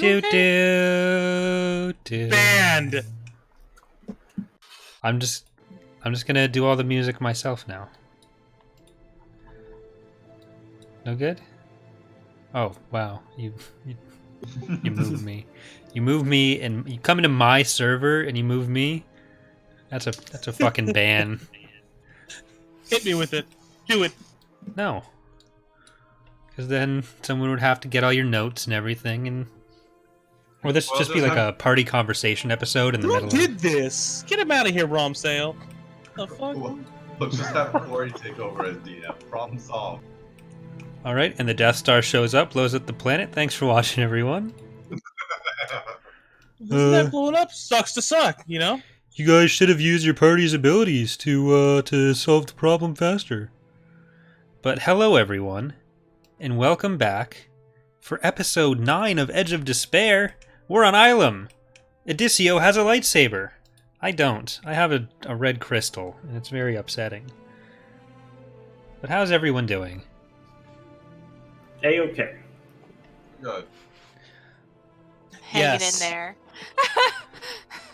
you Do okay? do. Banned. I'm just gonna do all the music myself now. No good? Oh wow, you move me. You move me and you come into my server and you move me. That's a fucking ban. Hit me with it. Do it. No. Because then someone would have to get all your notes and everything, and or this would just be like a party conversation episode in the Who middle. did this? Get him out of here, Rom Sale. The fuck? Well, let's just have Corey take over as DM. Problem solved. All right, and the Death Star shows up, blows up the planet. Thanks for watching, everyone. Isn't that blowing up? Sucks to suck, you know? You guys should have used your party's abilities to solve the problem faster. But hello, everyone, and welcome back for episode 9 of Edge of Despair. We're on Ilum. Edicio has a lightsaber. I don't. I have a red crystal, and it's very upsetting. But how's everyone doing? A-okay. Good. Hanging Yes. in there.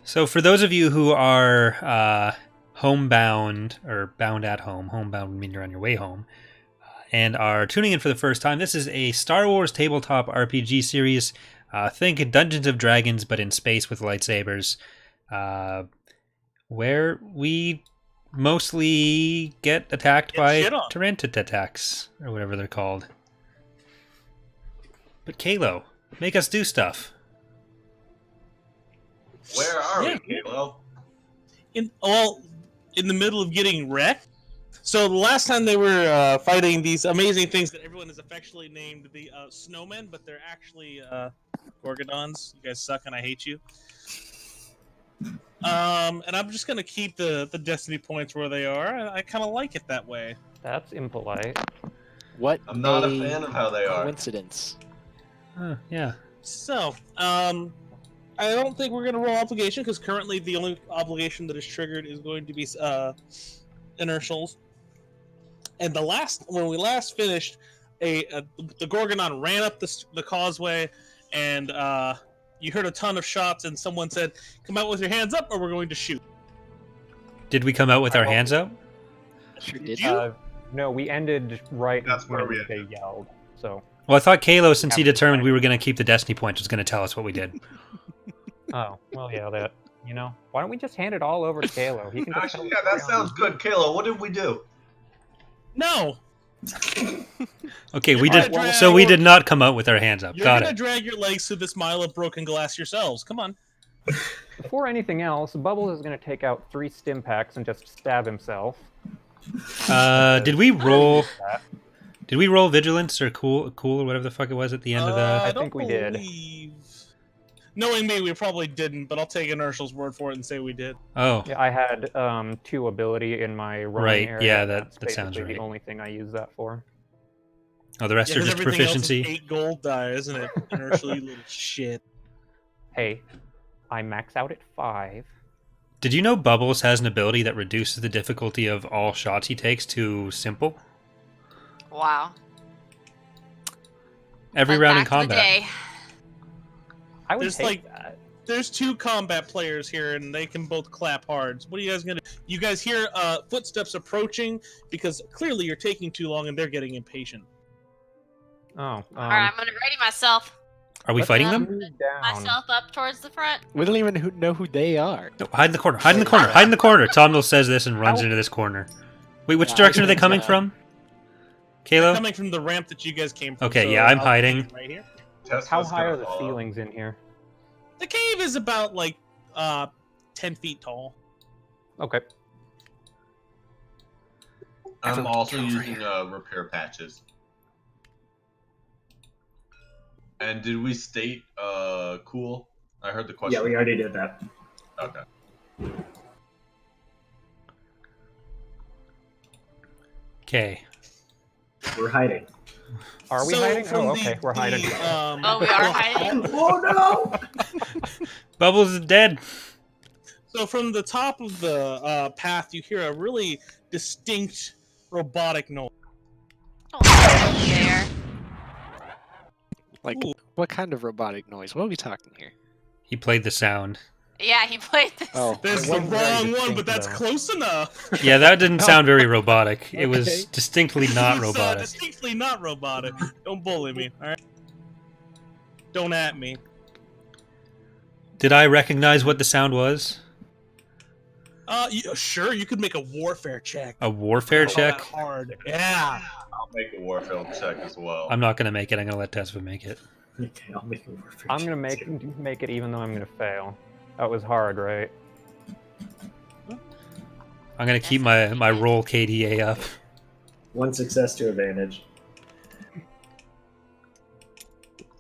So for those of you who are homebound, or bound at home, homebound would mean you're on your way home, and are tuning in for the first time, this is a Star Wars tabletop RPG series. Think Dungeons of Dragons, but in space with lightsabers, where we mostly get attacked by shit on. Tyranids, or whatever they're called. But Kalo, make us do stuff. Where are Yeah. we, Kalo? In the middle of getting wrecked. So the last time they were fighting these amazing things that everyone has affectionately named the snowmen, but they're actually Gorgodons. You guys suck and I hate you. And I'm just gonna keep the destiny points where they are. I kind of like it that way. That's impolite. What I'm not a fan of how they are. coincidence. Yeah. So, I don't think we're gonna roll obligation because currently the only obligation that is triggered is going to be inertials. And when we last finished, the Gorgonon ran up the causeway, and you heard a ton of shots, and someone said, "Come out with your hands up, or we're going to shoot." Did we come out with our hands up? Sure Did did. you? No, we ended right That's where when we they yelled. So, Well, I thought Kalo, since he determined we were going to keep the destiny points, was going to tell us what we did. oh, well, yeah, that, why don't we just hand it all over to Kalo? He can just Actually, tell yeah, us that sounds good. Kalo, what did we do? No, Okay, we You're did. gonna So drag- we did not come out with our hands up. you're Got gonna it. drag your legs through this mile of broken glass yourselves. Come on. Before anything else, Bubbles is going to take out 3 stim packs and just stab himself. Did we roll? That. Did we roll vigilance or cool or whatever the fuck it was at the end of the? I think don't we did. believe- Knowing me, we probably didn't, but I'll take Inertial's word for it and say we did. Oh, Yeah, I had 2 ability in my running Right, area. yeah, and that that's sounds basically right. the only thing I use that for. oh, the rest Yeah, are 'cause just everything else is proficiency. 8 gold die, isn't it? Inertial, you little shit. Hey, I max out at 5. Did you know Bubbles has an ability that reduces the difficulty of all shots he takes to simple Wow. every Fun round in fact of the combat? day. I would There's take like- that. There's 2 combat players here, and they can both clap hard. What are you guys gonna do? You guys hear footsteps approaching because clearly you're taking too long, and they're getting impatient. Oh, All right, I'm gonna ready myself. Are we let's fighting move them? down. Myself up towards the front. We don't even know who they are. No, hide in the corner. Hide in the corner. Hide in the corner. Tomdal says this and runs into this corner. Wait, which Yeah, direction are they I- coming yeah. from? They're Kalo? coming from the ramp that you guys came from. Okay, so yeah, I'm I'll hiding. be right here. Tesla's How high gonna are the follow. ceilings in here? The cave is about like 10 feet tall. Okay. I'm also using repair patches. And did we state cool? I heard the question. Yeah, we already did that. Okay. Okay. We're hiding. Are we So hiding? from Oh, okay, we're hiding. Oh, we are hiding? Oh no! Bubbles is dead. So from the top of the path, you hear a really distinct robotic noise. Don't there. Like, Ooh. what kind of robotic noise? What are we talking here? He played the sound. Yeah, he played this. Oh, That's It the wasn't very wrong one, distinct, but that's though. close enough. Yeah, that didn't sound very robotic. It was Okay. distinctly not It's, robotic. distinctly not robotic. Don't bully me, alright? Don't at me. Did I recognize what the sound was? Sure, you could make a warfare check. A warfare Call that check? hard. Yeah. I'll make a warfield check as well. I'm not gonna make it. I'm gonna let Tesva make it. Okay, I'll make a warfare I'm check gonna too. make it even though I'm gonna fail. That was hard, right? I'm gonna keep my roll KDA up. 1 success to advantage.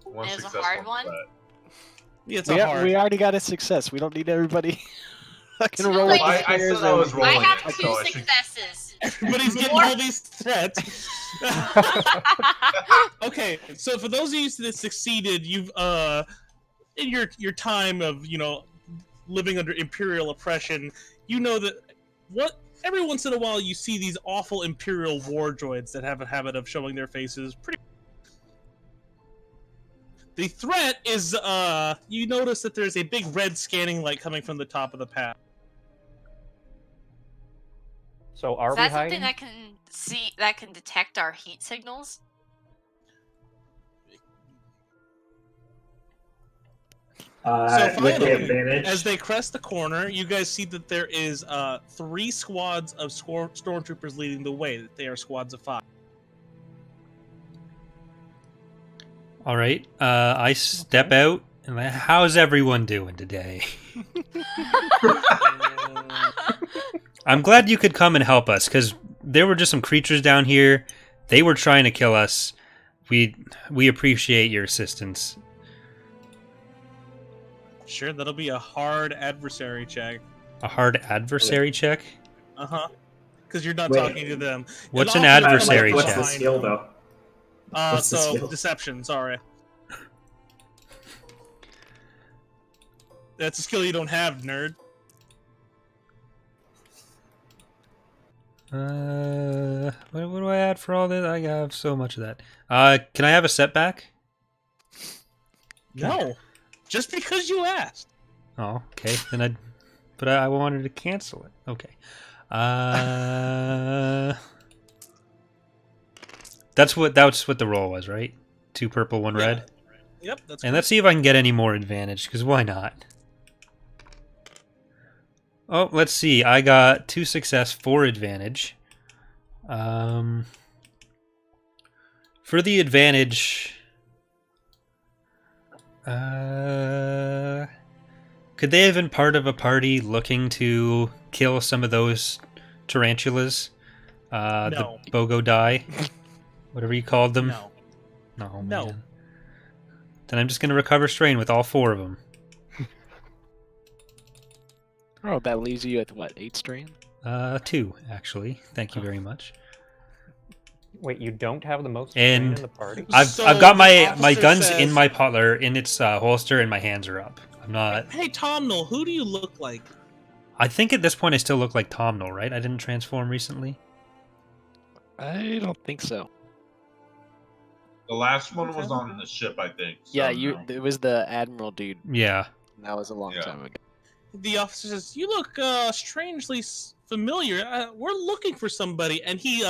One It was a success, hard one one? threat. Yeah, it's We, a hard. we already got a success. We don't need everybody fucking Too roll late. with the I squares said I was and- rolling I have it, 2 so I should. successes. Everybody's getting all these threats. Okay, so for those of you that succeeded, you've in your time of living under imperial oppression, you know that every once in a while you see these awful imperial war droids that have a habit of showing their faces. The threat is you notice that there's a big red scanning light coming from the top of the path. So are Is we that hiding? something that can detect our heat signals? So With the finally, advantage. as they crest the corner, you guys see that there is 3 squads of stormtroopers leading the way. They are squads of 5. All right. I step out. And how's everyone doing today? I'm glad you could come and help us, because there were just some creatures down here. They were trying to kill us. We appreciate your assistance. Sure, that'll be a hard adversary check. A hard adversary check? Uh-huh. Because you're not Wait. talking to them. What's And an also, adversary What's check? the skill, though? What's the So skill? deception, sorry. That's a skill you don't have, nerd. What do I add for all this? I have so much of that. Can I have a setback? No. Just because you asked. Oh, okay. Then but I wanted to cancel it. Okay. That's what the roll was, right? 2 purple, 1 Yeah. red. Yep, that's And let's see if I can get any more advantage, because why not? Oh, let's see. I got 2 success, 4 advantage. For the advantage, could they have been part of a party looking to kill some of those tarantulas? No. The Bogo Die, whatever you called them. No. No. No. Man. Then I'm just gonna recover strain with all 4 of them. Oh, that leaves you with what, 8 strain? 2 actually. Thank you very much. Wait, you don't have the most And- strain in the party? I've So got my the officer guns says- in my potler in its holster and my hands are up. I'm not. Hey, Tomnal, who do you look like? I think at this point I still look like Tomnal, right? I didn't transform recently. I don't think so. The last one was on the ship, I think. So Yeah, no. it was the Admiral dude. Yeah. And that was a long Yeah. time ago. The officer says, "You look strangely familiar. We're looking for somebody." And he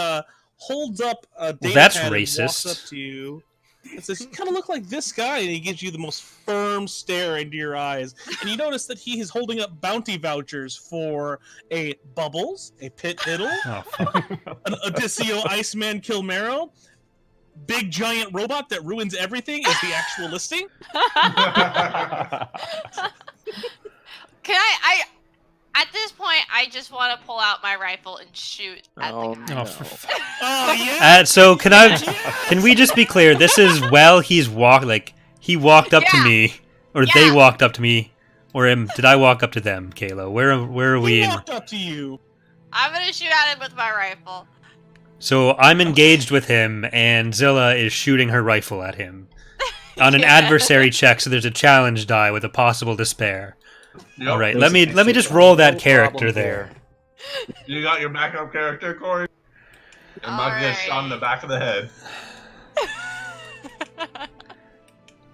holds up a data that's pad and racist. walks up to you and says, "You kind of look like this guy." And he gives you the most firm stare into your eyes. And you notice that he is holding up bounty vouchers for a Bubbles, a Pit Diddle, Oh, fuck. an Odisseo Iceman Kilmero, big giant robot that ruins everything is the actual listing. Can I at this point I just want to pull out my rifle and shoot at Oh, the guy. no. Oh, for fuck. Oh yeah. So can we just be clear? This is he walked up to Yeah. me, or they Yeah. walked up to me, or did I walk up to them, Kayla? Where are we He in? walked up to you. I'm gonna shoot at him with my rifle. So I'm engaged with him, and Zilla is shooting her rifle at him on an Yeah. adversary check. So there's a challenge die with a possible despair. Yep. All right, There's let me just roll that No character problem there. You got your backup character, Corey? And Mug gets shot in the back of the head.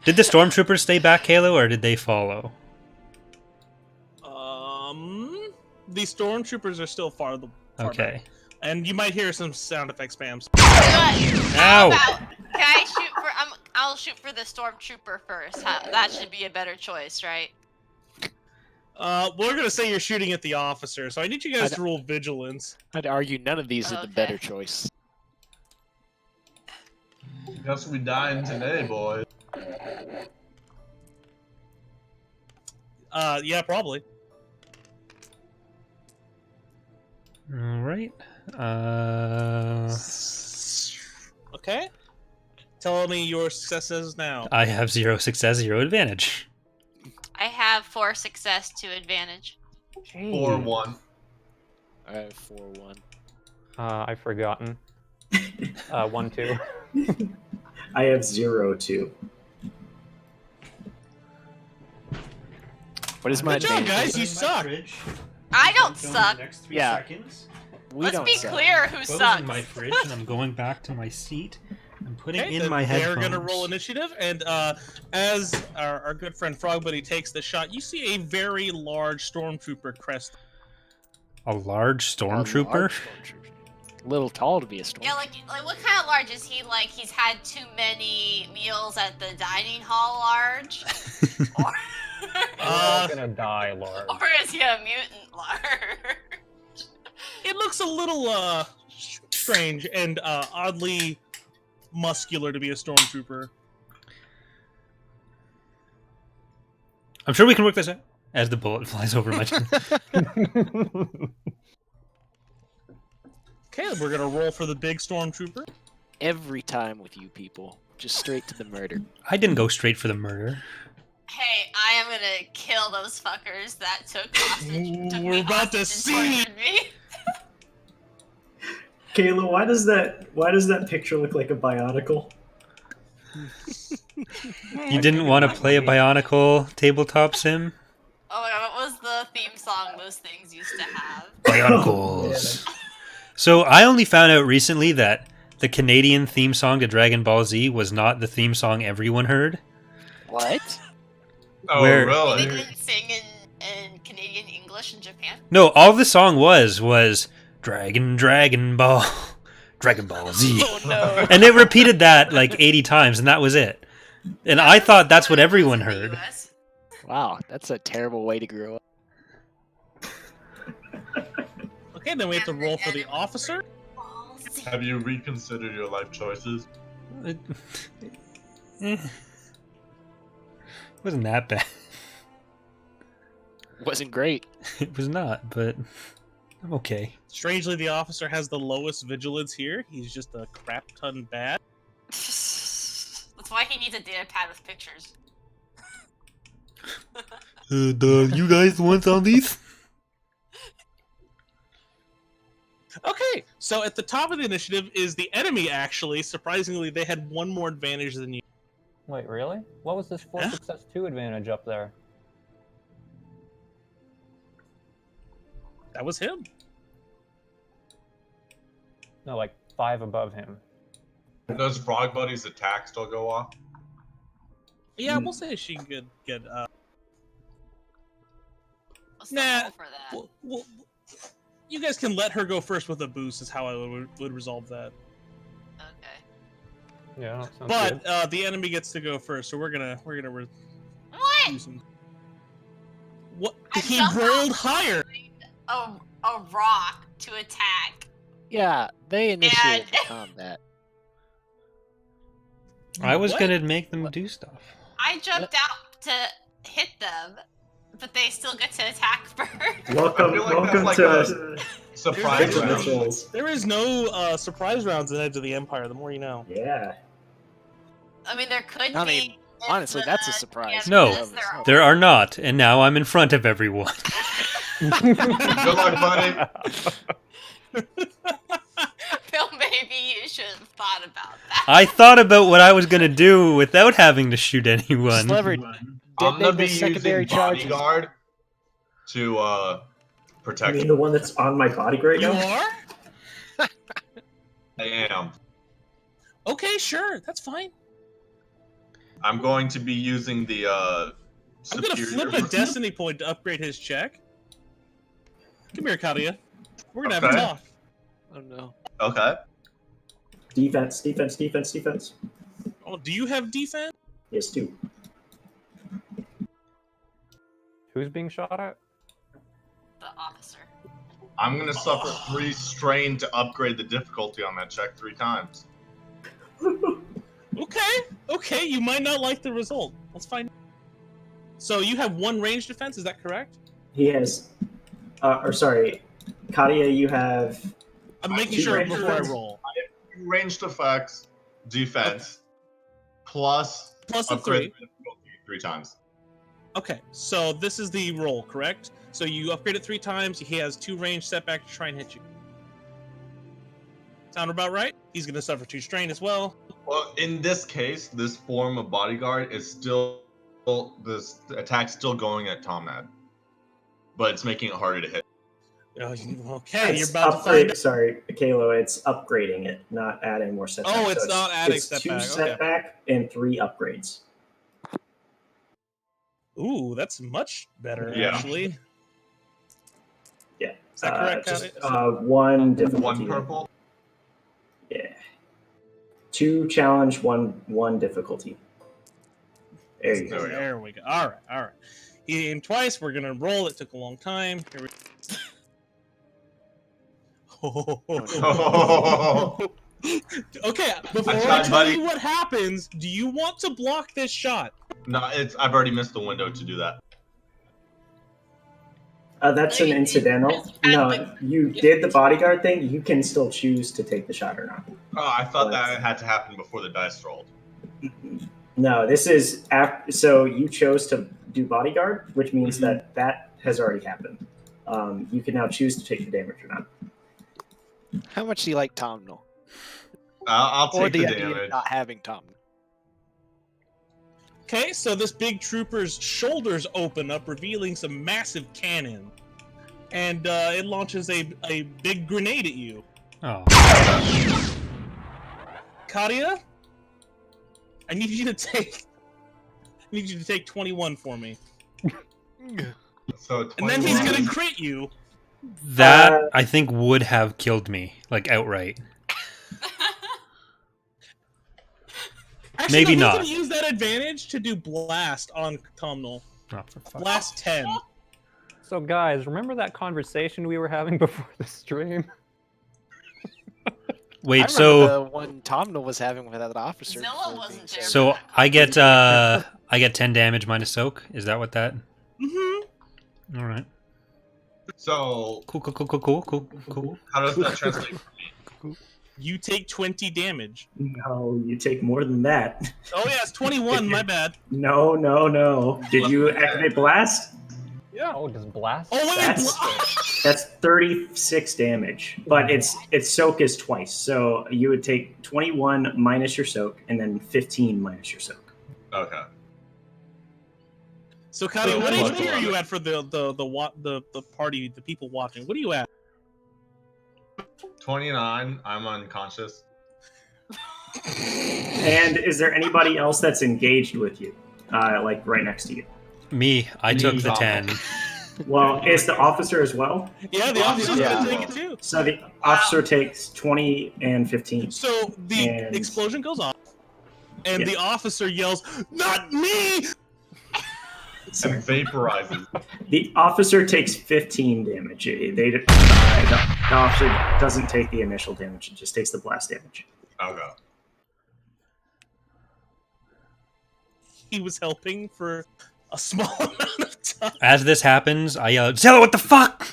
Did the stormtroopers stay back, Halo, or did they follow? The stormtroopers are still far back. Okay. And you might hear some sound effect spams. How Ow! about, can I shoot for? I'll shoot for the stormtrooper first. That should be a better choice, right? We're gonna say you're shooting at the officer, so I need you guys to roll vigilance. I'd argue none of these are the better Okay. choice. Guess we dying today, boys. Yeah, probably. All right. Okay. Tell me your successes now. I have 0 success, 0 advantage. I have 4 success, 2 advantage. 4-1. I have 4-1. I've forgotten. 1-2. I have 0-2. What is my Good job, advantage? guys. You suck. I don't suck. Yeah. We Let's don't be suck. clear who Close sucks. in my fridge, and I'm going back to my seat. I'm putting Okay, in then my headphones. they're gonna roll initiative, and as our good friend Frogbuddy takes the shot, you see a very large stormtrooper crest. A large A large stormtrooper? stormtrooper. A little tall to be a stormtrooper. Yeah, like what kind of large is he? Like he's had too many meals at the dining hall large, or, We're all gonna die, Lord. or is he a mutant large? It looks a little strange and oddly muscular to be a stormtrooper. I'm sure we can work this out. As the bullet flies over my chin. Okay, we're gonna roll for the big stormtrooper. Every time with you people. Just straight to the murder. I didn't go straight for the murder. Hey, I am gonna kill those fuckers that took hostage. Took We're me about to hostage and see. tortured me. Kayla, why does that picture look like a Bionicle? You didn't want to play a Bionicle tabletop sim? Oh my god, what was the theme song those things used to have? Bionicles. So I only found out recently that the Canadian theme song to Dragon Ball Z was not the theme song everyone heard. What? Oh, Where- They really? didn't sing in Canadian English in Japan. No, all the song was Dragon Ball, Dragon Ball Z. Oh no. And it repeated that like 80 times, and that was it. And I thought that's what everyone In the heard. US. Wow, that's a terrible way to grow up. Okay, then we have to roll for the officer. Ballsy. Have you reconsidered your life choices? Wasn't that bad. Wasn't great. It was not, but I'm okay. Strangely, the officer has the lowest vigilance here. He's just a crap ton bad. That's why he needs a data pad with pictures. You guys want on these? Okay, so at the top of the initiative is the enemy, actually. Surprisingly, they had one more advantage than you. Wait, really? What was this 4 Yeah. success 2 advantage up there? That was him. No, like 5 above him. Does Frog Buddy's attack still go off? Yeah, we'll say she could get. What's Nah. the roll for that? Well, you guys can let her go first with a boost. Is how I would resolve that. Okay. Yeah, sounds But good. the enemy gets to go first, so we're gonna What? use him. What? I He jumped rolled out higher. A rock to attack. Yeah, they initiated the combat. I was What? gonna make them do stuff. I jumped out to hit them, but they still get to attack first. Welcome, I feel like welcome that's to Surprise There's round. Mitchell's. There is no surprise rounds in Edge of the Empire. The more you know. Yeah. I mean, there could I be. mean, if honestly, that's a the surprise. No, DMs there There are not, and now I'm in front of everyone. Good luck, buddy. Phil, maybe you should have thought about that. I thought about what I was gonna do without having to shoot anyone. Sliver, I'm gonna be the secondary using charges. bodyguard to I protect mean you. the one that's on my body right You now? are? I am. Okay, sure. That's fine. I'm going to be using the I'm gonna superior. flip a destiny point to upgrade his check. Come here, Katia. We're gonna have a Okay. talk. Oh no. Okay. Defense, defense, defense, defense. Oh, do you have defense? Yes, 2. Who's being shot at? The officer. I'm gonna suffer 3 strain to upgrade the difficulty on that check 3 times. Okay, you might not like the result. Let's find out. So you have 1 range defense, is that correct? He has, or sorry, Katia, you have. I'm making 2 sure range before I defense? roll. Ranged effects, defense, plus Plus a upgrade 3. the difficulty 3 times. Okay, so this is the roll, correct? So you upgrade it 3 times, he has 2 range setback to try and hit you. Sound about right? He's gonna suffer 2 strain as well. Well, in this case, this form of bodyguard is still this attack's still going at Tomad, but it's making it harder to hit. Oh, okay, you're It's about to find out. Sorry, Kalo, it's upgrading it, not adding more setback. Oh, it's not adding it's setback, 2 okay. setback and 3 upgrades. Ooh, that's much better, Yeah. actually. Yeah. Is that correct, Just, Katia? 1 difficulty. 1 purple. Yeah. 2 challenge, 1 difficulty. There you go. There we go. All right. He aimed twice. We're gonna roll. It took a long time. Here we Okay, before I tried, tell buddy. you what happens, do you want to block this shot? No, I've already missed the window to do that. That's an incidental. No, you did the bodyguard thing. You can still choose to take the shot or not. Oh, I thought that had to happen before the dice rolled. No, this is after. So you chose to do bodyguard, which means that has already happened. You can now choose to take the damage or not. How much do you like Tom? No. I'll Or take the the idea of damage. not having Tom. Okay, so this big trooper's shoulders open up, revealing some massive cannon. And it launches a big grenade at you. Oh. Katia, I need you to take 21 for me. So And then he's 21. gonna crit you. That, I think, would have killed me, like, outright. Actually, Maybe no, not. We're gonna use that advantage to do blast on Tomnal. Oh, for fuck. Blast 10. So guys, remember that conversation we were having before the stream? Wait, I so remember the one Tomno was having with that officer. Zilla before wasn't being there. saved. so I get 10 damage minus soak. Is that what that? Mm-hmm. All right. So Cool. how does that translate for me? You take 20 damage. No, you take more than that. Oh yeah, it's 21. My bad. No. Did you activate blast? Yeah. Oh, does blast? Oh wait, That's 36 damage, but its soak is twice. So you would take 21 minus your soak, and then 15 minus your soak. Okay. So Katia, what Plus HP are 11. you at for the party, the people watching? What are you at? 29. I'm unconscious. And is there anybody else that's engaged with you, like right next to you? Me, I took the Tom. 10. Well, is the officer as well? Yeah, the officer's Yeah. gonna take it too. So the officer takes 20 and 15. So the And- explosion goes off, and Yeah. the officer yells, "Not me!" And vaporizes. The officer takes 15 damage. The officer doesn't take the initial damage; it just takes the blast damage. Okay. He was helping for a small amount of time. As this happens, I yell, Zilla, what the fuck?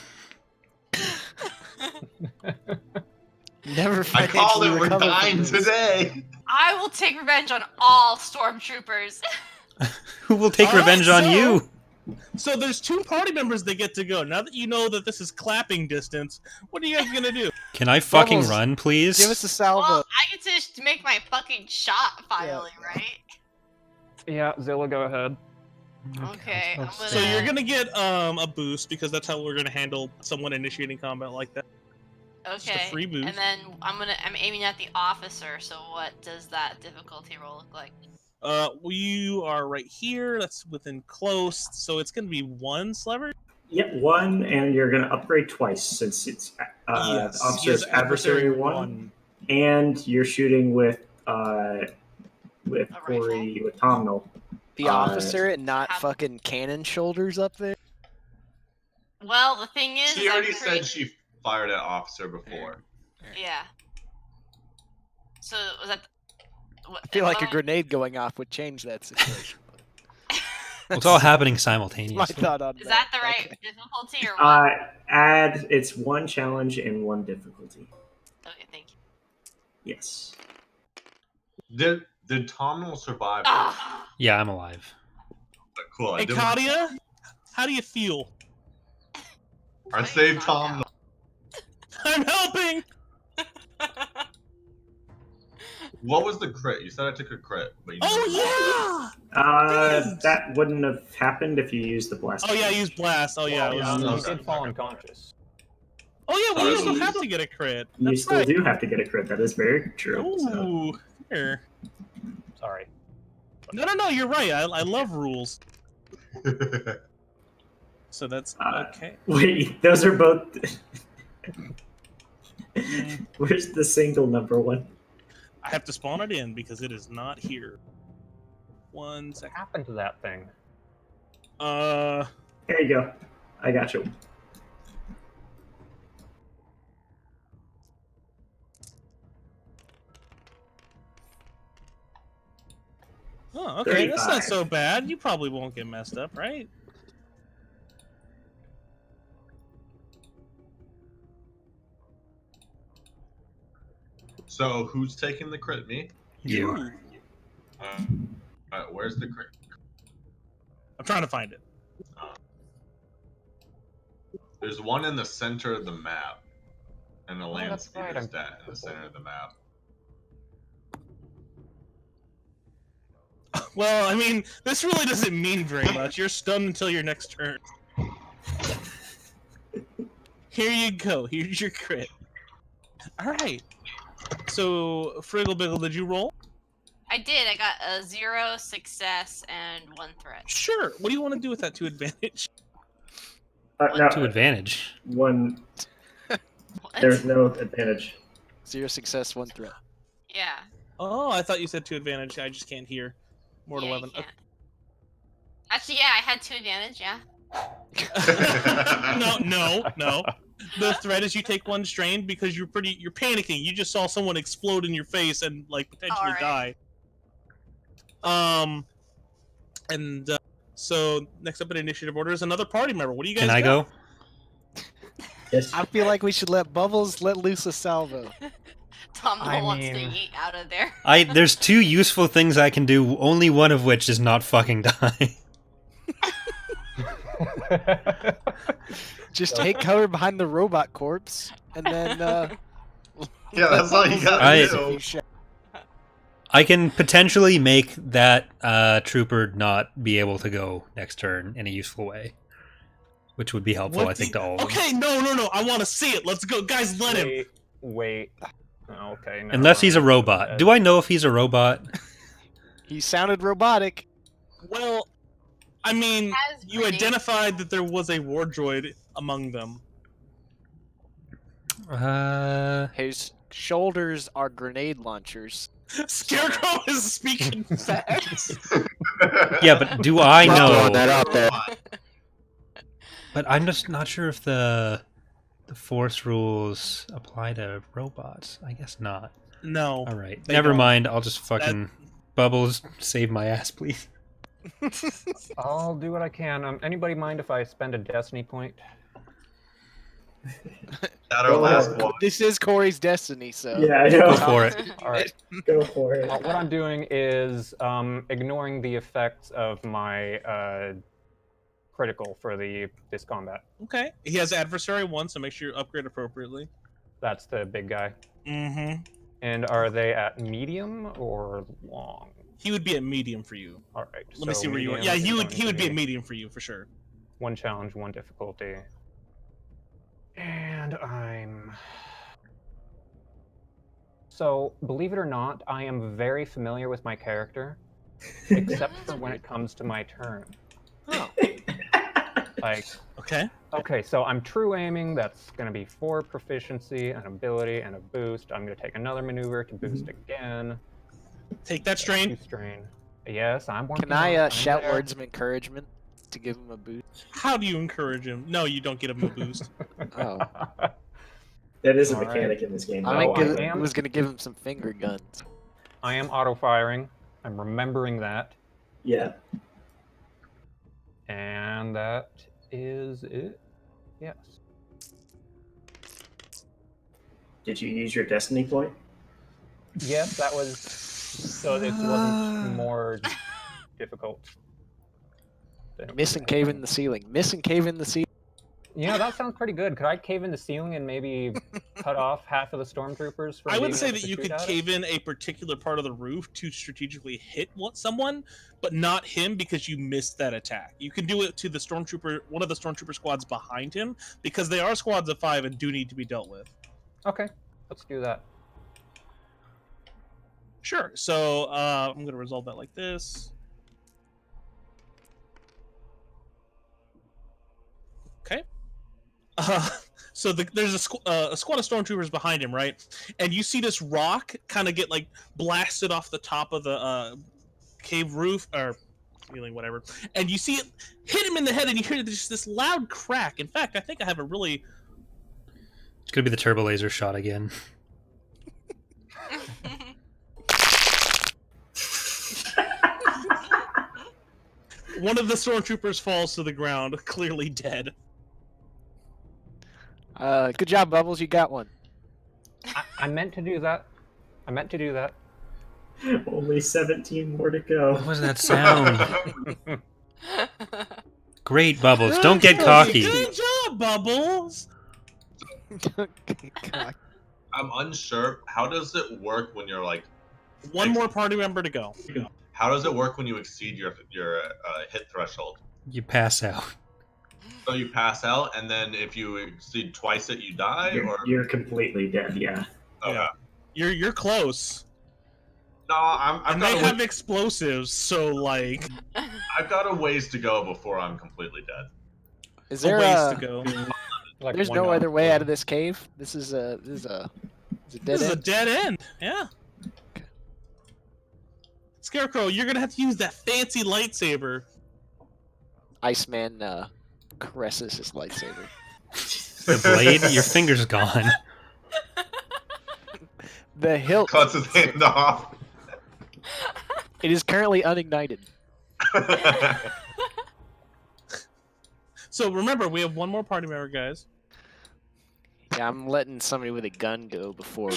Never I called financially it. We're recovered from dying this. today. I will take revenge on all stormtroopers. Who will take All right, revenge on so- you? So there's 2 party members that get to go. Now that you know that this is clapping distance, what are you guys gonna do? Can I fucking Bubbles, run, please? Give us a salvo. Well, I get to make my fucking shot finally, right? Yeah, Zilla, go ahead. Okay, I'm gonna. So you're gonna get a boost because that's how we're gonna handle someone initiating combat like that. Just a Okay, free boost. and then I'm aiming at the officer. So what does that difficulty roll look like? You are right here. That's within close, so it's gonna be 1 Slever. Yep, 1, and you're going to upgrade twice since it's Yes, the he officer's has adversary 1, and you're shooting with A Corey with Tomnal. The officer and not fucking cannon shoulders up there. Well, the thing is, She I'm already pretty- said she fired at officer before. Yeah. So was that? I feel like a grenade going off would change that situation. Well, it's all happening My simultaneously. thought on Is that the right Okay. difficulty or what? It's 1 challenge and 1 difficulty. Okay, thank you. Yes. Did Tomnal survive? Ah, Yeah, I'm alive. Cool. I Hey, didn't- Katia, how do you feel? I saved Tomnal. I'm helping. What was the crit? You said I took a crit, but you Oh yeah. Dang. That wouldn't have happened if you used the blast. Oh yeah, I used blast. Oh yeah. Well, it yeah, was- no, You did fall unconscious. Oh yeah, well, you Sorry. still have to get a crit. You That's still right. do have to get a crit. That is very true. So. Ooh, here. Sorry. No, you're right. I love rules. So that's okay. Wait, those are both. Where's the single number 1? I have to spawn it in because it is not here. 1 What second. happened to that thing? There you go. I got you. Oh, okay. That's not 35. so bad. You probably won't get messed up, right? So who's taking the crit? Me? You. Ooh. Where's the crit? I'm trying to find it. There's one in the center of the map, and the that's right, landscape is I'm- that in the center of the map. Well, I mean, this really doesn't mean very much. You're stunned until your next turn. Here you go. Here's your crit. All right. So, Friggle did you roll? I did. I got a 0 success and 1 threat. Sure. What do you want to do with that to advantage? No, To advantage. 1. What? There's no advantage. 0 success, 1 threat. Yeah. Oh, I thought you said to advantage. I just can't hear. More Yeah, than you 11. can't. Actually, yeah, I had 2 advantage. Yeah. No. The threat is you take 1 strain because you're panicking. You just saw someone explode in your face and like potentially die. And so next up in initiative order is another party member. What do you guys Can I got? go? Yes. I feel like we should let Bubbles let loose a salvo. Tom I wants to mean- eat out of there. There's 2 useful things I can do, only one of which is not fucking die. Just take cover behind the robot corpse, and then Yeah, that's all you gotta I- do. I can potentially make that trooper not be able to go next turn in a useful way, which would be helpful, What I think, the- to all of them. Okay, no. I want to see it. Let's go, guys. Let him. Wait. Okay. never Unless he's a mind. robot. Do I know if he's a robot? he sounded robotic. Well, I mean, Has you grenades. identified that there was a war droid among them. His shoulders are grenade launchers. Scarecrow is speaking facts. Yeah, but do I know? out there. But I'm just not sure if the force rules apply to robots. I guess not. No. All right, They never don't. mind. I'll just fucking Bubbles save my ass, please. I'll do what I can. Anybody mind if I spend a destiny point? At our last one. This is Corey's destiny, so Yeah, I know. Go for it. All right. Go for it. What I'm doing is ignoring the effects of my critical for this combat. Okay. He has adversary 1, so make sure you upgrade appropriately. That's the big guy. Mm-hmm. And are they at medium or long? He would be at medium for you. All right. Let me so see where you are. medium Yeah, is he would going to be at medium for you for sure. 1 challenge, 1 difficulty. And I'm... So, believe it or not, I am very familiar with my character. except for when it comes to my turn. Oh. Like, Okay. okay, so I'm true aiming. That's going to be 4 proficiency, an ability, and a boost. I'm going to take another maneuver to boost again. Take that strain. 2 strain. Yes, I'm working Can on it. I I'm shout there. words of encouragement to give him a boost? How do you encourage him? No, you don't get him a boost. Oh. That is a All right. mechanic in this game. I I mean, No, give- I- was gonna give him some finger guns. I am auto-firing. I'm remembering that. yeah. And that is it. Yes. Did you use your destiny point? Yes, that was... So it wasn't more difficult. than it Missing was. cave in the ceiling. Missing cave in the ceiling. Yeah, that sounds pretty good. Could I cave in the ceiling and maybe cut off half of the stormtroopers from I would being say able that to you shoot could at it? cave in a particular part of the roof to strategically hit someone, but not him because you missed that attack. You can do it to the stormtrooper, one of the stormtrooper squads behind him, because they are squads of 5 and do need to be dealt with. Okay, let's do that. Sure. So I'm going to resolve that like this. Okay. So there's a squad of stormtroopers behind him, right? And you see this rock kind of get like blasted off the top of the cave roof or ceiling, whatever. And you see it hit him in the head, and you hear just this loud crack. In fact, I think I have a really It's gonna be the turbo laser shot again. one of the stormtroopers falls to the ground, clearly dead. Good job, Bubbles. You got one. I meant to do that. I meant to do that. Only 17 more to go. What was that sound? Great, Bubbles. Don't get cocky. Good job, Bubbles. I'm unsure. How does it work when you're like? One more party member to go. How does it work when you exceed your hit threshold? You pass out. So you pass out, and then if you exceed twice it, you die, or You're completely dead, yeah. okay. Yeah. You're close. No, I've And they got have explosives, so like I've got a ways to go before I'm completely dead. Is a there ways to go. Like There's one no guy. other way out of this cave. This is a dead This is a end. dead end. Yeah. Scarecrow, you're gonna have to use that fancy lightsaber. Iceman caresses his lightsaber. The blade, your finger's gone. The hilt. Cuts his hand off. It is currently unignited. So remember, we have one more party member, guys. Yeah, I'm letting somebody with a gun go before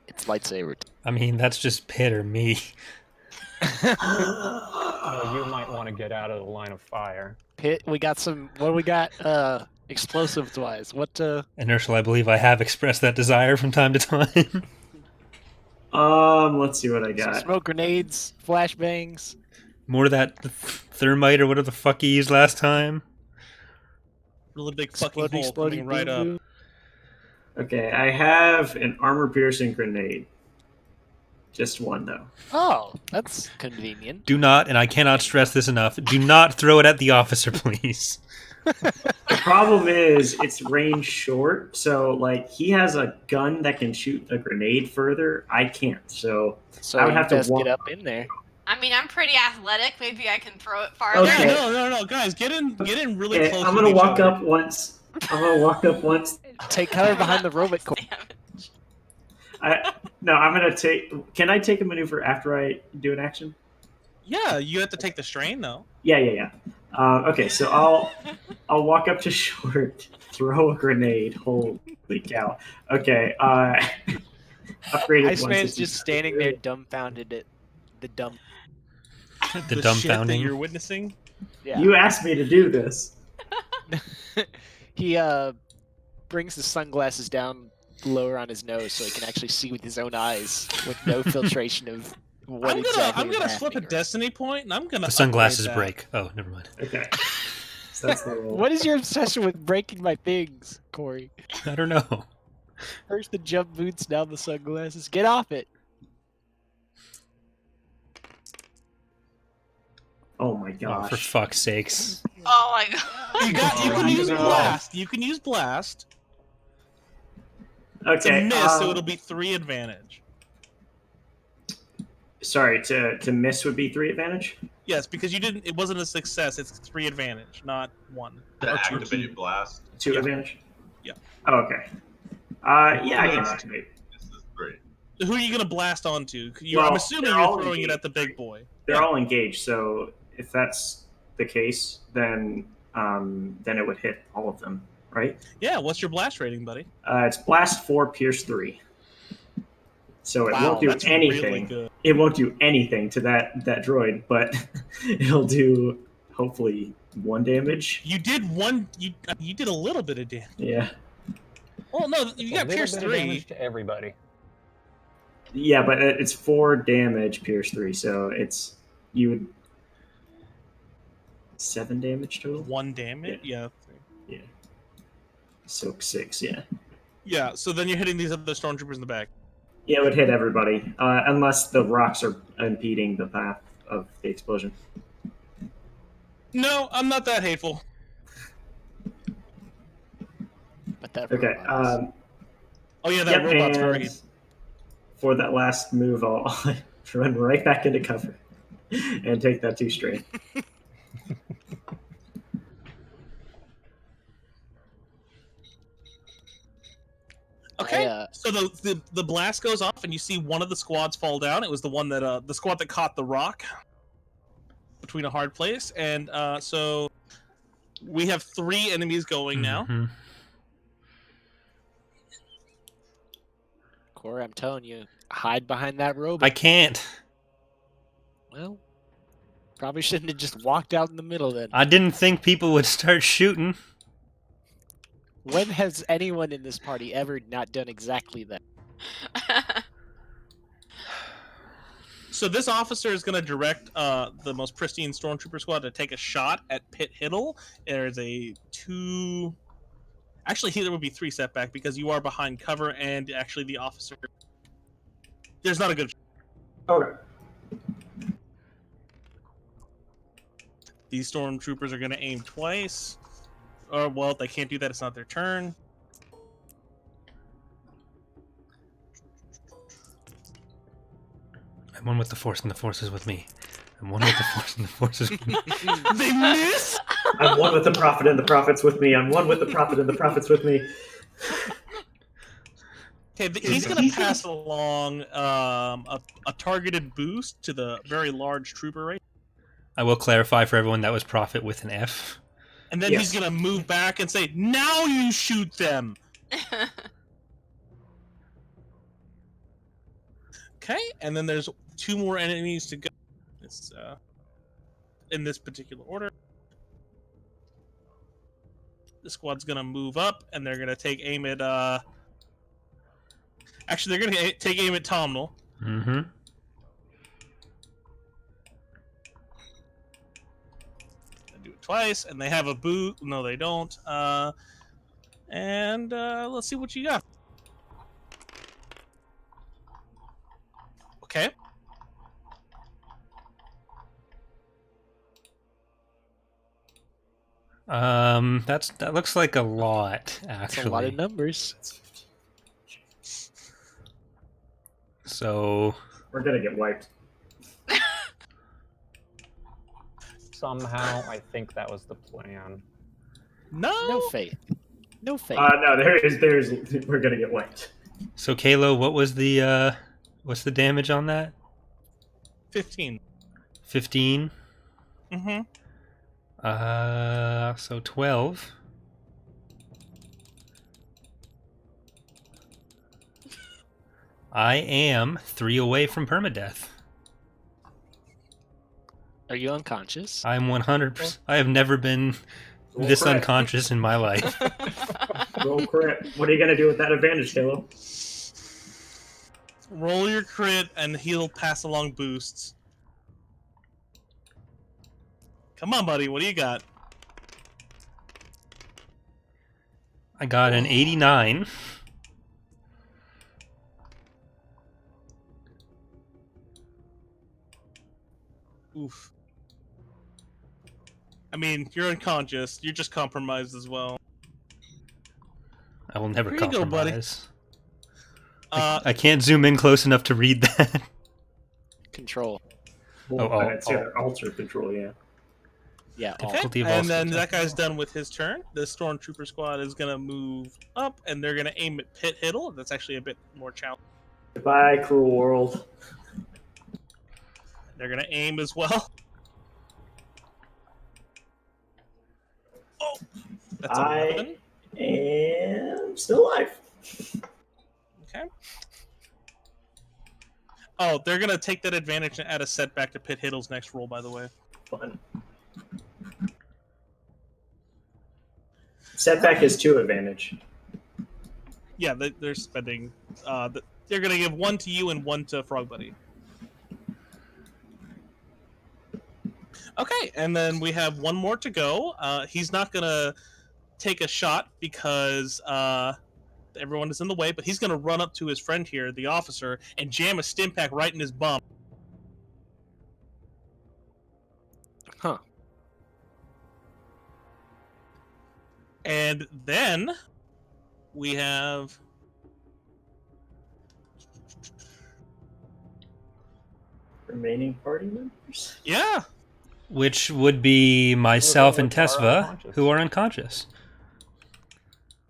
it's lightsaber. I mean, that's just Pit or me. You might want to get out of the line of fire. Pit, we got some. What do we got? Explosives wise, what? Inertial, I believe I have expressed that desire from time to time. Let's see what I Some got. smoke grenades, flashbangs. More of that thermite or whatever the fuck you used last time. Really big fucking hole coming right boom, up. boom. Okay, I have an armor-piercing grenade. Just one, though. Oh, that's convenient. Do not, and I cannot stress this enough, do not throw it at the officer, please. The problem is, it's range short, so, like, he has a gun that can shoot a grenade further. I can't, so... So I would you have to best walk- get up in there. I mean, I'm pretty athletic. Maybe I can throw it farther. Okay. Yeah, no, guys, get in really Okay, close. I'm with gonna each walk other. up once. I'm gonna walk up once. Take cover behind the robot core. Damage. No, I'm gonna take... Can I take a maneuver after I do an action? Yeah, you have to take the strain though. Yeah. Okay, so I'll walk up to short, throw a grenade. Holy cow! Okay, upgraded. Iceman's 160. just standing there dumbfounded at the dumb. The shit that dumbfounding. you're witnessing. Yeah. You asked me to do this. He brings the sunglasses down lower on his nose so he can actually see with his own eyes with no filtration of what I'm exactly gonna is flip a happening. destiny point, and I'm gonna The sunglasses upgrade that. break. Oh, never mind. Okay, so that's the roll. What is your obsession with breaking my things, Corey? I don't know. First the jump boots, now the sunglasses. Get off it. Oh my Oh, gosh. for fuck's sakes. Oh my god. You can use no. blast. You can use blast. To Okay. miss, so it'll be 3 advantage. Sorry, to miss would be 3 advantage. Yes, because you didn't. It wasn't a success. It's 3 advantage, not 1. To Or 2. activate blast. 2 Yeah. advantage. Yeah. Oh, okay. Yeah, I can activate. This is great. Who are you gonna blast onto? I'm Well, assuming they're you're all throwing it engaged, at the big right? boy. They're Yeah. all engaged, so if that's the case, then it would hit all of them, right? Yeah. What's your blast rating, buddy? It's blast 4, pierce 3. So it Wow, won't do that's anything. really good. It won't do anything to that droid, but it'll do hopefully 1 damage. You did 1. You did a little bit of damage. Yeah. Well, no, you got a little pierce bit of 3. damage to everybody. Yeah, but it's 4 damage, pierce 3, so you would 7 damage total. 1 damage. Yeah. Yeah. Soak 6. Yeah. Yeah. So then you're hitting these other stormtroopers in the back. Yeah, it would hit everybody, unless the rocks are impeding the path of the explosion. No, I'm not that hateful. But that Okay. robot is- Oh yeah, that Yep, robot's and very. for that last move, I'll run right back into cover and take that 2 strain. Okay. I, So the blast goes off, and you see one of the squads fall down. It was the one that the squad that caught the rock between a hard place, and so we have 3 enemies going now. Mhm. Corey, I'm telling you, hide behind that robot. I can't. Well, probably shouldn't have just walked out in the middle then. I didn't think people would start shooting. When has anyone in this party ever not done exactly that? So this officer is going to direct the most pristine stormtrooper squad to take a shot at Pit Hiddle. There's a 2. Actually, there would be 3 setback because you are behind cover, and actually the officer. There's not a good. Okay. These stormtroopers are going to aim twice. Or well, they can't do that. It's not their turn. I'm one with the Force, and the Force is with me. I'm one with the Force, and the Force is with me. They miss. I'm one with the prophet, and the prophet's with me. I'm one with the prophet, and the prophet's with me. Okay, he's going to pass along a targeted boost to the very large trooper right. I will clarify for everyone that was Prophet with an F. And then Yes. he's going to move back and say, "Now you shoot them." Okay, and then there's 2 more enemies to go. It's in this particular order. The squad's gonna move up, and they're gonna take aim at. Actually, they're gonna take aim at Tomnal. Mm-hmm. Do it twice, and they have a boot. No, they don't. And let's see what you got. Okay. That looks like a lot, That's a lot of actually. numbers. So We're gonna get wiped. Somehow, I think that was the plan. No. No faith. No faith. No, there's. We're gonna get wiped. Kalo, what was the what's the damage on that? 15. 15. Mm-hmm. So 12. I am 3 away from permadeath. Are you unconscious? I'm 100%. I have never been this crit. unconscious in my life. Roll crit. What are you gonna do with that advantage, Halo? Roll your crit, and he'll pass along boosts. Come on, buddy. What do you got? I got an 89. Oof. I mean, you're unconscious. You're just compromised as well. I will never Here you go, buddy. compromise. Uh, I can't zoom in close enough to read that. Control. It's alter control, yeah. Yeah. okay. Faculty of And then Ulster. that guy's done with his turn. The stormtrooper squad is gonna move up, and they're gonna aim at Pit Hiddle. That's actually a bit more challenging. Goodbye, cruel world. They're gonna aim as well. Oh, that's 11. am still alive. Okay. Oh, they're gonna take that advantage and add a setback to Pit Hiddle's next roll. By the way. Fun. Setback is 2 advantage. Yeah, they're spending. They're gonna give 1 to you and 1 to Frog Buddy. Okay, and then we have 1 more to go. He's not gonna take a shot because everyone is in the way, but he's gonna run up to his friend here, the officer, and jam a stim pack right in his bum. Huh. And then we have Remaining party members? yeah. Which would be myself and which are Tesva, unconscious. who are unconscious.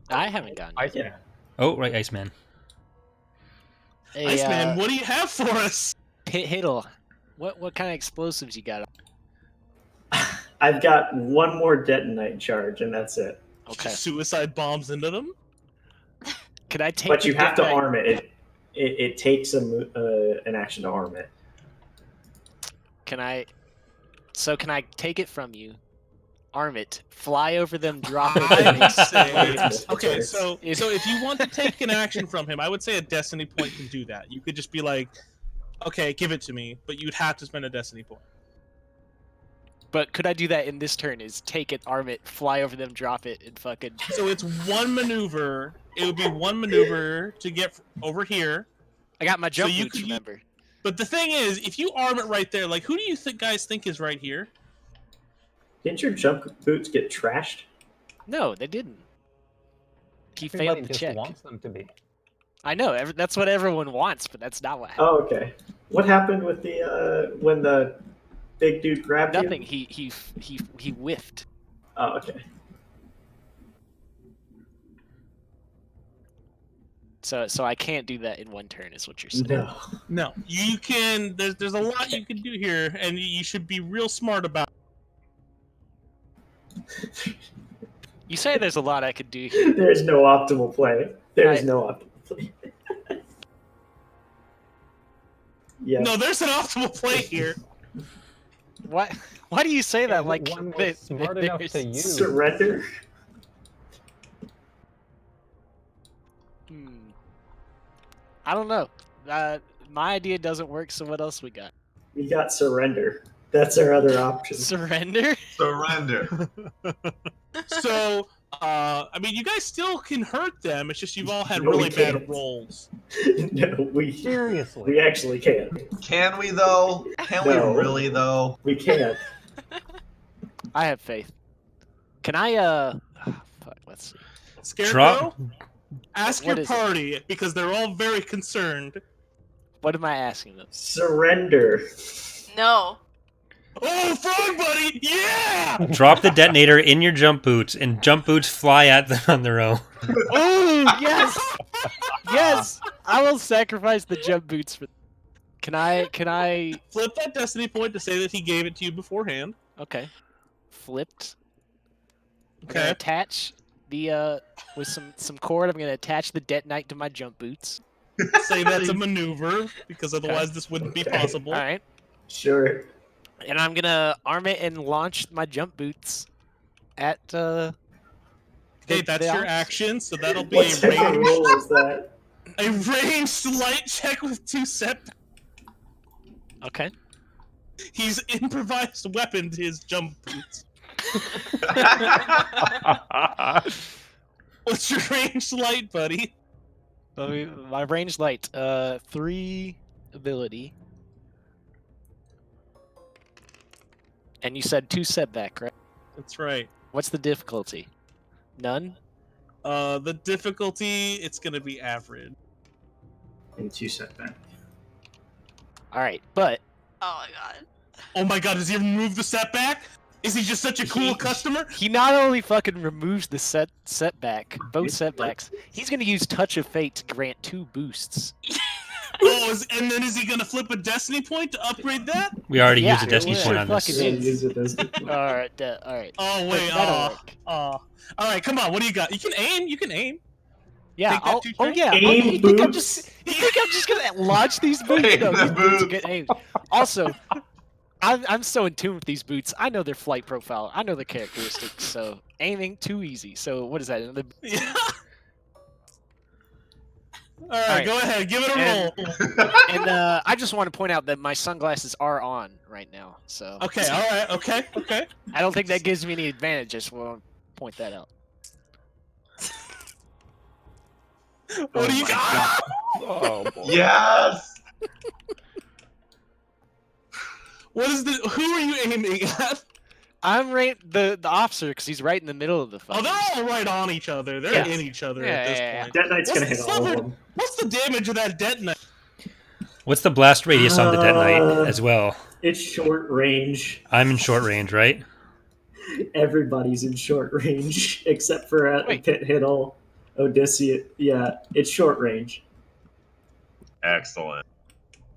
I haven't gotten. Iceman. Oh, right, Iceman. Hey, Iceman, what do you have for us? Pit Hiddle. What kind of explosives you got? I've got 1 more detonite charge, and that's it. Okay. Suicide bombs into them. Could I take? But you the have to detonite- arm it. It takes an action to arm it. Can I? So can I take it from you? Arm it, fly over them, drop it. I and would then- say okay. So If- if you want to take an action from him, I would say a destiny point can do that. You could just be like, okay, give it to me, but you'd have to spend a destiny point. But could I do that in this turn? Is take it, arm it, fly over them, drop it, and fucking. So it's 1 maneuver. It would be 1 maneuver to get over here. I got my jump you boots. could- Remember? But the thing is, if you arm it right there, like who do you guys think is right here? Didn't your jump boots get trashed? No, they didn't. He Everybody failed the just check. wants them to be. I know. That's what everyone wants, but that's not what happened. Oh, okay. What happened with the when the big dude grabbed Nothing. you? He whiffed. Oh, okay. So I can't do that in 1 turn, is what you're saying. No. No, you can. There's a lot you can do here, and you should be real smart about. You say there's a lot I could do here. There's no optimal play. There's I- no optimal play. Yeah. No, there's an optimal play here. What? Why do you say that? If Like one was they- smart enough there's- to use. Surrender. Hmm. I don't know. My idea doesn't work. So what else we got? We got surrender. That's our other option. Surrender. Surrender. So, I mean, you guys still can hurt them. It's just you've all had No, we really bad can't. rolls. No, we Seriously. actually can. Can we though? Can No. we really though? We can't. I have faith. Can I? Fuck. Let's see. Scarecrow, Drop. ask What your is it? party because they're all very concerned. What am I asking them? Surrender. No. Oh, Frog Buddy! Yeah! Drop the detonator in your jump boots, and jump boots fly at them on their own. Oh yes, yes! I will sacrifice the jump boots for. Can I? Flip that destiny point to say that he gave it to you beforehand. Okay. Flipped. I'm gonna Okay. attach the with some cord. I'm gonna attach the detonite to my jump boots. Say that's a maneuver because otherwise this wouldn't be Okay. possible. All right. Sure. And I'm gonna arm it and launch my jump boots at. Okay, that's your action, so that'll be What type of a roll is that? ranged light check with 2 set. Okay. He's improvised weaponed his jump boots. What's your ranged light, buddy? My range light. 3 ability. And you said 2 setback, right? That's right. What's the difficulty? None? The difficulty, it's gonna be average. And 2 setback. Alright, but Oh my god. Oh my god, does he remove the setback? Is he just such a cool customer? he not only fucking removes the setback, both setbacks, he's gonna use Touch of Fate to grant 2 boosts. And then is he gonna flip a destiny point to upgrade that? We already Yeah, used a destiny it point on fucking this. is. Use it as the- Alright, alright. Oh wait, That'll work. Alright, come on, what do you got? You can aim. Yeah, Take that 2 oh strength? yeah. Aim You think I'm boots. just gonna launch these boots? Aim No, the these boots are boots. good aimed. Also, I'm so in tune with these boots. I know their flight profile. I know their characteristics. So aiming too easy. So what is that? Another... Yeah. Alright, Alright. go ahead, give it a And- roll. And I just want to point out that my sunglasses are on right now. So Okay, alright, okay. I don't think that gives me any advantage. Just want to point that out. What do you my got? Oh boy. Yes. Who are you aiming at? I'm right the officer because he's right in the middle of the Oh, fight. they're all right on each other. They're Yeah. in each other Yeah, at this yeah, point. Dead Knight's gonna hit all of them. What's the damage of that detonite? What's the blast radius on the detonite as well? It's short range. I'm in short range, right? Everybody's in short range except for Wait. Pit Hiddle, Odysseus. Yeah, it's short range. Excellent.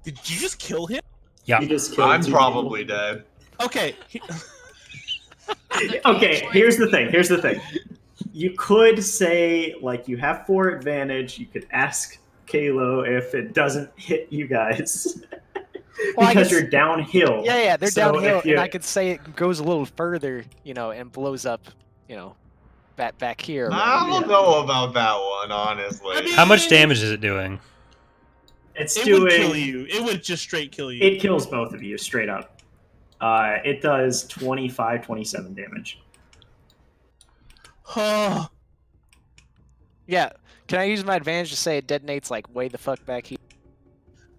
Did you just kill him? Yeah. You just killed I'm 2 probably dead. Okay. people. Okay, here's the thing. You could say, like, you have 4 advantage. You could ask Kalo if it doesn't hit you guys. Well, I because guess- you're downhill. Yeah, they're So downhill, if you- and I could say it goes a little further, and blows up, back here. I don't know about that one, honestly. I mean- How much damage is it doing? It's It doing. would kill you. It would just straight kill you. It kills both of you straight up. It does 25, 27 damage. Oh, Yeah, can I use my advantage to say it detonates like way the fuck back here?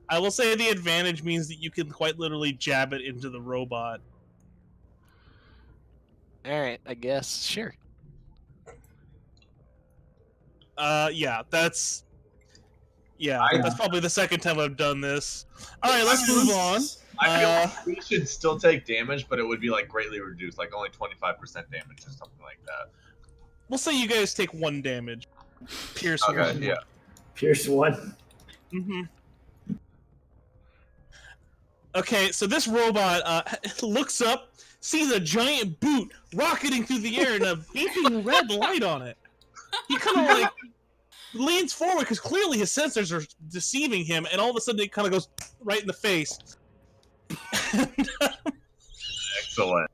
I will say the advantage means that you can quite literally jab it into the robot. All right, I guess sure. Yeah, that's I- that's probably the second time I've done this. All right, let's move on. I feel like we should still take damage, but it would be like greatly reduced, like only 25% damage or something like that. We'll say you guys take 1 damage. Pierce Okay, 1. yeah. Pierce 1. Mm-hmm. Okay, so this robot looks up, sees a giant boot rocketing through the air and a beeping red light on it. He kind of like leans forward because clearly his sensors are deceiving him, and all of a sudden it kind of goes right in the face. Excellent.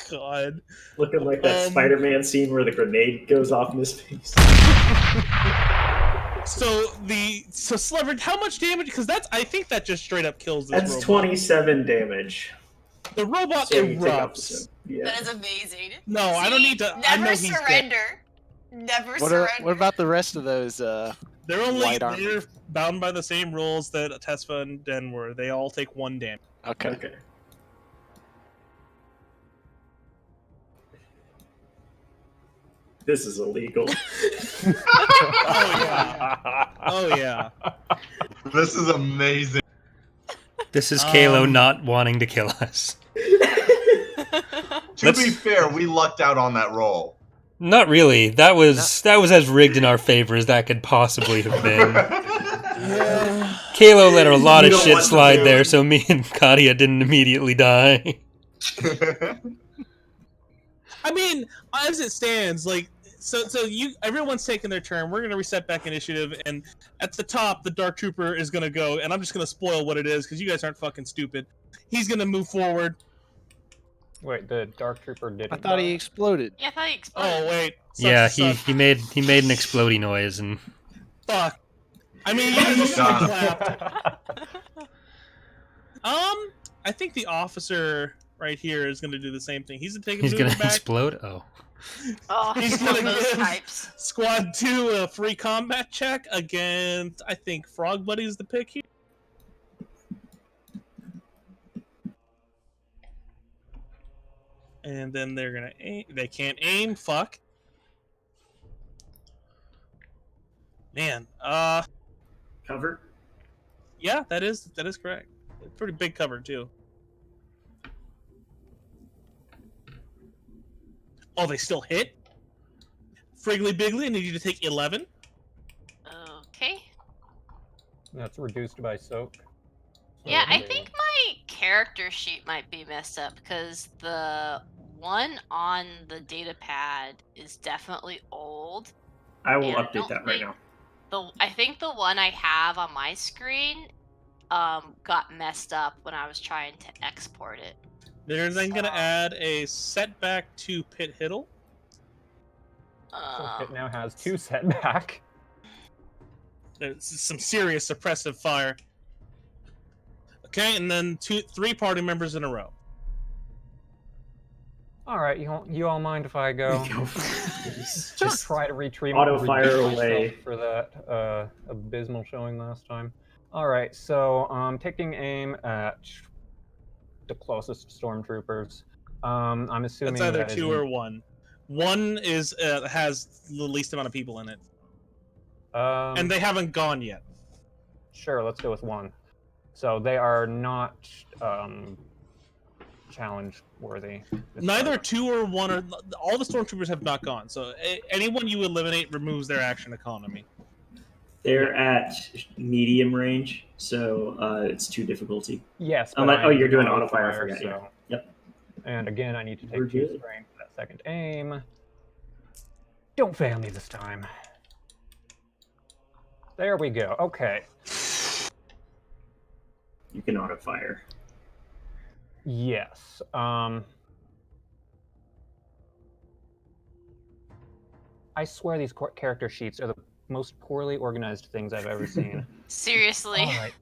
God. Looking like that Spider-Man scene where the grenade goes off in his face. So Slevered, how much damage? Because I think that just straight up kills this That's robot. 27 damage. The robot So you take up erupts. some- Yeah. That is amazing. No, I don't See? need to. I know Never he's dead. surrender. Never What surrender. about the rest of those? They're only Light armor. they're bound by the same rules that Tesfa and Den were. They all take 1 damage. Okay. Okay. This is illegal. Oh yeah. Oh yeah. This is amazing. This is Kalo Um, not wanting to kill us. To be fair, we lucked out on that roll. Not really. That was as rigged in our favor as that could possibly have been. Kalo let a lot You of know shit what to slide do. there, so me and Katia didn't immediately die. I mean, as it stands, like everyone's taking their turn. We're gonna reset back initiative, and at the top, the Dark Trooper is gonna go, and I'm just gonna spoil what it is because you guys aren't fucking stupid. He's gonna move forward. Wait, the Dark Trooper didn't. I thought he die. exploded. Yeah, I thought he exploded. Oh wait. Yeah, Suck. he made an exploding noise, and Fuck. I mean, you just Got him. clapped. I think the officer right here is gonna do the same thing. He's he's move gonna back. explode. Oh, Oh, He's one gonna of those give- types. Squad 2 a free combat check against, I think, Frog Buddy's the pick here. And then they're gonna aim. They can't aim. Fuck. Man. Cover. Yeah, that is correct. Pretty big cover too. Oh, they still hit. Friggly Biggly, I need you to take 11. Okay. That's reduced by soak. So Yeah, I it'll be- think my character sheet might be messed up because the one on the data pad is definitely old. I will And I update don't that right think- now. I think the one I have on my screen got messed up when I was trying to export it. They're then gonna So- add a setback to Pit Hiddle. So it now has 2 setback. There's some serious suppressive fire. Okay, and then 3 party members in a row. All right, you all mind if I go? Just Try to retrieve auto fire redeem myself away. for that abysmal showing last time. All right, so taking aim at the closest stormtroopers. I'm assuming It's either that 2 is- or 1. 1 is has the least amount of people in it, and they haven't gone yet. Sure, let's go with 1. So they are not challenge worthy. Neither 2 or 1 or all the stormtroopers have not gone. So anyone you eliminate removes their action economy. They're at medium range, so it's 2 difficulty. Yes. Oh, but you're I'm doing auto auto fire, I fire, forgot, yeah. Yep. And again, I need to We're take 2 good. strength for that second aim. Don't fail me this time. There we go. Okay. You can auto fire. Yes. I swear these character sheets are the most poorly organized things I've ever seen. Seriously. All right.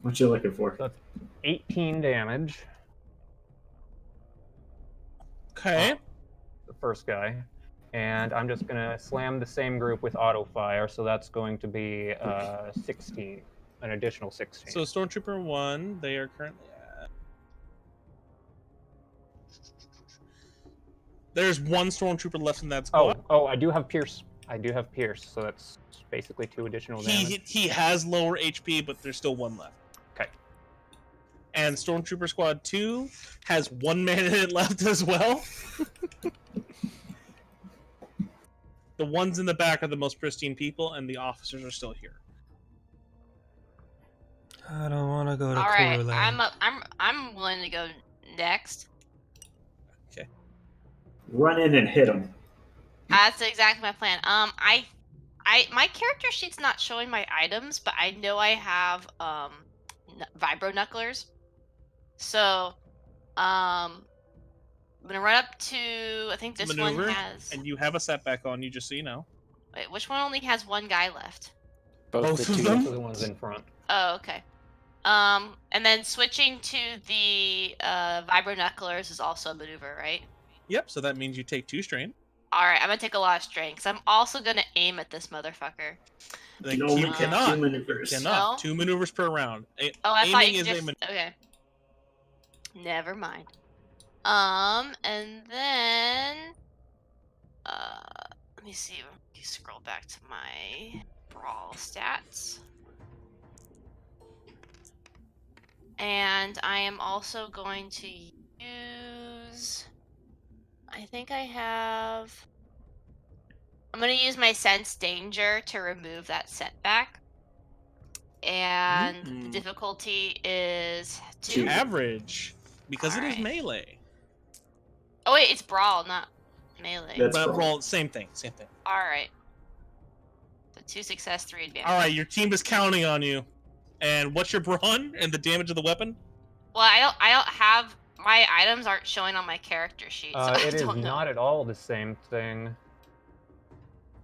What you looking for? So that's 18 damage. Okay. The first guy. And I'm just going to slam the same group with auto fire, so that's going to be 16. An additional 16. So Stormtrooper 1, they are currently at... There's 1 Stormtrooper left in that squad. Oh, I do have Pierce. So that's basically 2 additional damage. He has lower HP, but there's still 1 left. Okay. And Stormtrooper Squad 2 has 1 man in it left as well. The ones in the back are the most pristine people, and the officers are still here. I don't want to go to All right, Corland. I'm willing to go next. Run in and hit them. That's exactly my plan. My character sheet's not showing my items, but I know I have vibro knucklers. So, I'm gonna run up to. I think this Maneuver, one has. and you have a setback on you, just so you know. Wait, which one only has 1 guy left? Both the of two. them? Those are the ones in front. Oh, okay. And then switching to the vibro knucklers is also a maneuver, right? Yep, so that means you take 2 strain. Alright, I'm gonna take a lot of strain, because I'm also gonna aim at this motherfucker. Like, You only you get cannot. 2 maneuvers. Cannot. No? 2 maneuvers per round. Oh, I thought Aiming you is just... a maneuver. Okay. Never mind. And then... let me see. Let me scroll back to my brawl stats. And I am also going to use... I think I have... I'm going to use my Sense Danger to remove that setback. And the difficulty is 2. Average. Because it is Alright. melee. Oh wait, it's Brawl, not melee. That's But brawl. roll, same thing. Alright. So 2 success, 3 advantage. Alright, your team is counting on you. And what's your brawn and the damage of the weapon? Well, I don't have... My items aren't showing on my character sheet, so I It is don't know. not at all the same thing.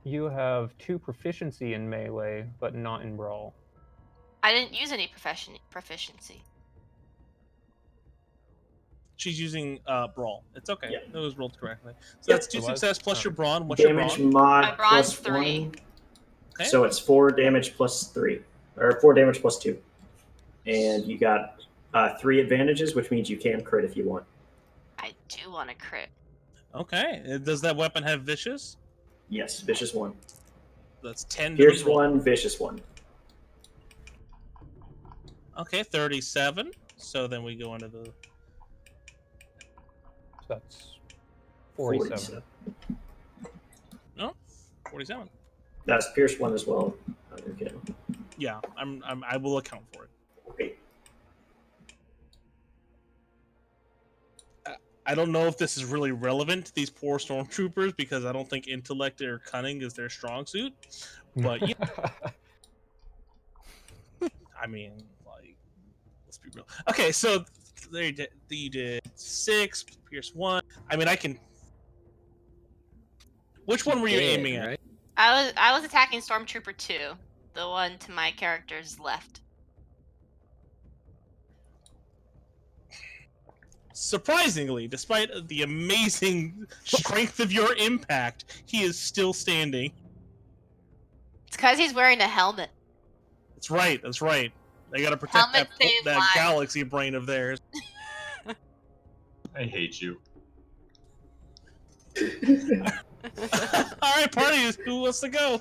You have 2 proficiency in melee, but not in brawl. I didn't use any proficiency. She's using brawl. It's okay. Yeah. It was rolled correctly. So Yep. that's 2 It was? success plus Oh. your brawn. What's your Damage brawn? mod My brawn's plus 3. 1. Okay. So it's 4 damage plus 3. Or 4 damage plus 2. And you got 3 advantages, which means you can crit if you want. I do want to crit. Okay. Does that weapon have vicious? Yes, vicious 1. That's 10. Pierce 1, vicious 1. Okay, 37. So then we go into the. So that's 47. No, 47. That's pierce 1 as well. Okay. Yeah, I will account for it. Okay. I don't know if this is really relevant to these poor stormtroopers because I don't think intellect or cunning is their strong suit. But yeah, I mean, like, let's be real. Okay, so you did 6, pierce 1. I mean, I can. Which one were you aiming at? Right? I was attacking Stormtrooper 2, the one to my character's left. Surprisingly, despite the amazing strength of your impact, he is still standing. It's because he's wearing a helmet. That's right. That's right. They gotta protect Helmet save that lives. galaxy brain of theirs. I hate you. All right, party. Who wants to go?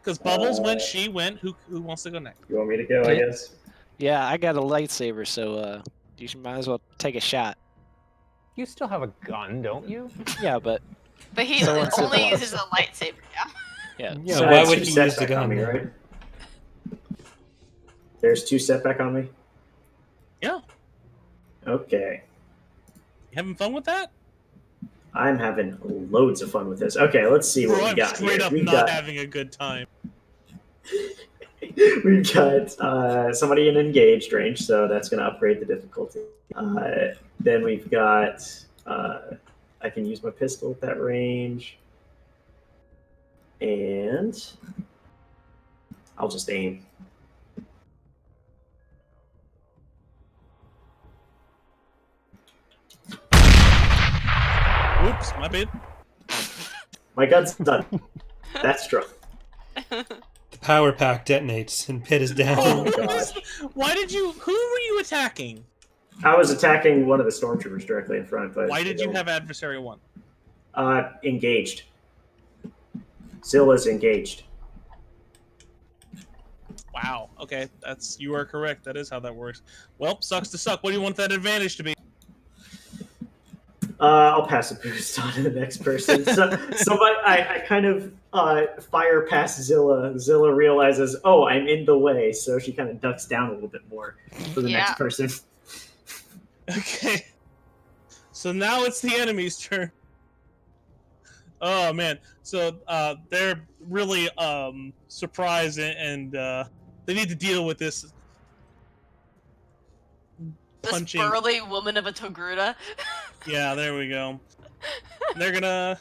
Because Bubbles went, she went. Who wants to go next? You want me to go, I Okay. guess? Yeah, I got a lightsaber, so you might as well take a shot. You still have a gun, don't you? Yeah, but But he So only uncivilized. uses a lightsaber. Yeah. yeah. Yeah, So why that's would 2 he use the setback on gun? me, right? There's 2 setback on me? Yeah. Okay. You having fun with that? I'm having loads of fun with this. Okay, let's see what Bro, we I'm got straight here. up We've not got, having a good time. we've got somebody in engaged range, so that's going to upgrade the difficulty. Then we've got I can use my pistol at that range. And I'll just aim. Whoops, my bad. My gun's done. That's true. The power pack detonates and Pit is down. Oh my gosh. Why did you? Who were you attacking? I was attacking one of the stormtroopers directly in front, but Why did you have adversary 1? engaged? Zilla's engaged. Wow. Okay, you are correct. That is how that works. Well, sucks to suck. What do you want that advantage to be? I'll pass a boost on to the next person. I kind of fire past Zilla. Zilla realizes, oh, I'm in the way, so she kind of ducks down a little bit more for the next person. Okay. So now it's the enemy's turn. Oh man. So they're really surprised and they need to deal with this punching. This burly woman of a Togruta. Yeah, there we go. They're gonna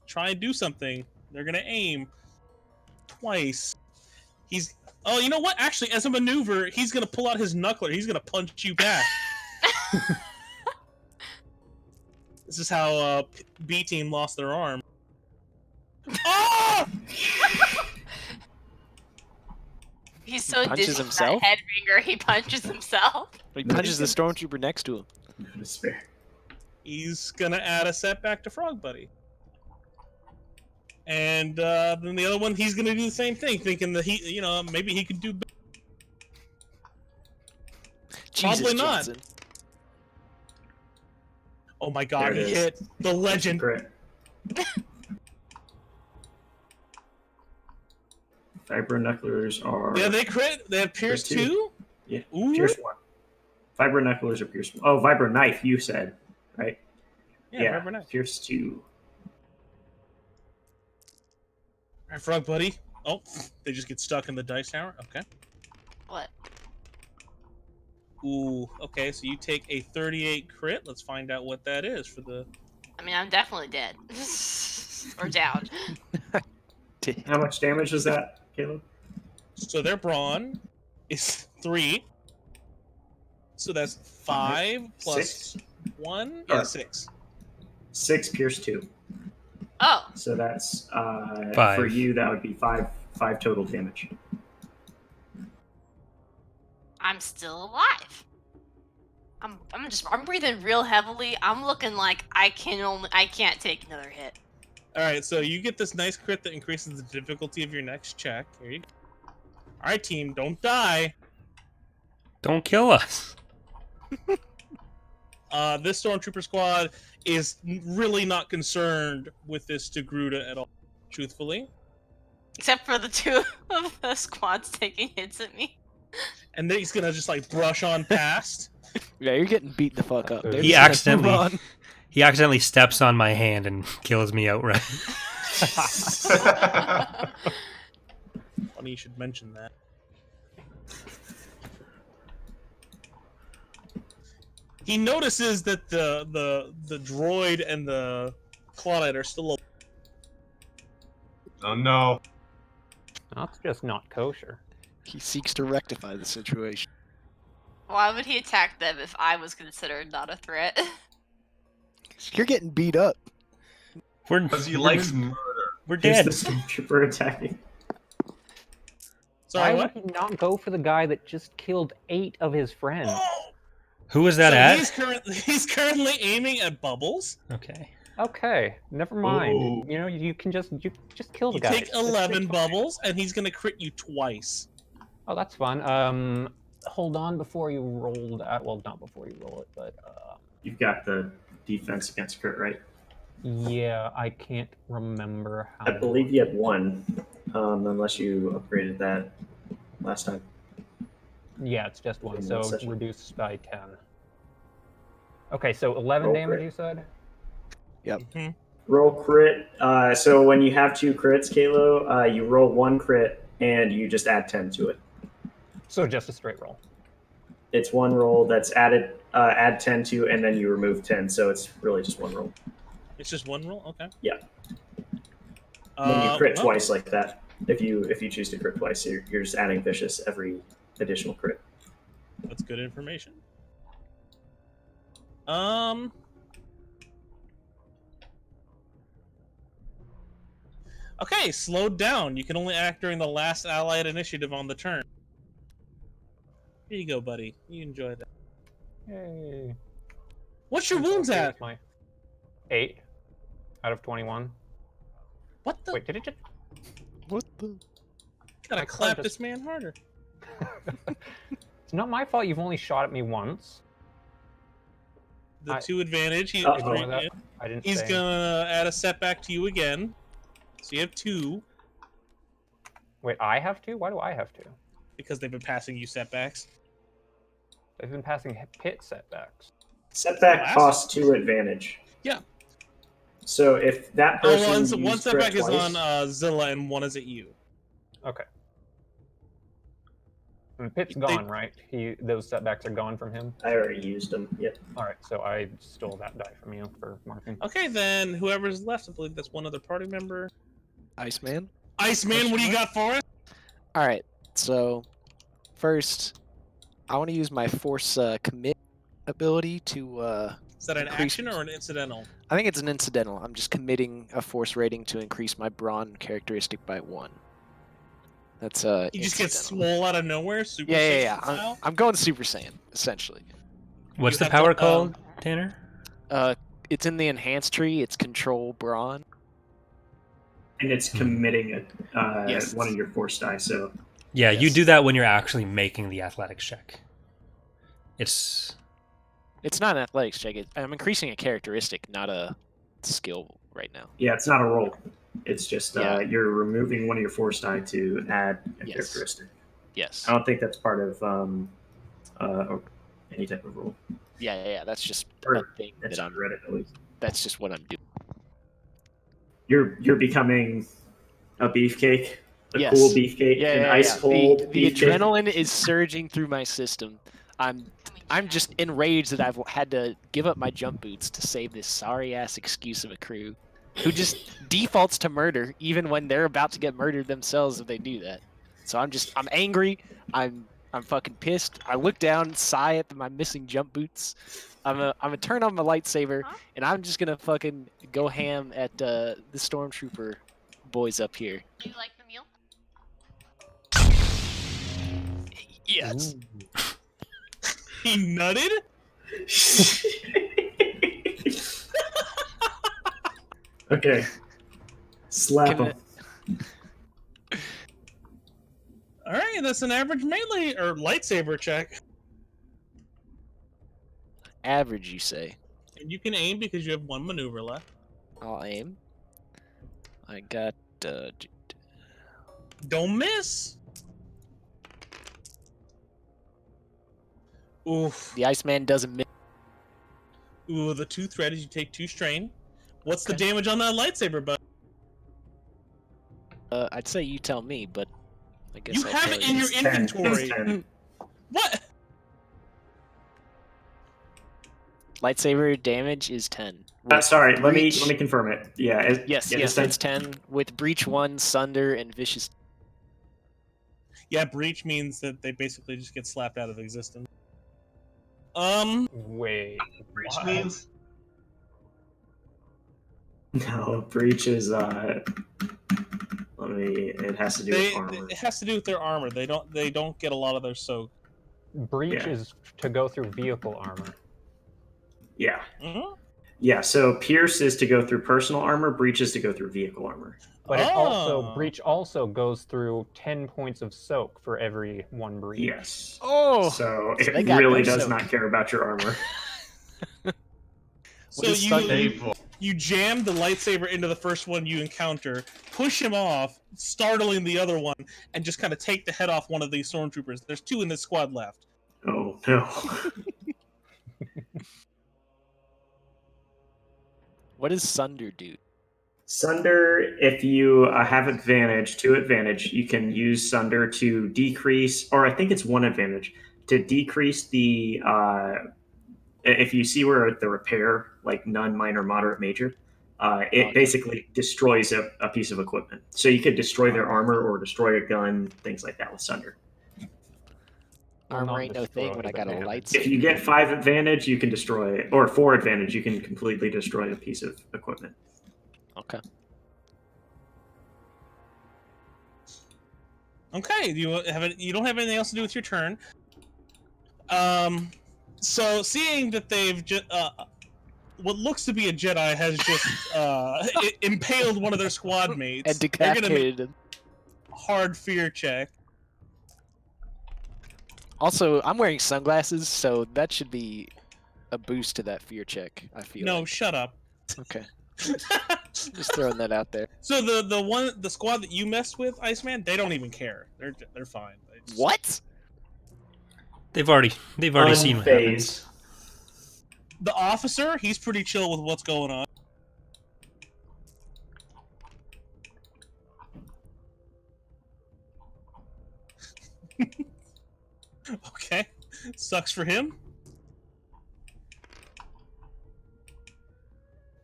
try and do something. They're gonna aim twice. Oh, you know what? Actually, as a maneuver, he's gonna pull out his knuckler. He's gonna punch you back. This is how B Team lost their arm. Oh! He's so punches dizzy himself? from that head ringer, he punches himself. he punches the stormtrooper next to him. Despair. He's gonna add a setback to Frog Buddy. And then the other one, he's gonna do the same thing, thinking that maybe he could do better. Jesus Probably not. Johnson. Oh my god, There it he is. hit the legend. Crit. Vibro-knucklers are... Yeah, they crit. They have Pierce Pierce 2? Yeah, Ooh. Pierce 1. Vibro-knucklers are Pierce 1. Oh, Vibro-knife, you said, right? Yeah, Vibro Knife. Pierce 2. Alright, Frog Buddy. Oh, they just get stuck in the dice tower? Okay. What? Ooh, okay, so you take a 38 crit. Let's find out what that is for the... I mean, I'm definitely dead. Or down. How much damage is that, Caleb? So their brawn is 3. So that's 5 plus 6. 1? Yeah, Or- 6. 6 Pierce 2. Oh, So that's, 5. for you, that would be 5 total damage. I'm still alive. I'm breathing real heavily. I'm looking like I can't take another hit. All right, so you get this nice crit that increases the difficulty of your next check. Here you go. All right, team, don't die. Don't kill us. This stormtrooper squad is really not concerned with this Degruda at all, truthfully. Except for the two of the squads taking hits at me. And then he's gonna just like brush on past. Yeah, you're getting beat the fuck up. They're He just gonna move accidentally he accidentally steps on my hand and kills me outright. Funny you should mention that. He notices that the droid and the Claudite are still alive. Oh no. That's just not kosher. He seeks to rectify the situation. Why would he attack them if I was considered not a threat? You're getting beat up. Because he likes murder. We're Here's dead. the stormtrooper attacking. Sorry, Why what? would he not go for the guy that just killed 8 of his friends? Who was that So at? he's currently aiming at Bubbles. Okay. Okay, never mind. Ooh. You know, you just kill the You guy. take 11 Bubbles, and he's gonna crit you twice. Oh, that's fun. Hold on before you roll that. Well, not before you roll it, but You've got the defense against crit, right? yeah, I can't remember how. I believe you had 1, unless you upgraded that last time. Yeah, it's just 1, In so one session. reduced by 10. Okay, so 11 Roll damage, crit. you said? Roll crit. So when you have 2 crits, Kalo, you roll 1 crit and you just add 10 to it. So just a straight roll. It's 1 roll that's added, add 10 to, and then you remove 10. So it's really just 1 roll. It's just one roll? Okay. Yeah. And then you crit well, twice like that. If you choose to crit twice, you're just adding vicious every additional crit. That's good information. Okay, slowed down. You can only act during the last allied initiative on the turn. Here you go, buddy. You enjoy that. Yay. What's your wounds Okay, at? that's my 8 out of 21. What the? Wait, did it just... What the? Gotta I clap just- this man harder. It's not my fault you've only shot at me once. The I- 2 advantage. Ignore that. I didn't He's say. gonna add a setback to you again. So you have 2 Wait, I have to? Why do I have to? because they've been passing you setbacks. They've been passing pit setbacks. Setback Last- costs 2 advantage. Yeah. So if that Oh, person one used crit setback is twice, on Zilla and 1 is at you. Okay. And Pit's They- gone, right? Those setbacks are gone from him. I already used them. Yep. All right, so I stole that die from you for marking. Okay, then whoever's left, I believe that's one other party member. Iceman? Iceman, what do you got for us? Alright, so first, I want to use my force commit ability to, Is that an Increase- action or an incidental? I think it's an incidental. I'm just committing a force rating to increase my brawn characteristic by 1. That's He just gets incidental. swole out of nowhere, Super Yeah, Saiyan yeah. style? I'm going Super Saiyan, essentially. What's You the have to, power called, Tanner? It's in the enhanced tree. It's control brawn. And it's committing Yes. one of your force die. So Yeah, you Yes. do that when you're actually making the athletics check. It's It's not an athletics check. I'm increasing a characteristic, not a skill right now. yeah, it's not a roll. It's just Yeah. you're removing one of your force die to add a Yes. characteristic. Yes. I don't think that's part of any type of rule. Yeah. That's just Or a thing It's that I'm. read it at least. That's just what I'm doing. You're becoming a beefcake, a Yes. cool beefcake, Yeah, an yeah, ice yeah. cold The beefcake. adrenaline is surging through my system. I'm just enraged that I've had to give up my jump boots to save this sorry ass excuse of a crew, who just defaults to murder even when they're about to get murdered themselves if they do that. So I'm angry. I'm fucking pissed. I look down, sigh at my missing jump boots. I'm gonna turn on my lightsaber, and I'm just gonna fucking go ham at the stormtrooper boys up here. Do you like the meal? Yes. He nutted? Okay. Slap him. Alright, that's an average melee or lightsaber check. Average, you say? And you can aim because you have one maneuver left. I'll aim. I got. Don't miss! Oof. The Iceman doesn't miss. Ooh, the 2 threat is you take 2 strain. What's the Okay. damage on that lightsaber, bud? I'd say you tell me, but I guess You I'll have tell it in your It's 10. inventory. It's 10. What? Lightsaber damage is 10. Sorry, let me Breach- confirm it. Yeah. Yes, yeah, yes, it's 10 with breach 1, sunder, and vicious. Yeah, breach means that they basically just get slapped out of existence. Wait. Breach what? means? No, breach is it has to do with armor. it has to do with their armor. They don't get a lot of their soak. Breach Yeah. is to go through vehicle armor. Yeah. Mm-hmm. Yeah, so pierce is to go through personal armor, breach is to go through vehicle armor. But it also Oh. breach also goes through 10 points of soak for every 1 breach. Yes. Oh! So So it they got really no does soak. not care about your armor. So is thunder? you jam the lightsaber into the first one you encounter, push him off, startling the other one, and just kind of take the head off one of these stormtroopers. There's 2 in this squad left. Oh no. What does sunder do? Sunder, if you have advantage, 2 advantage, you can use Sunder to decrease, or I think it's 1 advantage, to decrease the, if you see where the repair, like none, minor, moderate, major, it Okay. basically destroys a piece of equipment. So you could destroy their armor or destroy a gun, things like that with Sunder. Will Armor not ain't no destroy thing when I the got a damage. lightsaber. If you get 5 advantage, you can destroy, or 4 advantage, you can completely destroy a piece of equipment. Okay. Okay, you don't have anything else to do with your turn. So seeing that they've just what looks to be a Jedi has just impaled one of their squad mates, And they're gonna make decapitated him. a hard fear check. Also, I'm wearing sunglasses, so that should be a boost to that fear check, I feel No, like. shut up. Okay. Just throwing that out there. So the squad that you messed with, Iceman, they don't even care. They're fine. They just- What? They've already seen what happens. Unfazed. The officer, he's pretty chill with what's going on. Okay, sucks for him.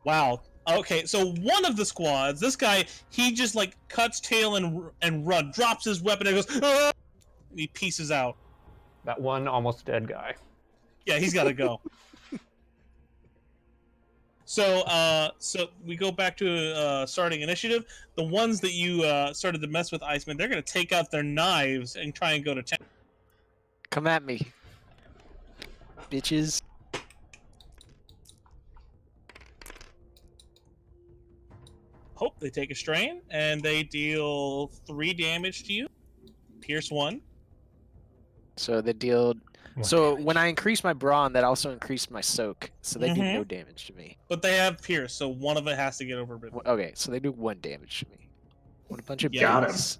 Wow. Okay, so one of the squads, this guy, he just like cuts tail and run, drops his weapon and goes, "Ah!" And he pieces out. That one almost dead guy. Yeah, he's got to go. So we go back to starting initiative. The ones that you started to mess with, Iceman, they're gonna take out their knives and try and go to town. Come at me. Bitches. Hope they take a strain and they deal 3 damage to you. Pierce 1. So they deal. One So damage. when I increase my brawn, that also increased my soak. So they do Mhm. no damage to me. But they have pierce, so one of it has to get over. Okay, so they do 1 damage to me. What a bunch of Yeah. Got him. babies.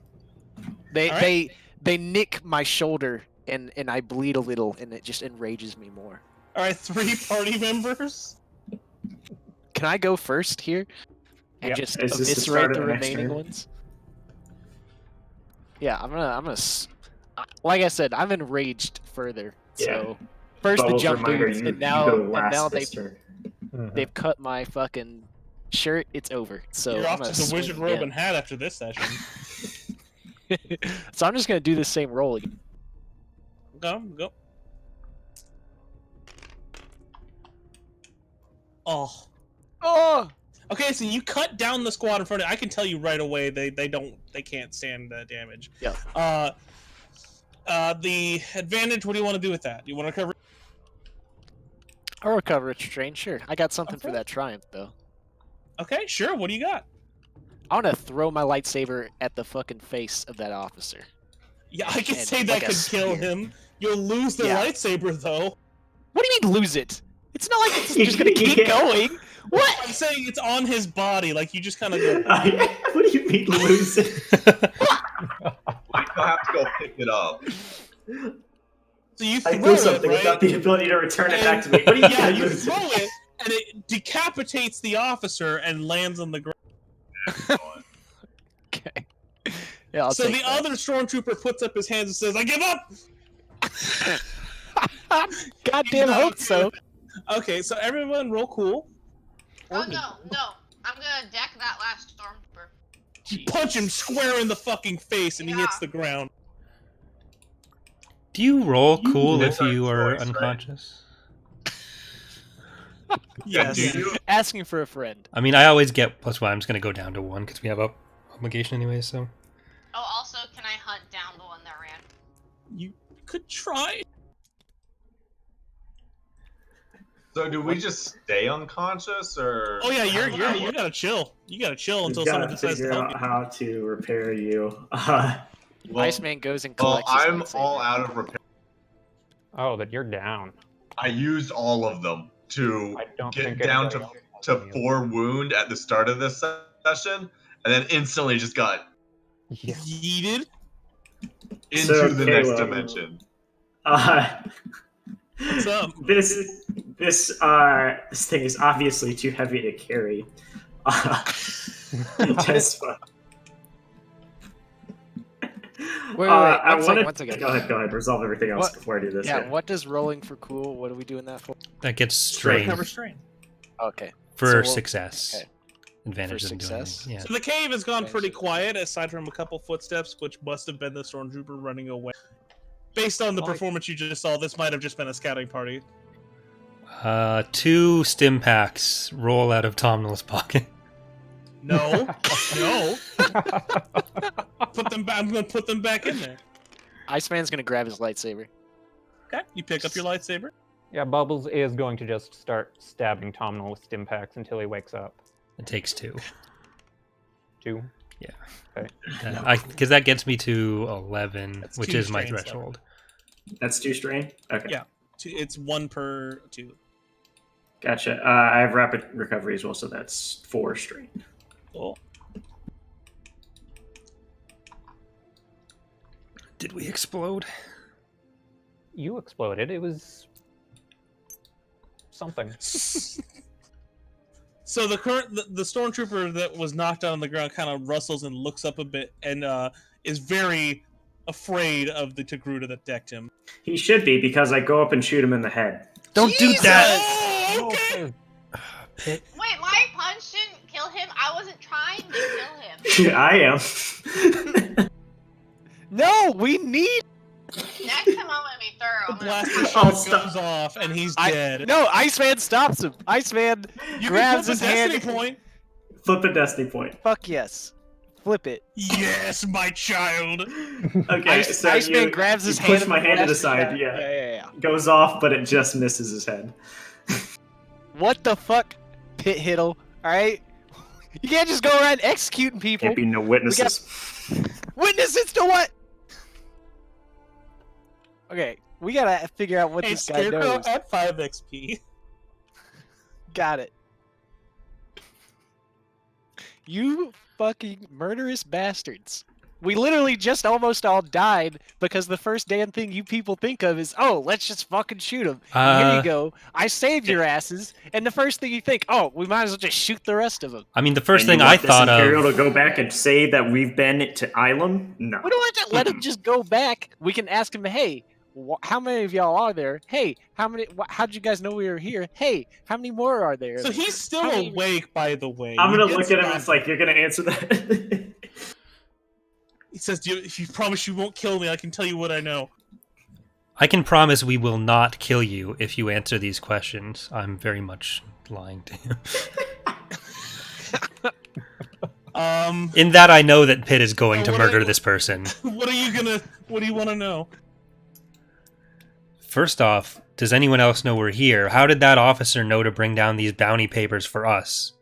They All right. they nick my shoulder and I bleed a little and it just enrages me more. All right, 3 party members. Can I go first here? And Yep. just Is this the eviscerate start the of the next remaining turn? ones? Yeah, I'm gonna like I said, I'm enraged further. Yeah. So first the Bubbles, jump reminder, boots, you and now go last they this turn. Mhm. they've cut my fucking shirt. It's over. So You're I'm off gonna to the swing wizard robe again. and hat after this session. So I'm just gonna do the same roll again. Go. Oh. Oh, Okay, so you cut down the squad in front of I can tell you right away they can't stand damage. Yeah. The advantage, what do you want to do with that? You want to cover I'll recover a strain, sure. I got something for Okay. that triumph, though. Okay, sure. What do you got? I want to throw my lightsaber at the fucking face of that officer. Yeah, I can And say that like a could kill spear. him. You'll lose the Yeah. lightsaber, though. What do you mean lose it? It's not like it's just gonna keep Yeah. going. What? I'm saying it's on his body. Like, you just kind of go... What do you mean lose it? Like, you'll have to go pick it up. So you I throw do it, something right? without the ability to return it back to me. What do you Yeah, mean you lose throw it? it, and it decapitates the officer and lands on the ground. Okay. Yeah, I'll So take the that. other stormtrooper puts up his hands and says, "I give up." Goddamn No, hope so. Okay, so everyone roll cool. Oh no. I'm gonna deck that last stormtrooper. You punch him square in the fucking face, and he hits the ground. Do you roll cool It's if our you are choice, right? unconscious? Yes. Do you? Asking for a friend. I mean, I always get +1. I'm just going to go down to 1 because we have obligation anyway, so... Oh, also, can I hunt down the one that ran? You could try. So do we just stay unconscious, or? Oh yeah, you gotta chill. You gotta chill until We've someone got to decides to figure help out you. how to repair you. Well, Iceman goes and well, collects his I'm lightsaber. all out of repair. Oh, that you're down. I used all of them to I don't get think down anybody to else has any. 4 wound at the start of this session, and then instantly just got Yeah. Yeeted. into So, the next Caleb, dimension. What's up? This thing is obviously too heavy to carry. Just fun. Wait, I one wanted- second. Go ahead. Resolve everything else What- before I do this. Yeah, what does rolling for cool? What are we doing that for? That gets Strain. strain Recover strain. Okay. for So we'll- success. okay. Advantage For doesn't do success? anything. Yeah. So the cave has gone Okay. pretty quiet, aside from a couple footsteps, which must have been the stormtrooper running away. Based on the Like- performance you just saw, this might have just been a scouting party. 2 stim packs roll out of Tomnall's pocket. No, no. Put them back. I'm gonna put them back in there. Iceman's gonna grab his lightsaber. Okay, you pick up your lightsaber. Yeah, Bubbles is going to just start stabbing Tomnall with stim packs until he wakes up. It takes 2. 2. Because that gets me to 11, That's which 2 is my strains, threshold. That's 2 strain? Okay. Yeah. It's 1 per 2. Gotcha. I have rapid recovery as well, so that's 4 strain. Cool. Did we explode? You exploded. It was something. So the stormtrooper that was knocked out on the ground kind of rustles and looks up a bit and is very afraid of the Togruta that decked him. He should be, because I go up and shoot him in the head. Don't do that! Oh, okay. Pit. Wait, my punch didn't kill him? I wasn't trying to kill him. I am. No, we need. Next time I'm gonna be thorough. The I'm gonna... blaster Oh, shot stop. goes off and he's dead. No, Iceman stops him. Iceman You grabs can his flip a hand. destiny point. Flip a destiny point. Fuck yes. Flip it. Yes, my child. Okay, so Iceman you, grabs his you hand. push my and hand to the blasts it side, back. yeah. Yeah. Goes off, but it just misses his head. What the fuck, Pit Hiddle? Alright? You can't just go around executing people. Can't be no witnesses. Witnesses to what? Okay, we gotta figure out what Hey, this guy Scarecrow knows. at 5 XP. Got it. You fucking murderous bastards. We literally just almost all died because the first damn thing you people think of is, oh, let's just fucking shoot him. Here you go. I saved your asses. And the first thing you think, oh, we might as well just shoot the rest of them. I mean, the first And thing you I want this thought Imperial of... to go back and say that we've been to Ilum? No. We don't have to let him just go back. We can ask him, hey, how many of y'all are there? Hey, how'd you guys know we were here? Hey, how many more are there? So he's still How many- awake, by the way. I'm He gonna gets look at him back. and it's like, you're gonna answer that? He says, if you promise you won't kill me, I can tell you what I know. I can promise we will not kill you if you answer these questions. I'm very much lying to you. In that I know that Pitt is going to What murder I- this person. What do you want to know? First off, does anyone else know we're here? How did that officer know to bring down these bounty papers for us?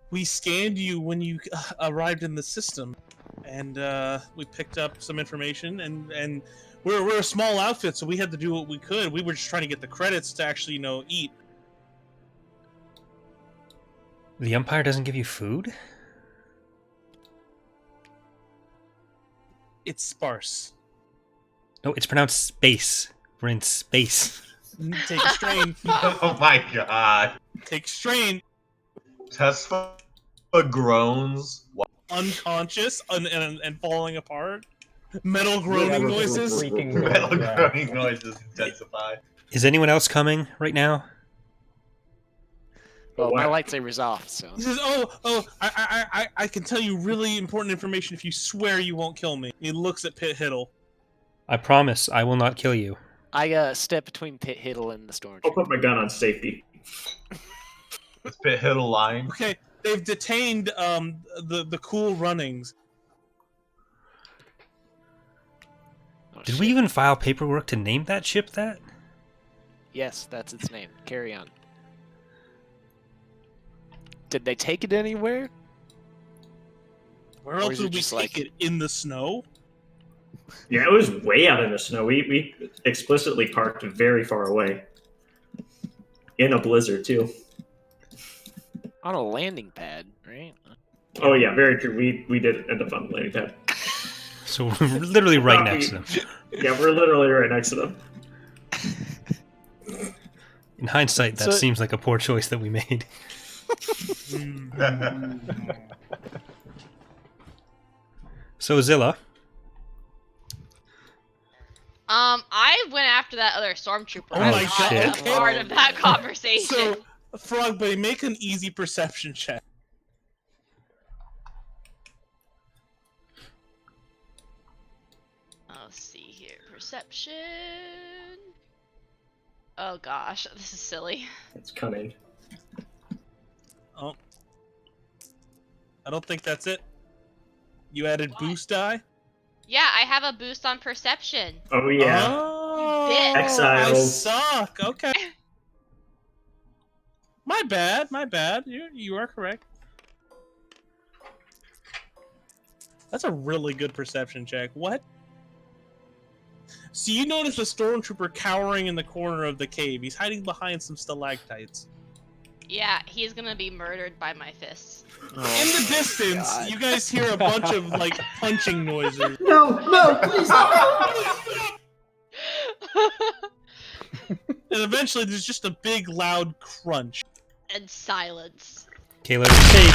We scanned you when you arrived in the system, and we picked up some information. And we're a small outfit, so we had to do what we could. We were just trying to get the credits to actually, eat. The Empire doesn't give you food? It's sparse. No, it's pronounced space. We're in space. Take a strain. Oh my god. Take a strain. Tesla groans. Unconscious and falling apart. Metal groaning noises. Metal groaning noises intensify. Is anyone else coming right now? Well, my lightsaber's off, so. He says, I can tell you really important information if you swear you won't kill me. He looks at Pit Hiddle. I promise I will not kill you. I step between Pit Hiddle and the stormtrooper. I'll put my gun on safety. Is Pit Hiddle lying? Okay, they've detained the cool runnings. Oh, Did we even file paperwork to name that ship that? Yes, that's its name. Carry on. Did they take it anywhere? Where Or else is it would we just take it? In the snow? Yeah, it was way out in the snow. We explicitly parked very far away. In a blizzard, too. On a landing pad, right? Oh, yeah, very true. We did end up on the landing pad. So we're literally right next to them. Yeah, we're literally right next to them. In hindsight, that So- seems like a poor choice that we made. So Zilla, I went after that other stormtrooper. Oh I my was God, not okay. part of that conversation. So, Frogboy, make an easy perception check. Let's see here. Perception. Oh gosh, this is silly. It's cunning. Oh. I don't think that's it. You added What? boost die? Yeah, I have a boost on perception. Oh, yeah. Oh, bitch. Exiles. I suck. Okay. My bad. You are correct. That's a really good perception check. What? So you notice a stormtrooper cowering in the corner of the cave. He's hiding behind some stalactites. Yeah, he's gonna be murdered by my fists. In the distance, God. you guys hear a bunch of like punching noises. No, please. And eventually there's just a big loud crunch. And silence. Kayla, escape.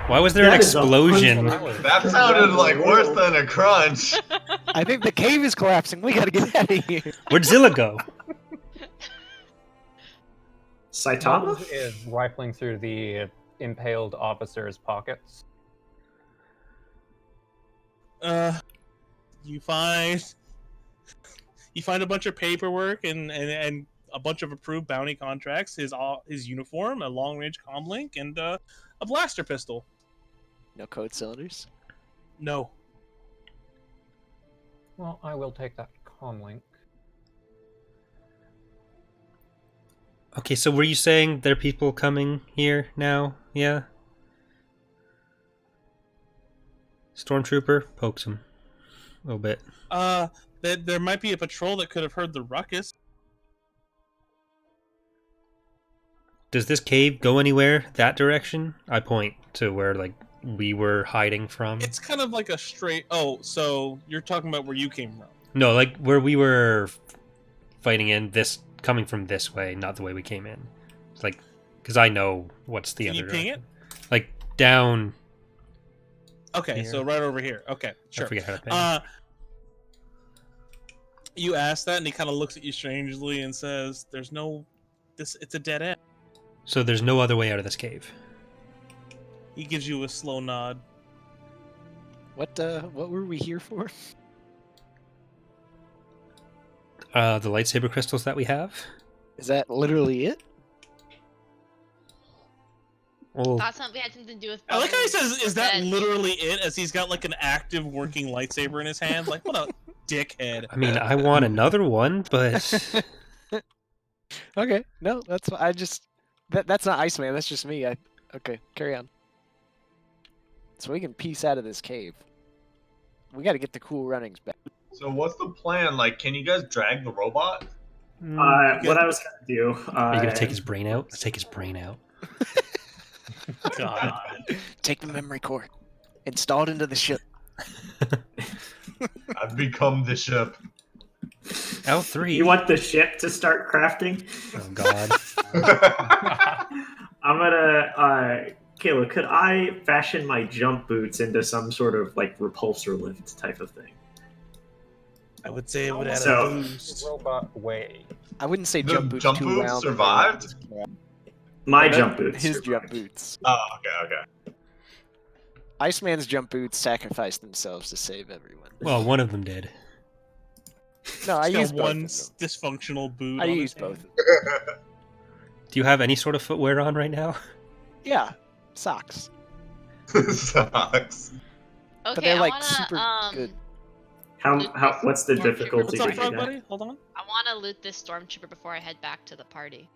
Why was there an That is a explosion? punch. That sounded like worse than a crunch. I think the cave is collapsing. We gotta get out of here. Where'd Zilla go? Saitama? Mom is rifling through the impaled officer's pockets. You find a bunch of paperwork and a bunch of approved bounty contracts, his uniform, a long range comlink, and a blaster pistol. No code cylinders. No. Well, I will take that comlink. Okay, so were you saying there are people coming here now? Yeah? Stormtrooper pokes him a little bit. There might be a patrol that could have heard the ruckus. Does this cave go anywhere that direction? I point to where like we were hiding from. It's kind of like a straight. Oh, so you're talking about where you came from? No, like where we were fighting in this, coming from this way, not the way we came in. It's like, because I know what's the Can other you ping direction. Like down. Okay, Here. so right over here. Okay, sure. I forget how to ping. You ask that, and he kind of looks at you strangely and says, "There's no. It's a dead end." So there's no other way out of this cave. He gives you a slow nod. What were we here for? The lightsaber crystals that we have. Is that literally it? Well, Thought something had something to do with. I like how he bubbles says, or "Is that veg." literally it?" As he's got like an active working lightsaber in his hand. Like, what a dickhead. I mean, I want another one, but Okay, no, that's not Iceman. That's just me. Okay, carry on. So we can piece out of this cave. We got to get the Cool Runnings back. So what's the plan? Like, can you guys drag the robot? What I was gonna do. are you gonna take his brain out? Let's take his brain out. God. Take the memory core, install it into the ship. I've become the ship. L3. You want the ship to start crafting? Oh God. I'm gonna, Kayla, could I fashion my jump boots into some sort of like repulsor lift type of thing? I would say it would add So- a boost. Robot way. I wouldn't say The jump boots jump too boots round. survived? My jump boots. His survived. jump boots. Oh, okay. Iceman's jump boots sacrificed themselves to save everyone. Well, one of them did. No, I He's got used both one of them. dysfunctional boot. I on his used hand. both. Do you have any sort of footwear on right now? Yeah, socks. Sucks. Okay, they're, like, I wanna, super um, good. What's the Stormtrooper. difficulty? What's up, to do Frog that? Buddy? Hold on. I want to loot this stormtrooper before I head back to the party.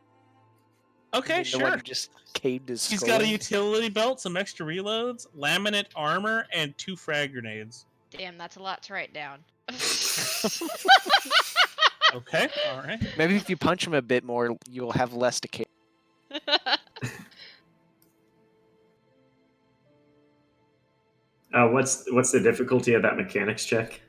Okay, The one sure. who just caved his He's skull got a in. utility belt, some extra reloads, laminate armor, and 2 frag grenades. Damn, that's a lot to write down. Okay, all right. Maybe if you punch him a bit more, you'll have less to carry. What's the difficulty of that mechanics check?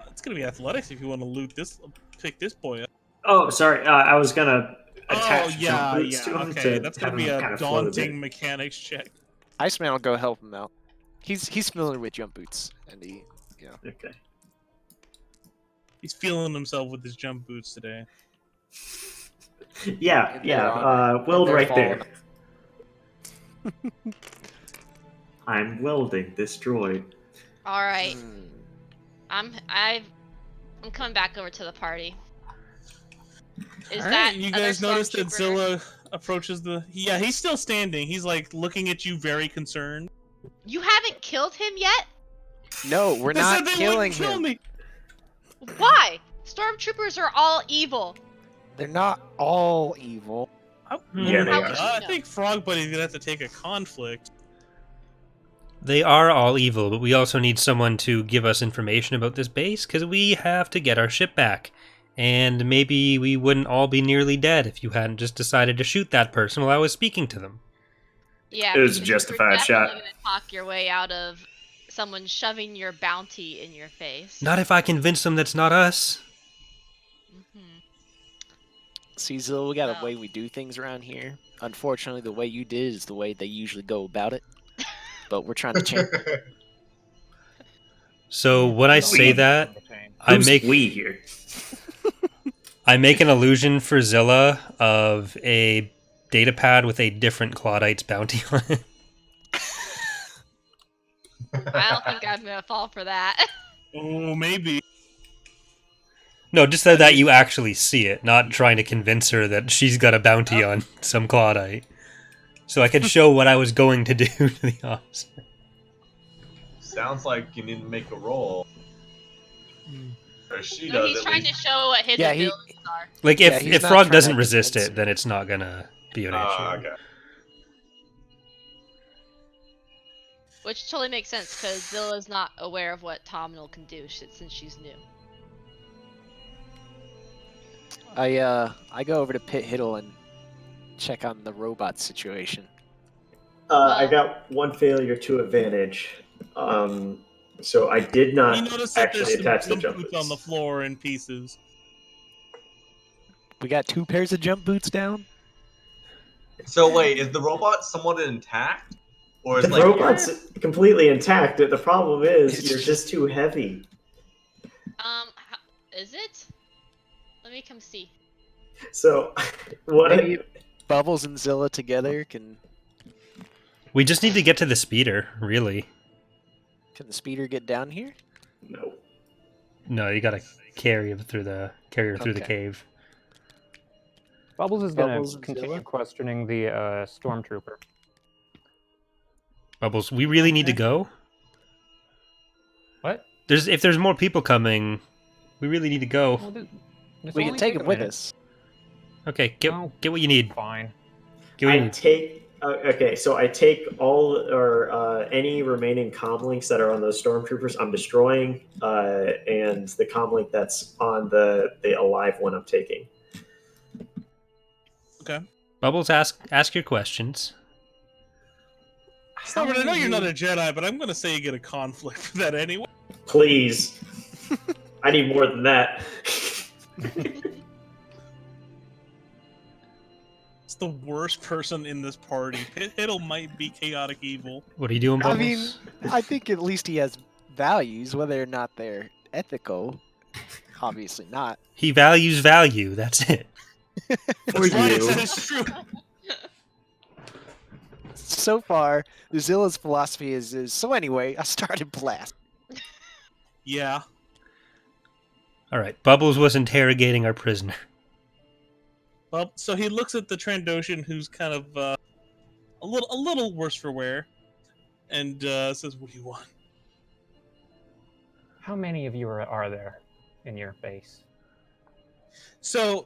It's gonna be athletics if you want to loot this. Pick this boy up. Oh, sorry. I was gonna attach Oh yeah, jump boots to yeah. him Okay, to that's have gonna be him a kind of float a bit. daunting mechanics check. Iceman will go help him out. He's familiar with jump boots, and he. Okay. He's feeling himself with his jump boots today. Yeah, And yeah. Weld they're right there. falling. I'm welding this droid. All right, Hmm. I'm coming back over to the party. Is All that right, you other guys notice that stormtrooper- Zilla approaches the. Yeah, he's still standing. He's like looking at you, very concerned. You haven't killed him yet? No, we're They not said they killing wouldn't kill him. me. Why? Stormtroopers are all evil. They're not all evil. Yeah, they How are. would you I know? think Frog Buddy's gonna have to take a conflict. They are all evil, but we also need someone to give us information about this base because we have to get our ship back. And maybe we wouldn't all be nearly dead if you hadn't just decided to shoot that person while I was speaking to them. Yeah, It was a because justified you're shot. definitely gonna talk your way out of someone shoving your bounty in your face. Not if I convince them that's not us. Mhm. See, Zilla, we got a Well. way we do things around here. Unfortunately, the way you did is the way they usually go about it. But we're trying to change. So when I say that, I Who's make we here? I make an illusion for Zilla of a data pad with a different Claudites bounty on it. I don't think I'm gonna fall for that. Oh, maybe. No, just so that you actually see it, not trying to convince her that she's got a bounty on some Claudite. So I could show what I was going to do to the officer. Sounds like you need to make a roll. Or she No, does. he's at trying to least. show what his Yeah, he- abilities are. Like, Yeah, if, he's if not Frog trying doesn't to resist convince it, then it's not gonna be an issue. Okay. Which totally makes sense because Zilla's not aware of what Tomnil can do since she's new. I go over to Pit Hiddle and check on the robot situation. I got one failure to advantage. So I did You not notice that actually there's some attach the jump jump boots boots. on the floor in pieces. We got 2 pairs of jump boots down. So wait, is the robot somewhat intact, or is The like robot's completely intact. The problem is It's you're just too heavy. Is it? Let me come see. So what? Maybe Bubbles and Zilla together can We just need to get to the speeder, really. the speeder get down here? No. No, you gotta carry him through the Okay. cave. Bubbles is going Bubbles to and continue Zilla? questioning the stormtrooper. Bubbles, we really need to go? What? If there's more people coming, we really need to go. Well, this We will can only take a him with minute. us. Okay, No. get what you need. Fine. Get what you I need. take okay, so I take all or any remaining comlinks that are on those stormtroopers. I'm destroying, and the comlink that's on the alive one I'm taking. Okay. Bubbles, ask your questions. Stubborn, I know you're not a Jedi, but I'm going to say you get a conflict for that anyway. Please, I need more than that. It's the worst person in this party. Hiddle might be chaotic evil. What are you doing, I Bubbles? mean, I think at least he has values, whether or not they're ethical. Obviously not. He values value. That's it. For That's right, you. that is true. So far, Zilla's philosophy is so anyway, I started blast. Yeah. All right. Bubbles was interrogating our prisoner. Well, so he looks at the Trandoshan, who's kind of a little worse for wear, and says, "What do you want?" How many of you are there in your base? So,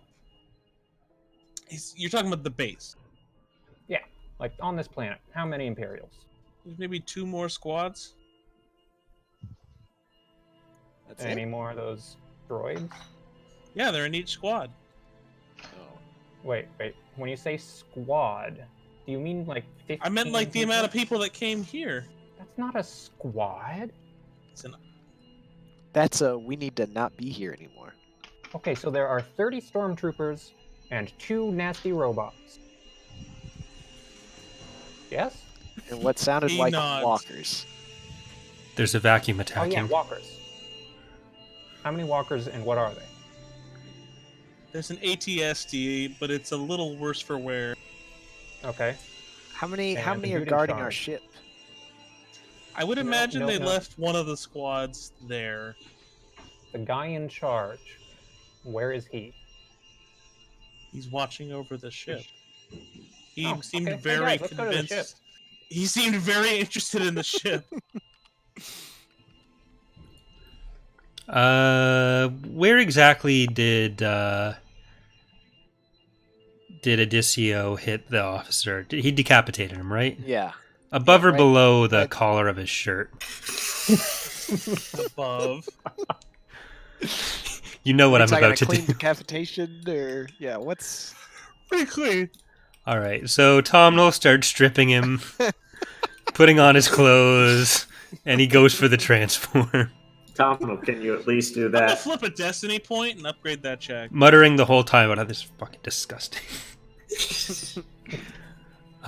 you're talking about the base. Yeah, like on this planet. How many Imperials? There's maybe 2 more squads. That's Any it. more of those droids? Yeah, they're in each squad. Oh. Wait. When you say squad, do you mean like 15? I meant like the amount of people that came here. That's not a squad. It's an, That's we need to not be here anymore. Okay, so there are 30 stormtroopers and 2 nasty robots. Yes? And what sounded He like nods. walkers. There's a vacuum Oh attacking. yeah, walkers. How many walkers and what are they? there's an ATSD, but it's a little worse for wear. Okay. How many And are dude in guarding our charge. ship? I would imagine no, they no. left one of the squads there. The guy in charge. Where is he? He's watching over the ship. He Oh, seemed okay. Hey, very guys, let's go to the ship. convinced. He seemed very interested in the ship. Where exactly did Adicio hit the officer? He decapitated him, right? Yeah. Above or right- below the right- collar of his shirt? Above. You know what I'm Looks like about to a clean do. decapitation, or yeah, what's Pretty clean. All right, so Tom will start stripping him, putting on his clothes, and he goes for the transform, Tom, can you at least do I'm gonna that? flip a destiny point and upgrade that check. muttering the whole time, "Oh, this is fucking disgusting."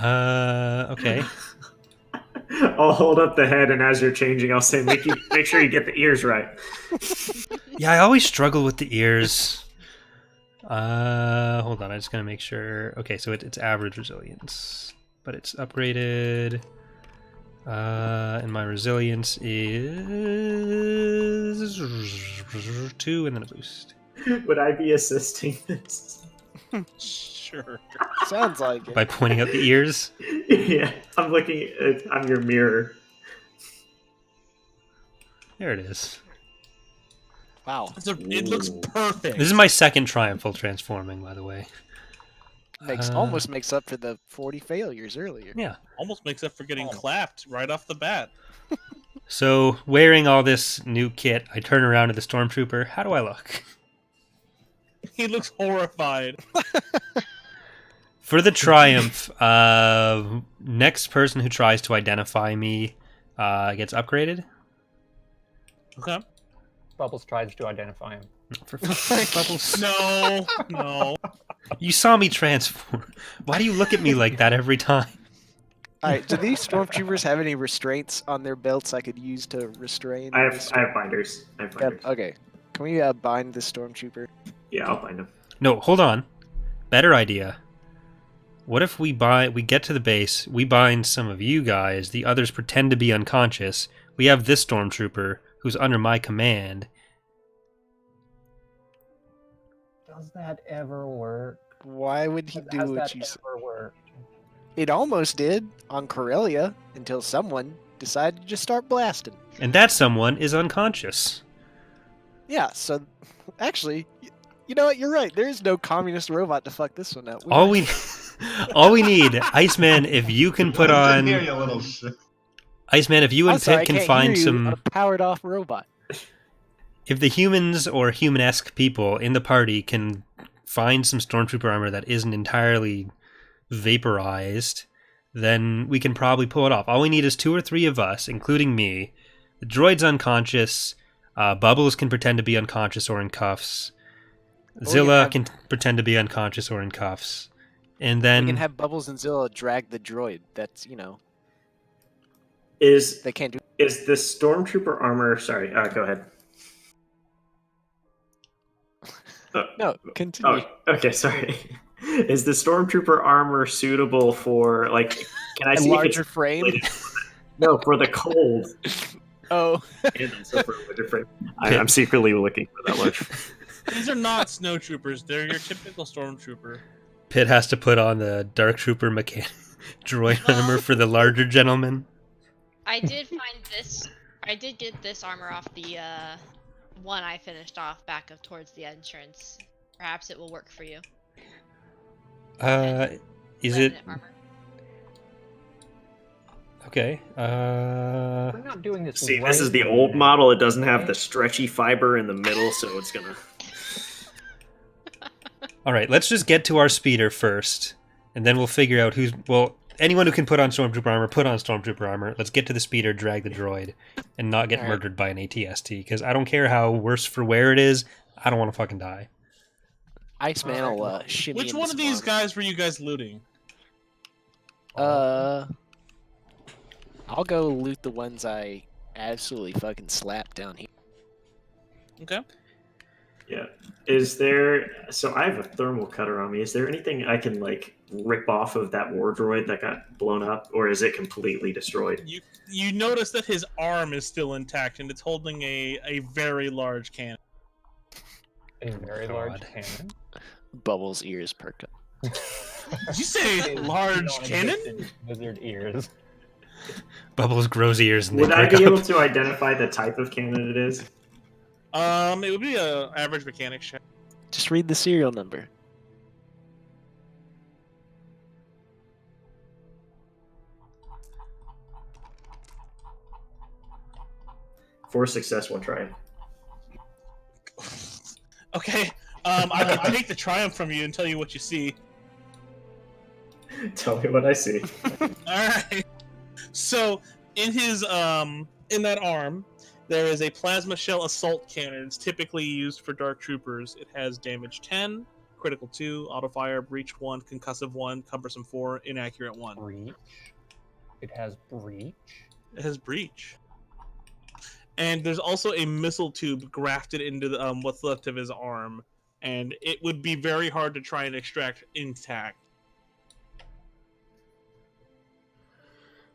Okay. I'll hold up the head, and as you're changing, I'll say, make sure you get the ears right. Yeah, I always struggle with the ears. Hold on, I'm just gonna make sure. Okay, so it's average resilience, but it's upgraded. And my resilience is 2, and then a boost. Would I be assisting this? Sure. sounds like it. By pointing out the ears. Yeah, I'm looking on your mirror. There it is. Wow, It looks perfect. This is my second try in full transforming, by the way. almost makes up for the 40 failures earlier. Yeah. Almost makes up for getting clapped right off the bat. So, wearing all this new kit, I turn around to the stormtrooper. How do I look? He looks horrified. For the triumph, next person who tries to identify me gets upgraded. Okay. Bubbles tries to identify him. For fuck's sake, Bubbles. No. You saw me transform. Why do you look at me like that every time? All right, do these stormtroopers have any restraints on their belts I could use to restrain? I this have binders. Yeah, okay. Can we bind the stormtrooper? Yeah, I'll bind them. No, hold on. Better idea. What if we get to the base, we bind some of you guys, the others pretend to be unconscious. We have this stormtrooper who's under my command. Does that ever work? Why would he do Has what that you said? ever worked? It almost did on Corellia until someone decided to just start blasting. And that someone is unconscious. Yeah, so actually, you know what? You're right. There is no communist robot to fuck this one up. All we need, Iceman, if you can put Sit here, on, you little shit. Iceman, if you and I'm sorry, Pit can I can't find hear you, some, a powered-off robot. if the humans or human-esque people in the party can find some stormtrooper armor that isn't entirely vaporized, then we can probably pull it off. All we need is 2 or 3 of us, including me. The droid's unconscious. Bubbles can pretend to be unconscious or in cuffs. Zilla can pretend to be unconscious or in cuffs. And We can then have Bubbles and Zilla drag the droid. That's, Is they can't do. is the stormtrooper armor? Sorry, go ahead. No, continue. Oh, okay, sorry. Is the stormtrooper armor suitable for Can I A see larger if it's frame? No, for the cold. Oh, And also for a larger frame. I'm secretly looking for that large. These are not snowtroopers. They're your typical stormtrooper. Pit has to put on the Dark Trooper droid armor for the larger gentleman. I did find this. I did get this armor off the one I finished off back up towards the entrance. Perhaps it will work for you. Is it Remnant armor. okay? We're not doing this. See, right this is the now. old model. It doesn't have the stretchy fiber in the middle, so it's gonna. All right, let's just get to our speeder first, and then we'll figure out who's. Well, anyone who can put on stormtrooper armor, put on stormtrooper armor. Let's get to the speeder, drag the droid, and not get All right. murdered by an ATST. Because I don't care how worse for wear it is. I don't want to fucking die. Iceman will shimmy. Which into one of these spawn. guys were you guys looting? I'll go loot the ones I absolutely fucking slapped down here. Okay. Yeah. Is there? So I have a thermal cutter on me. Is there anything I can rip off of that war droid that got blown up, or is it completely destroyed? You notice that his arm is still intact and it's holding a very large cannon. A very large God. cannon. Bubbles' ears perk up. Did you say large cannon? Wizard ears. Bubbles grows ears and Would they I perk be up. able to identify the type of cannon it is? It would be a average mechanics check. Just read the serial number. For success, one try. Okay. I take the triumph from you and tell you what you see. Tell me what I see. All right. So in his in that arm, there is a plasma shell assault cannon. It's typically used for dark troopers. It has damage 10, critical 2, auto fire, breach 1, concussive 1, cumbersome 4, inaccurate 1. Breach. It has breach. It has breach. And there's also a missile tube grafted into the, what's left of his arm, and it would be very hard to try and extract intact.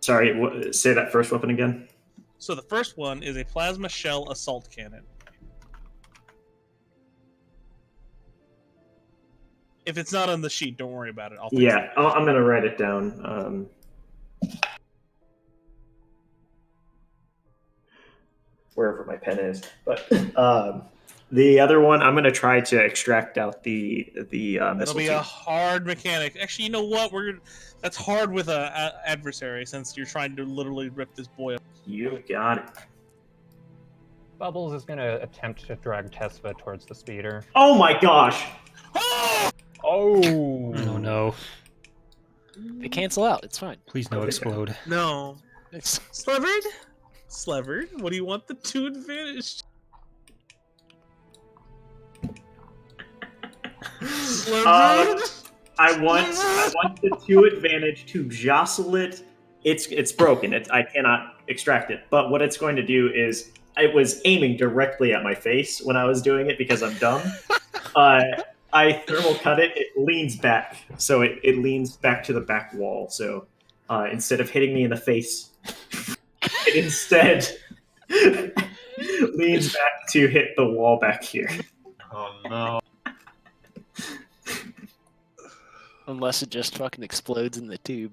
Sorry, say that first weapon again. So the first one is a plasma shell assault cannon. If it's not on the sheet, don't worry about it. I'll fix it. Yeah, I'm gonna write it down. Wherever my pen is, but the other one, I'm gonna try to extract out the That'll missile be tube. a hard mechanic. Actually, you know what? That's hard with a adversary since you're trying to literally rip this boy up. You got it. Bubbles is gonna attempt to drag Tesva towards the speeder. Oh my gosh! Oh! Oh no! They cancel out. It's fine. Please no explode. No. It's Slevered, what do you want the 2 advantage? Slevered? I want the 2 advantage to jostle it. It's broken. I cannot extract it. But what it's going to do is, it was aiming directly at my face when I was doing it because I'm dumb. I thermal cut it. It leans back, so it leans back to the back wall. So instead of hitting me in the face, it instead leans back to hit the wall back here. Oh no. Unless it just fucking explodes in the tube.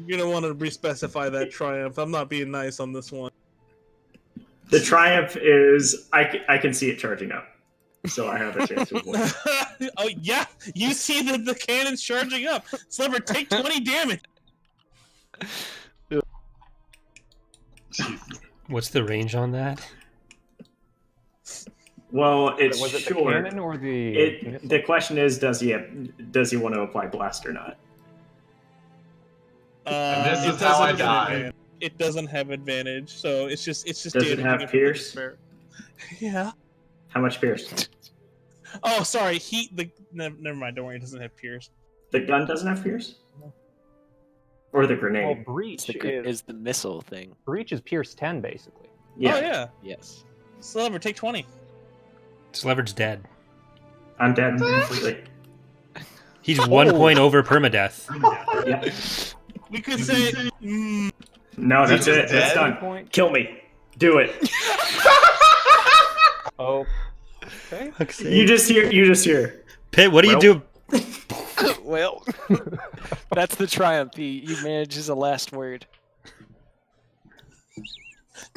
You're gonna want to re-specify that triumph. I'm not being nice on this one. The triumph is I can see it charging up, so I have a chance to avoid it. Oh yeah, you see the cannon's charging up. Sliver, take 20 damage. What's the range on that? Well, it's Was it the short. cannon or the? The question is, does he want to apply blast or not? And this It is how I doesn't have die. advantage. It doesn't have advantage, so it's just Does it damaging have if pierce? fair. Yeah. How much pierce? Oh, sorry. Never mind. Don't worry. It doesn't have pierce. The gun doesn't have pierce, or the Well, grenade? breach Is the missile thing. breach is pierce 10 basically. Yeah, Oh yeah. Yes. Sliver, take 20. Sliver's dead. I'm dead completely. He's 1 point over permadeath. Yeah. We could say. No, that's He's it. That's dead? done. Point. Kill me. Do it. Oh. Okay. You just hear. Pit, what do you do? Well, that's the triumph. He manages a last word.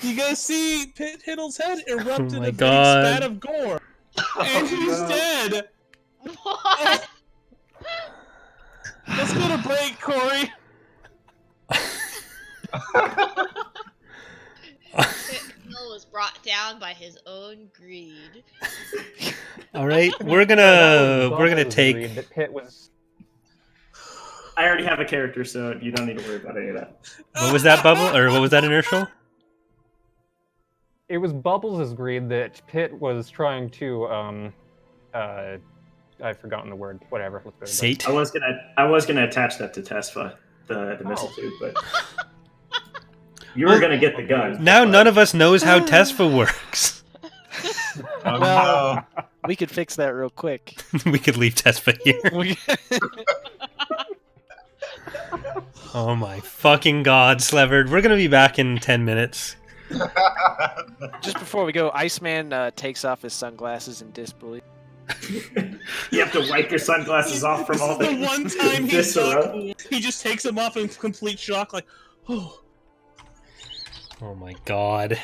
You guys see Pit Hiddle's head erupt in my a big God. spat of gore, and he's dead. What? Let's go to break, Corey. Bill was brought down by his own greed. All right, we're That was gonna Bubbles' take. read that Pit was. I already have a character, so you don't need to worry about any of that. What was that bubble, or what was that inertial? It was Bubbles' greed that Pit was trying to I've forgotten the word. Whatever. Let's go to Sate. I was gonna attach that to Tesfa, the missile Oh. tube, but you were gonna get the gun. Now none of us knows how Tesfa works. Oh, Well- no. We could fix that real quick. We could leave Tesfa here. We- Oh my fucking god, Slevered. We're gonna be back in 10 minutes. Just before we go, Iceman takes off his sunglasses in disbelief. You have to wipe your sunglasses off from This all is the one time he's viscera. not, he just takes them off in complete shock, like, oh. Oh my god.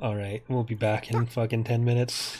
Alright, we'll be back in fucking 10 minutes.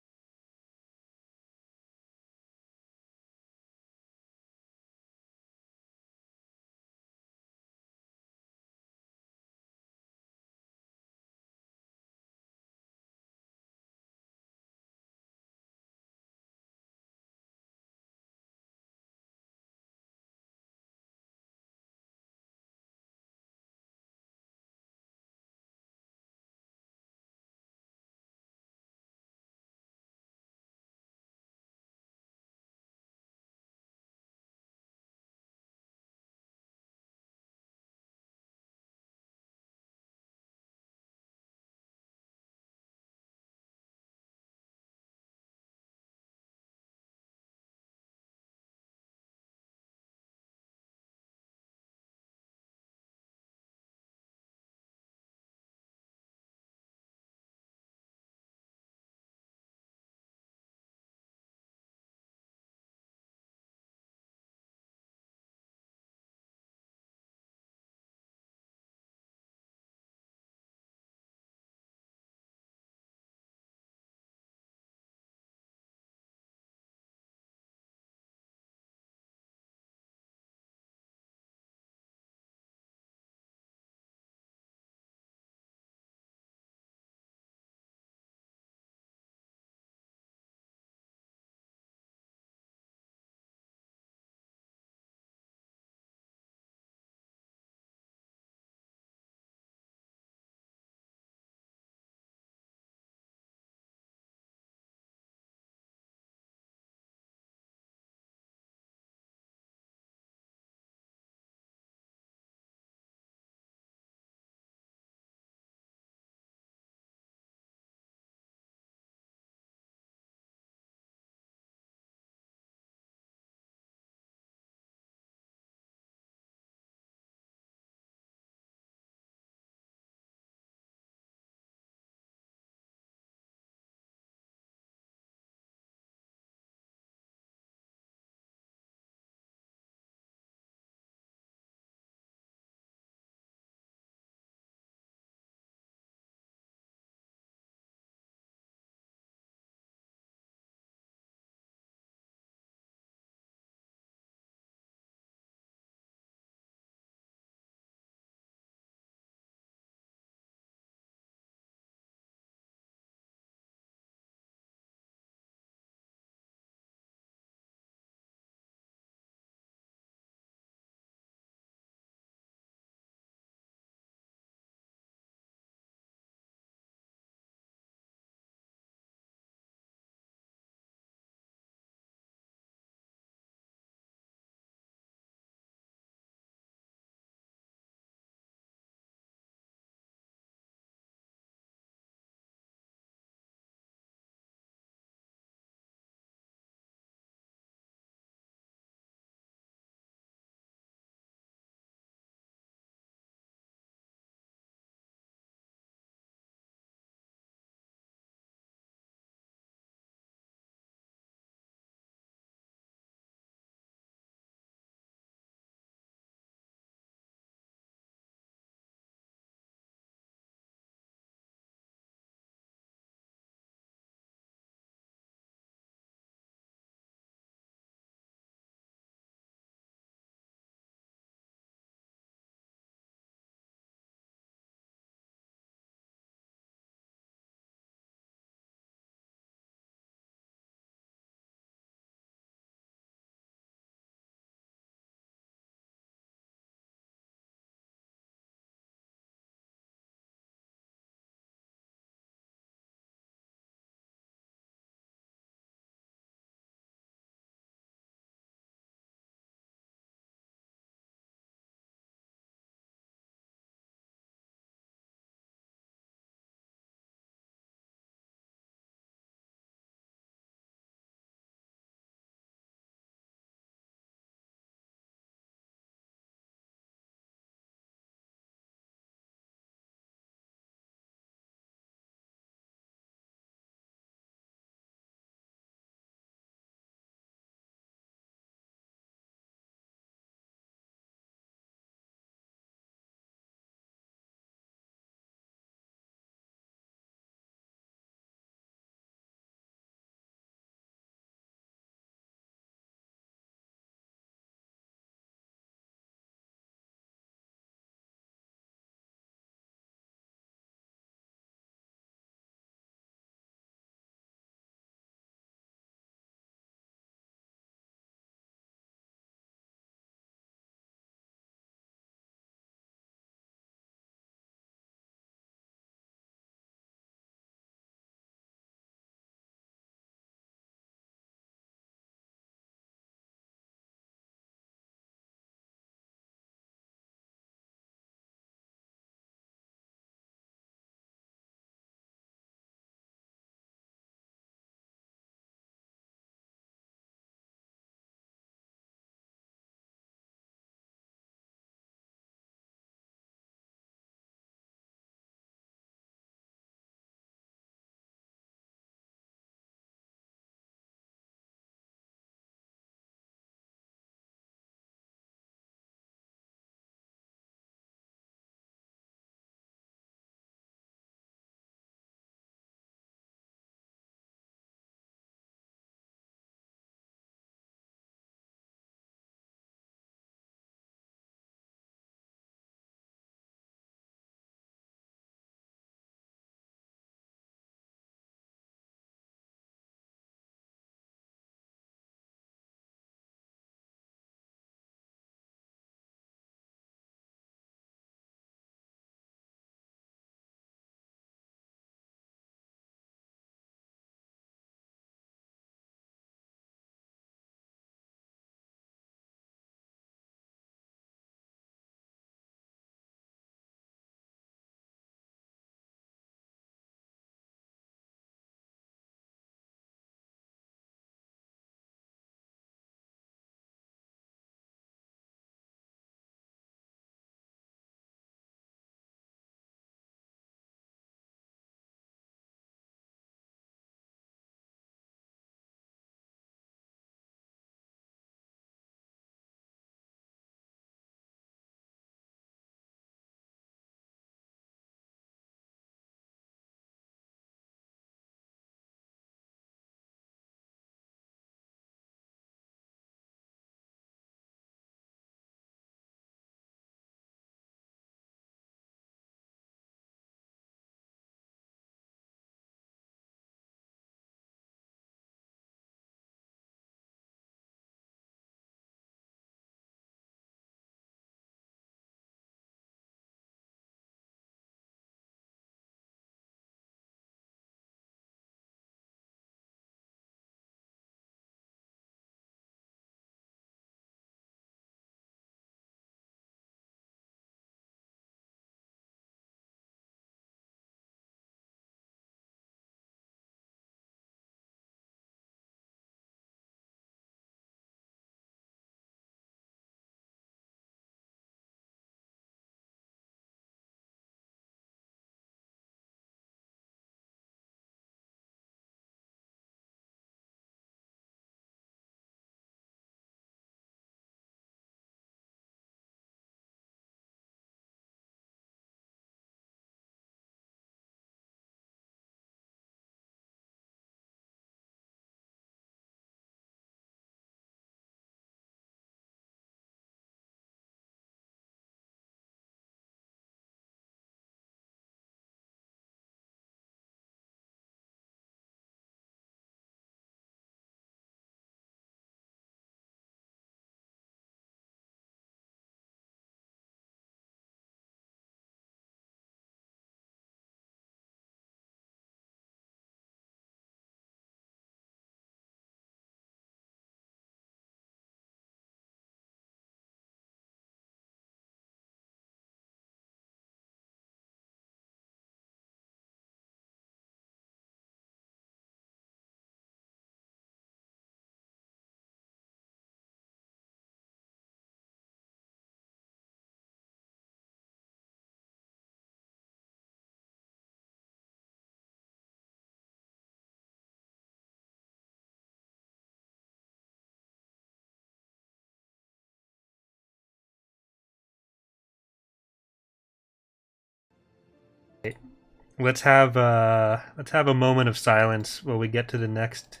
let's have a moment of silence while we get to the next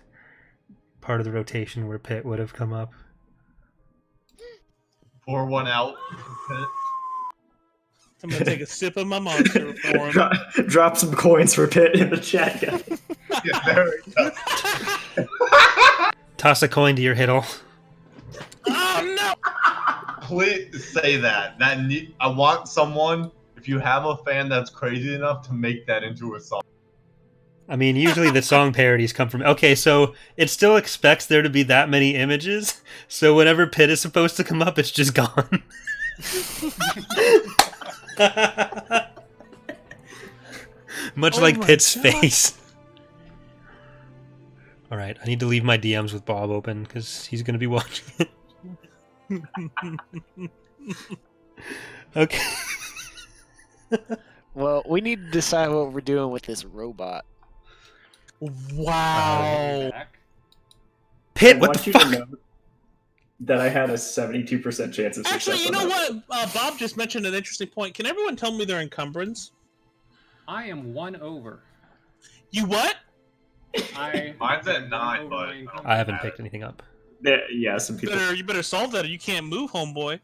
part of the rotation where Pitt would have come up. Pour one out. I'm gonna take a sip of my monster for him. Drop some coins for Pitt in the chat, guys. Yeah, there we go. Toss a coin to your hiddle. Oh no! Please say that. I want someone. If you have a fan that's crazy enough to make that into a song. I mean, usually the song parodies come from... Okay, so it still expects there to be that many images, so whenever Pitt is supposed to come up, it's just gone. Much Oh like my Pitt's God. face. Alright, I need to leave my DMs with Bob open, because he's going to be watching it. Okay. Well, we need to decide what we're doing with this robot. Wow. Pitt, I what want the you fuck? to know that I had a 72% chance of success. Actually, you on know that. what? Bob just mentioned an interesting point. Can everyone tell me their encumbrance? I am 1 over. You what? Mine's at 9, but I haven't picked anything up. Yeah, some people. You better solve that or you can't move, homeboy.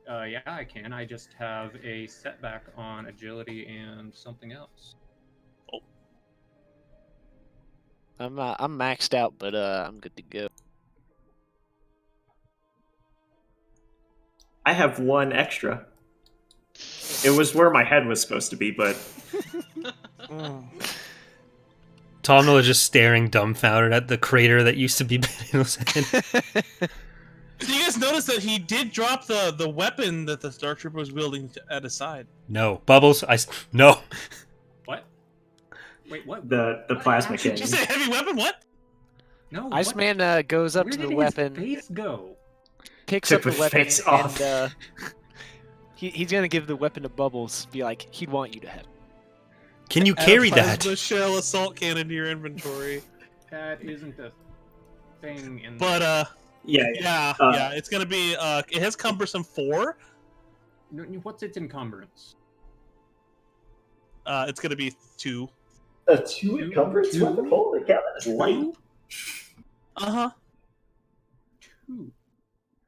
Yeah, I can. I just have a setback on agility and something else. I'm maxed out, but I'm good to go. I have 1 extra. It was where my head was supposed to be, but Tomnall is just staring dumbfounded at the crater that used to be Pitt's head. So you guys notice that he did drop the weapon that the Star Trooper was wielding at his side. No. Bubbles, no. What? Wait, what? the What plasma happened? Did you cannon. say heavy weapon? What? No. Iceman goes up Where to did the his weapon, face go? picks Took up the the weapon, face off. and he's gonna give the weapon to Bubbles. Be like, he'd want you to have it. Can you Add a carry plasma that? shell assault cannon to your inventory. That isn't a thing in But Yeah. it's gonna be it has cumbersome 4. What's its encumbrance? It's gonna be 2. A 2 encumbrance Two? weapon? Holy cow, that is light. Uh-huh. 2.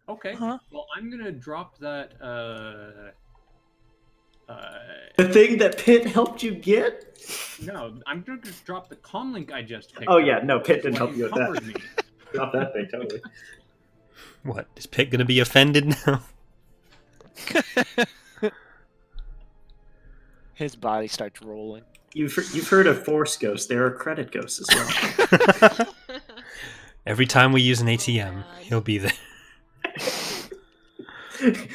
Okay. Uh-huh. Well, I'm gonna drop that. The thing that Pitt helped you get? No, I'm gonna just drop the comlink I just picked. Oh up. yeah, no, Pitt didn't What help you with that. encumbered me. Drop that thing, totally. What? Is Pitt gonna be offended now? His body starts rolling. You've heard of Force Ghosts. There are credit ghosts as well. Every time we use an ATM, he'll be there.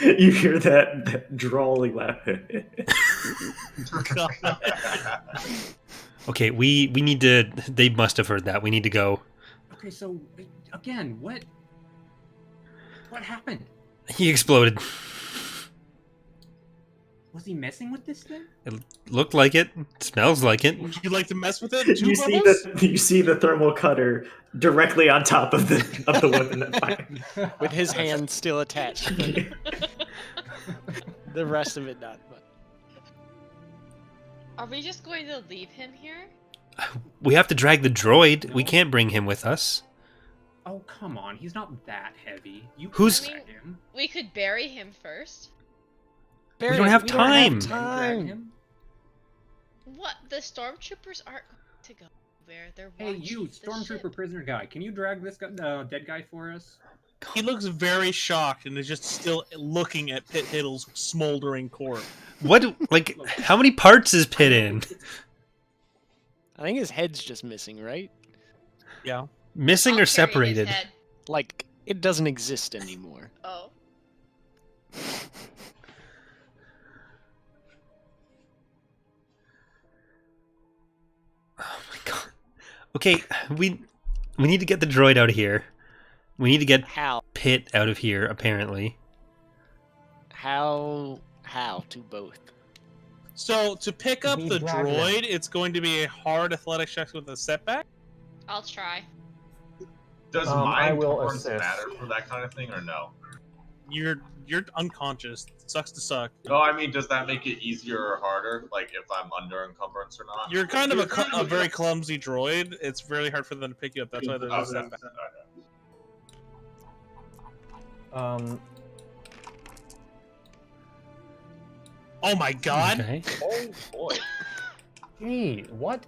You hear that drawling laugh. Okay, we need to... They must have heard that. We need to go. Okay, so again, what happened? He exploded. Was he messing with this thing? It looked like it. Smells like it. Would you like to mess with it? You see the thermal cutter directly on top of the weapon that fired. With his hand still attached. The rest of it not. But Are we just going to leave him here? We have to drag the droid. We can't bring him with us. Oh come on, he's not that heavy. You Who's- can drag him. We could bury him first. We don't have time. Drag him. What? The stormtroopers aren't going to go where they're Hey, watching you the stormtrooper ship. prisoner guy, can you drag this dead guy for us? He looks very shocked and is just still looking at Pit Hiddle's smoldering corpse. What? Like, how many parts is Pitt in? I think his head's just missing, right? Yeah. Missing I'll or carry his separated? head. Like, it doesn't exist anymore. Oh. Oh my god. Okay, we need to get the droid out of here. We need to get How? Pitt out of here, apparently. How to both? So to pick up We the drag them. droid, it's going to be a hard athletics check with a setback. I'll try. Does I my will encumbrance assist. matter for that kind of thing or no? You're unconscious. Sucks to suck. No, I mean, does that make it easier or harder? Like if I'm under encumbrance or not? You're kind of a very clumsy droid. It's really hard for them to pick you up. That's why there's a setback. Oh my god! Okay. Oh boy. Hey, what?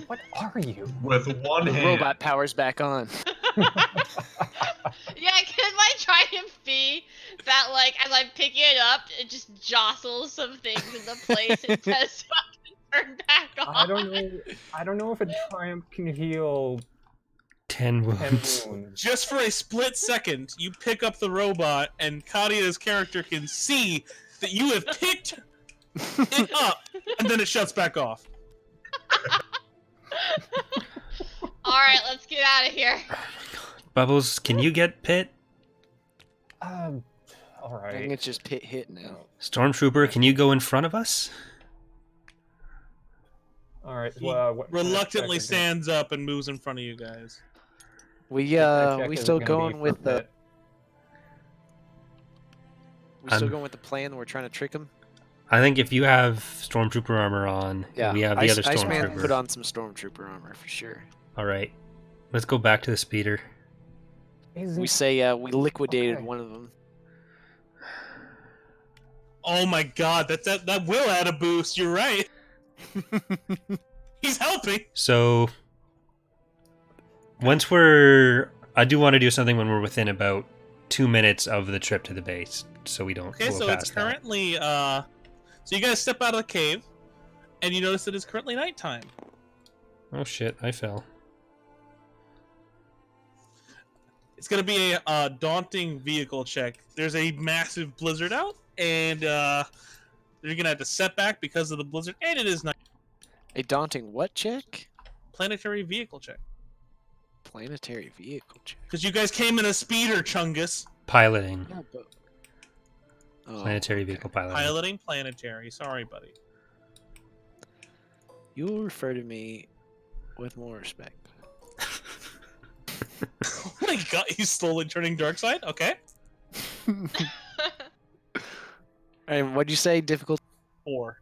What are you? With one The hand. robot power's back on. Yeah, can my triumph be that, like, as I'm picking it up, it just jostles some things into place and says fucking turn back on? I don't know if a triumph can heal 10 10 wounds. wounds. Just for a split second, you pick up the robot, and Kadia's character can see that you have picked it up, and then it shuts back off. Alright, let's get out of here. Bubbles, can you get Pit? I think Alright. it's just Pit hit now. Stormtrooper, can you go in front of us? Alright, He well, what kind of reluctantly check is stands up and moves in front of you guys. We it- what kind of check we is it still gonna be going for with the Pit? we still going with the plan. We're trying to trick him. I think if you have Stormtrooper armor on, Yeah, we have the other Iceman Stormtrooper. put on some Stormtrooper armor for sure. Alright. Let's go back to the speeder. We say we liquidated Okay. one of them. Oh my god, that will add a boost, you're right. He's helping! So, once we're... I do want to do something when we're within about 2 minutes of the trip to the base, so we don't Okay, blow so it's past that. currently, so you guys step out of the cave, and you notice it is currently nighttime. Oh shit, I fell. It's gonna be a daunting vehicle check. There's a massive blizzard out, and you're gonna have to set back because of the blizzard, and it is night. A daunting what check? Planetary vehicle check. Planetary vehicle check. Because you guys came in a speeder, Chungus. Piloting. Oh, Planetary vehicle piloting. Piloting planetary. Sorry, buddy. You'll refer to me with more respect. Oh my god, he's slowly turning dark side? Okay. And what'd you say? Difficult. 4.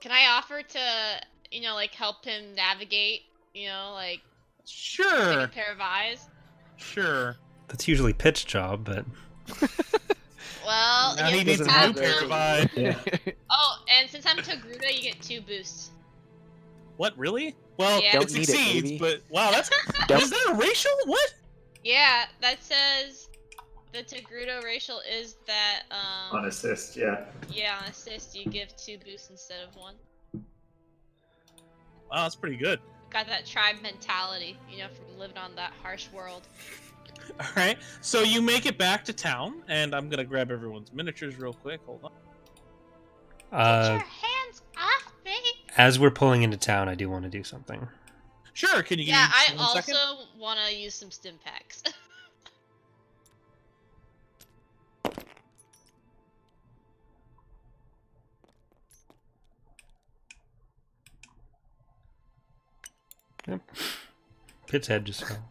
Can I offer to, like, help him navigate? Like, take Sure. a pair of eyes? Sure. That's usually Pit's job, but... Well, Now he you needs a have new pair to- of eyes. Yeah. Oh, and since I'm Togruta, you get 2 boosts. What, really? Well, Yeah. it Don't need it, succeeds, baby. but wow, that's... Don't- Is that a racial? What? Yeah, that says the Togruta racial is that, On assist, yeah. yeah, on assist you give 2 boosts instead of 1. Wow, that's pretty good. Got that tribe mentality, from living on that harsh world. Alright, so you make it back to town, and I'm gonna grab everyone's miniatures real quick. Hold on. Get your hands off me! As we're pulling into town, I do want to do something. Sure, can you give Yeah, me I one also second? want to use some stim packs. Yep. Pit's head just fell.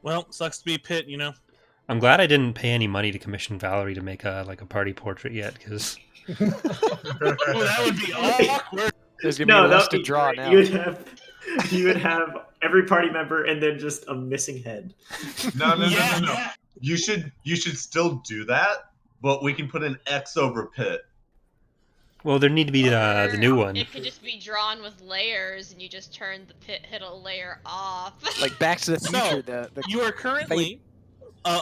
Well, sucks to be Pit, I'm glad I didn't pay any money to commission Valerie to make a party portrait yet, because Oh, that would be awkward. There's gonna be less that'd to draw now. You would have every party member and then just a missing head. No. Yeah. You should still do that, but we can put an X over Pit. well, there need to be the new one. It could just be drawn with layers, and you just turn the pit hit a layer off. Like Back to the So, Future. The You are currently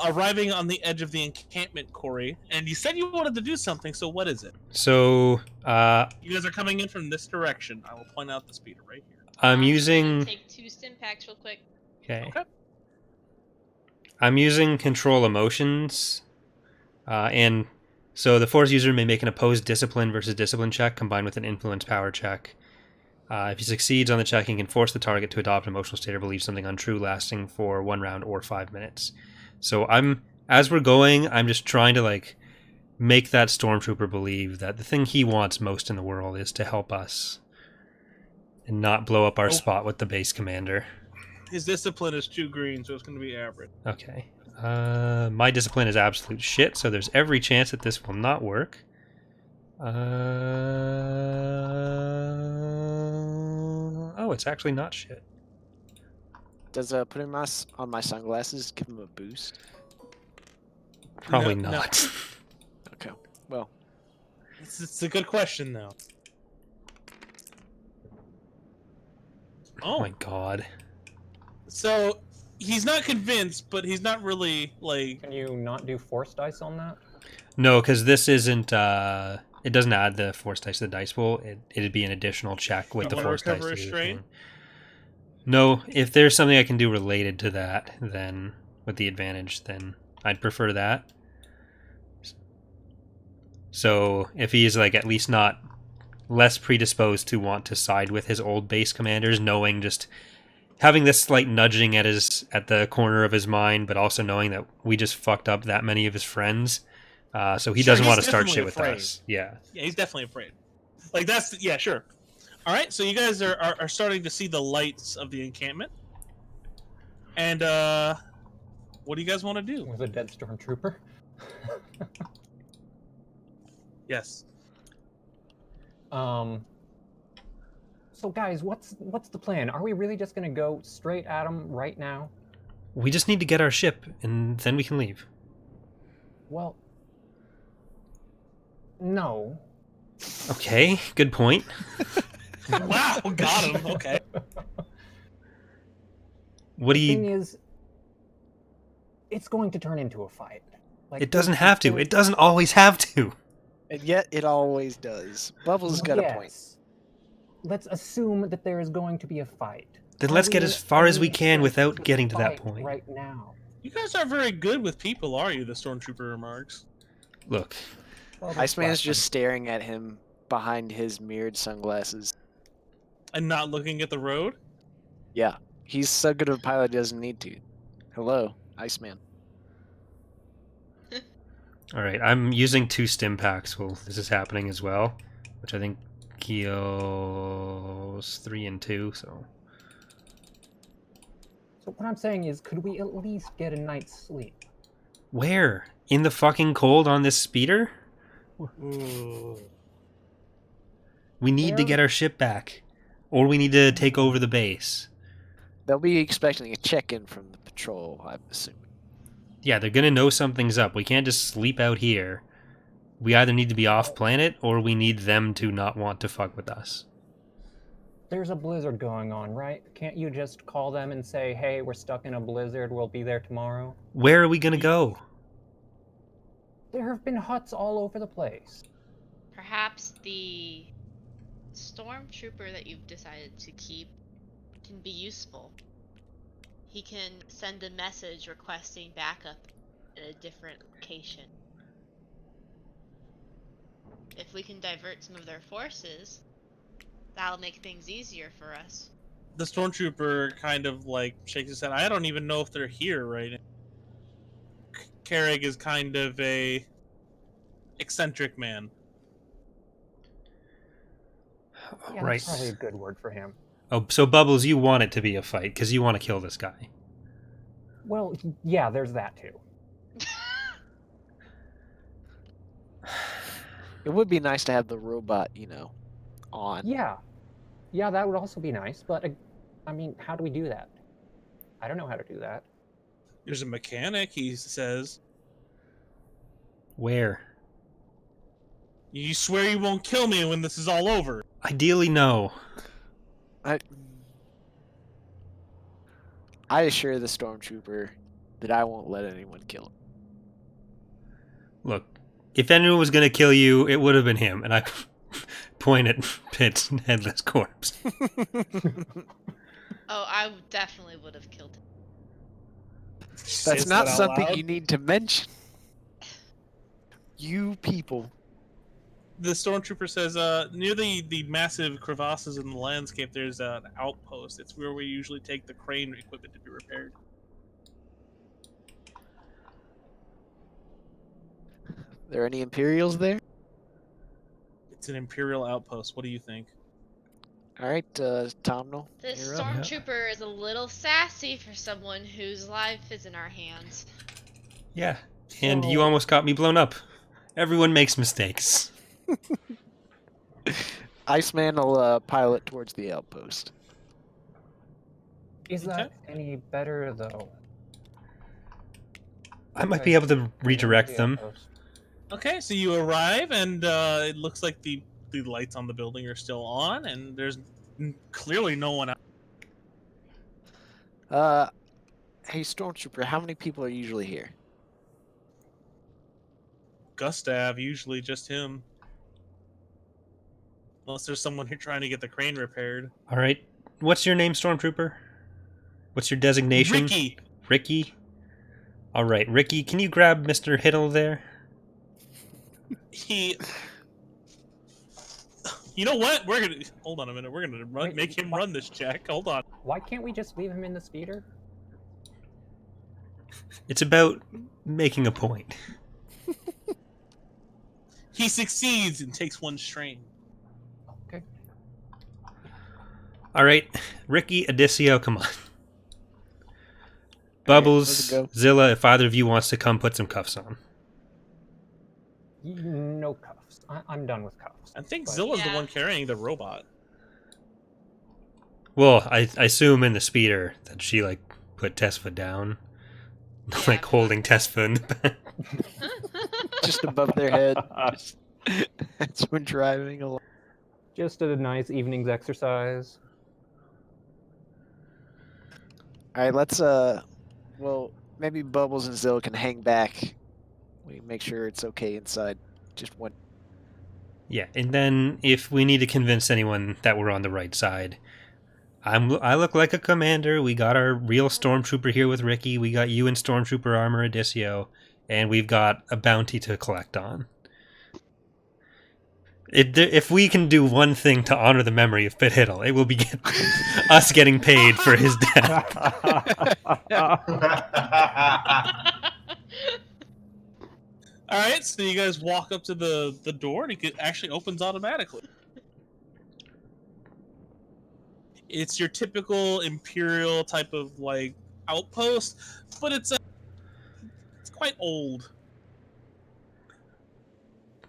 arriving on the edge of the encampment, Corey, and you said you wanted to do something, so what is it? So, You guys are coming in from this direction. I will point out the speeder right here. I'm using... Take 2 stim packs real quick. Okay. Okay. I'm using control emotions, and so the Force user may make an opposed discipline versus discipline check combined with an influence power check. If he succeeds on the check, he can force the target to adopt an emotional state or believe something untrue, lasting for 1 round or 5 minutes. So as we're going, I'm just trying to make that stormtrooper believe that the thing he wants most in the world is to help us and not blow up our spot with the base commander. His discipline is 2 green, so it's going to be average. Okay. My discipline is absolute shit, so there's every chance that this will not work. Oh, it's actually not shit. Does putting on my sunglasses give him a boost? Probably No. not. Okay. Well, It's a good question, though. Oh my god. So he's not convinced, but he's not really like. Can you not do force dice on that? No, because this isn't. It doesn't add the force dice to the dice pool. It'd be an additional check with You the wanna force dice. recover a to do the strain? thing. No, if there's something I can do related to that, then with the advantage, then I'd prefer that. So if he's like at least not less predisposed to want to side with his old base commanders, knowing just having this slight nudging at the corner of his mind, but also knowing that we just fucked up that many of his friends, so he Sure, doesn't he's want to start definitely shit afraid. with us. Yeah. Yeah, he's definitely afraid. Like yeah, sure. All right, so you guys are starting to see the lights of the encampment, and what do you guys want to do? With a dead stormtrooper? Yes. So guys, what's the plan? Are we really just gonna go straight at him right now? We just need to get our ship, and then we can leave. Well, no. Okay, good point. Wow, got him. Okay. What do The thing you... is, it's going to turn into a fight. Like, It doesn't have to. It doesn't always have to. and yet it always does. Bubbles got a point. Yes. Let's assume that there is going to be a fight. Then Are let's we get in as far as we any can sense without to getting to that fight point. right now? You guys aren't very good with people, are you? The stormtrooper remarks. Look, Well, Iceman's that's just staring at him behind his mirrored sunglasses. And not looking at the road. Yeah, he's so good of a pilot he doesn't need to. Hello, Iceman. all right, I'm using 2 stim packs while this is happening as well, which I think kills 3 and 2, so... So what I'm saying is, could we at least get a night's sleep? Where? In the fucking cold on this speeder? Ooh. We need to get our ship back. Or we need to take over the base. They'll be expecting a check-in from the patrol, I'm assuming. Yeah, they're gonna know something's up. We can't just sleep out here. We either need to be off planet, or we need them to not want to fuck with us. There's a blizzard going on, right? Can't you just call them and say, hey, we're stuck in a blizzard, we'll be there tomorrow? Where are we gonna go? There have been huts all over the place. Perhaps the stormtrooper that you've decided to keep can be useful. He can send a message requesting backup at a different location. If we can divert some of their forces, that'll make things easier for us. The stormtrooper kind of like shakes his head. I don't even know if they're here right now. Carrig is kind of a eccentric man. Yeah, Right. that's probably a good word for him. Oh, so Bubbles, you want it to be a fight, because you want to kill this guy. Well, yeah, there's that too. It would be nice to have the robot, on. Yeah. Yeah, that would also be nice, but, I mean, how do we do that? I don't know how to do that. There's a mechanic, he says. Where? You swear you won't kill me when this is all over. Ideally, no. I assure the stormtrooper that I won't let anyone kill him. Look, if anyone was going to kill you, it would have been him. And I point at Pitt's headless corpse. Oh, I definitely would have killed him. That's Says not that out something loud. you need to mention. You people. The stormtrooper says, near the massive crevasses in the landscape, there's an outpost. It's where we usually take the crane equipment to be repaired. There any Imperials there? It's an Imperial outpost. What do you think? All right, Tomnal. This you're up. stormtrooper is a little sassy for someone whose life is in our hands. Yeah, and you almost got me blown up. Everyone makes mistakes. Iceman will pilot towards the outpost. Is that any better, though? I might be able to redirect them. Okay, so you arrive, and it looks like the lights on the building are still on, and there's clearly no one out. Hey, Stormtrooper, how many people are usually here? Gustav, usually just him. Unless there's someone here trying to get the crane repaired. All right. What's your name, Stormtrooper? What's your designation? Ricky. Ricky? All right, Ricky, can you grab Mr. Hiddle there? You know what? We're gonna hold on a minute. We're gonna make him run this check. Hold on. Why can't we just leave him in the speeder? It's about making a point. He succeeds and takes one strain. Okay. All right, Ricky, Odisseo, come on. Bubbles, Zilla, if either of you wants to come put some cuffs on. No cuffs. I'm done with cuffs. I think Zilla's the one carrying the robot. Well, I assume in the speeder that she, like, put Tesfa down. Like, holding Tesfa in the back. Just above their head. That's when driving along. Just a nice evening's exercise. All right, let's well, maybe Bubbles and Zilla can hang back. We make sure it's okay inside. Just one. Yeah, and then if we need to convince anyone that we're on the right side, I look like a commander. We got our real stormtrooper here with Ricky. We got you in stormtrooper armor, Odisseo, and we've got a bounty to collect on. If we can do one thing to honor the memory of Pit Hiddle, it will be us getting paid for his death. All right, so you guys walk up to the door, and it actually opens automatically. It's your typical Imperial type of like outpost, but it's quite old.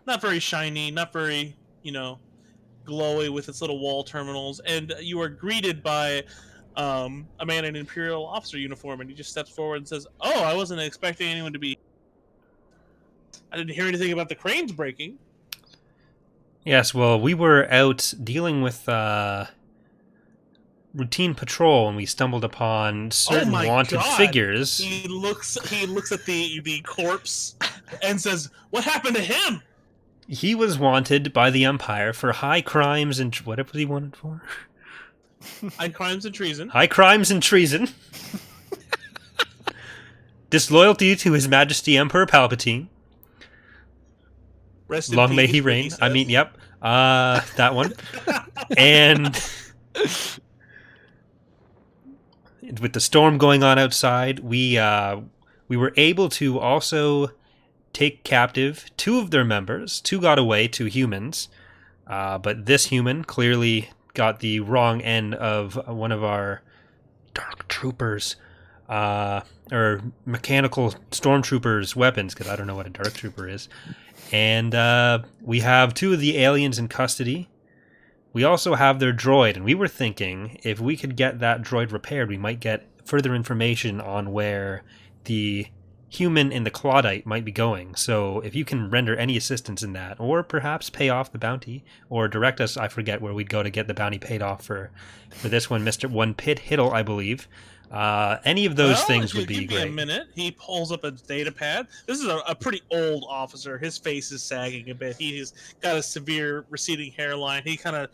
Not very shiny, not very, glowy with its little wall terminals, and you are greeted by a man in an Imperial officer uniform, and he just steps forward and says, "Oh, I wasn't expecting anyone to be. I didn't hear anything about the cranes breaking." Yes, well, we were out dealing with routine patrol, and we stumbled upon certain wanted figures. He looks at the corpse and says, "What happened to him?" He was wanted by the Empire for high crimes and... What was he wanted for? High crimes and treason. High crimes and treason. Disloyalty to His Majesty Emperor Palpatine. Long may he reign. I mean, yep. That one. And... with the storm going on outside, we were able to also take captive 2 of their members. 2 got away, 2 humans. But this human clearly got the wrong end of one of our dark troopers, or mechanical stormtroopers' weapons, because I don't know what a dark trooper is. And we have 2 of the aliens in custody. We also have their droid, and we were thinking if we could get that droid repaired, we might get further information on where the human and the Claudite might be going. So if you can render any assistance in that, or perhaps pay off the bounty, or direct us, I forget where we'd go to get the bounty paid off for this one, Mr. One Pit Hiddle, I believe. Any of those things would be great. Give me a minute. He pulls up a data pad. This is a pretty old officer. His face is sagging a bit. He's got a severe receding hairline. He kind of,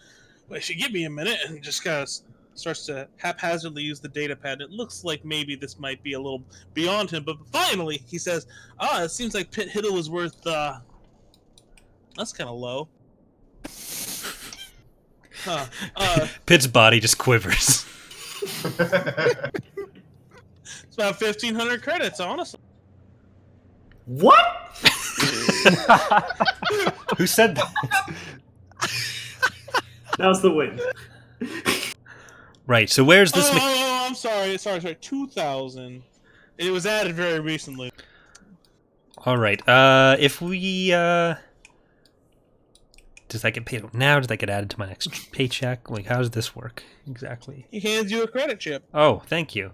give me a minute, and just kind of starts to haphazardly use the data pad. It looks like maybe this might be a little beyond him, but finally he says, it seems like Pit Hiddle is worth, that's kind of low. Pit's body just quivers. It's about 1,500 credits, honestly. What? Who said that? That was the win. Right. So where's this? I'm sorry. 2,000. It was added very recently. All right. If we does that get paid out now? Does that get added to my next paycheck? Like, how does this work exactly? He hands you a credit chip. Oh, thank you.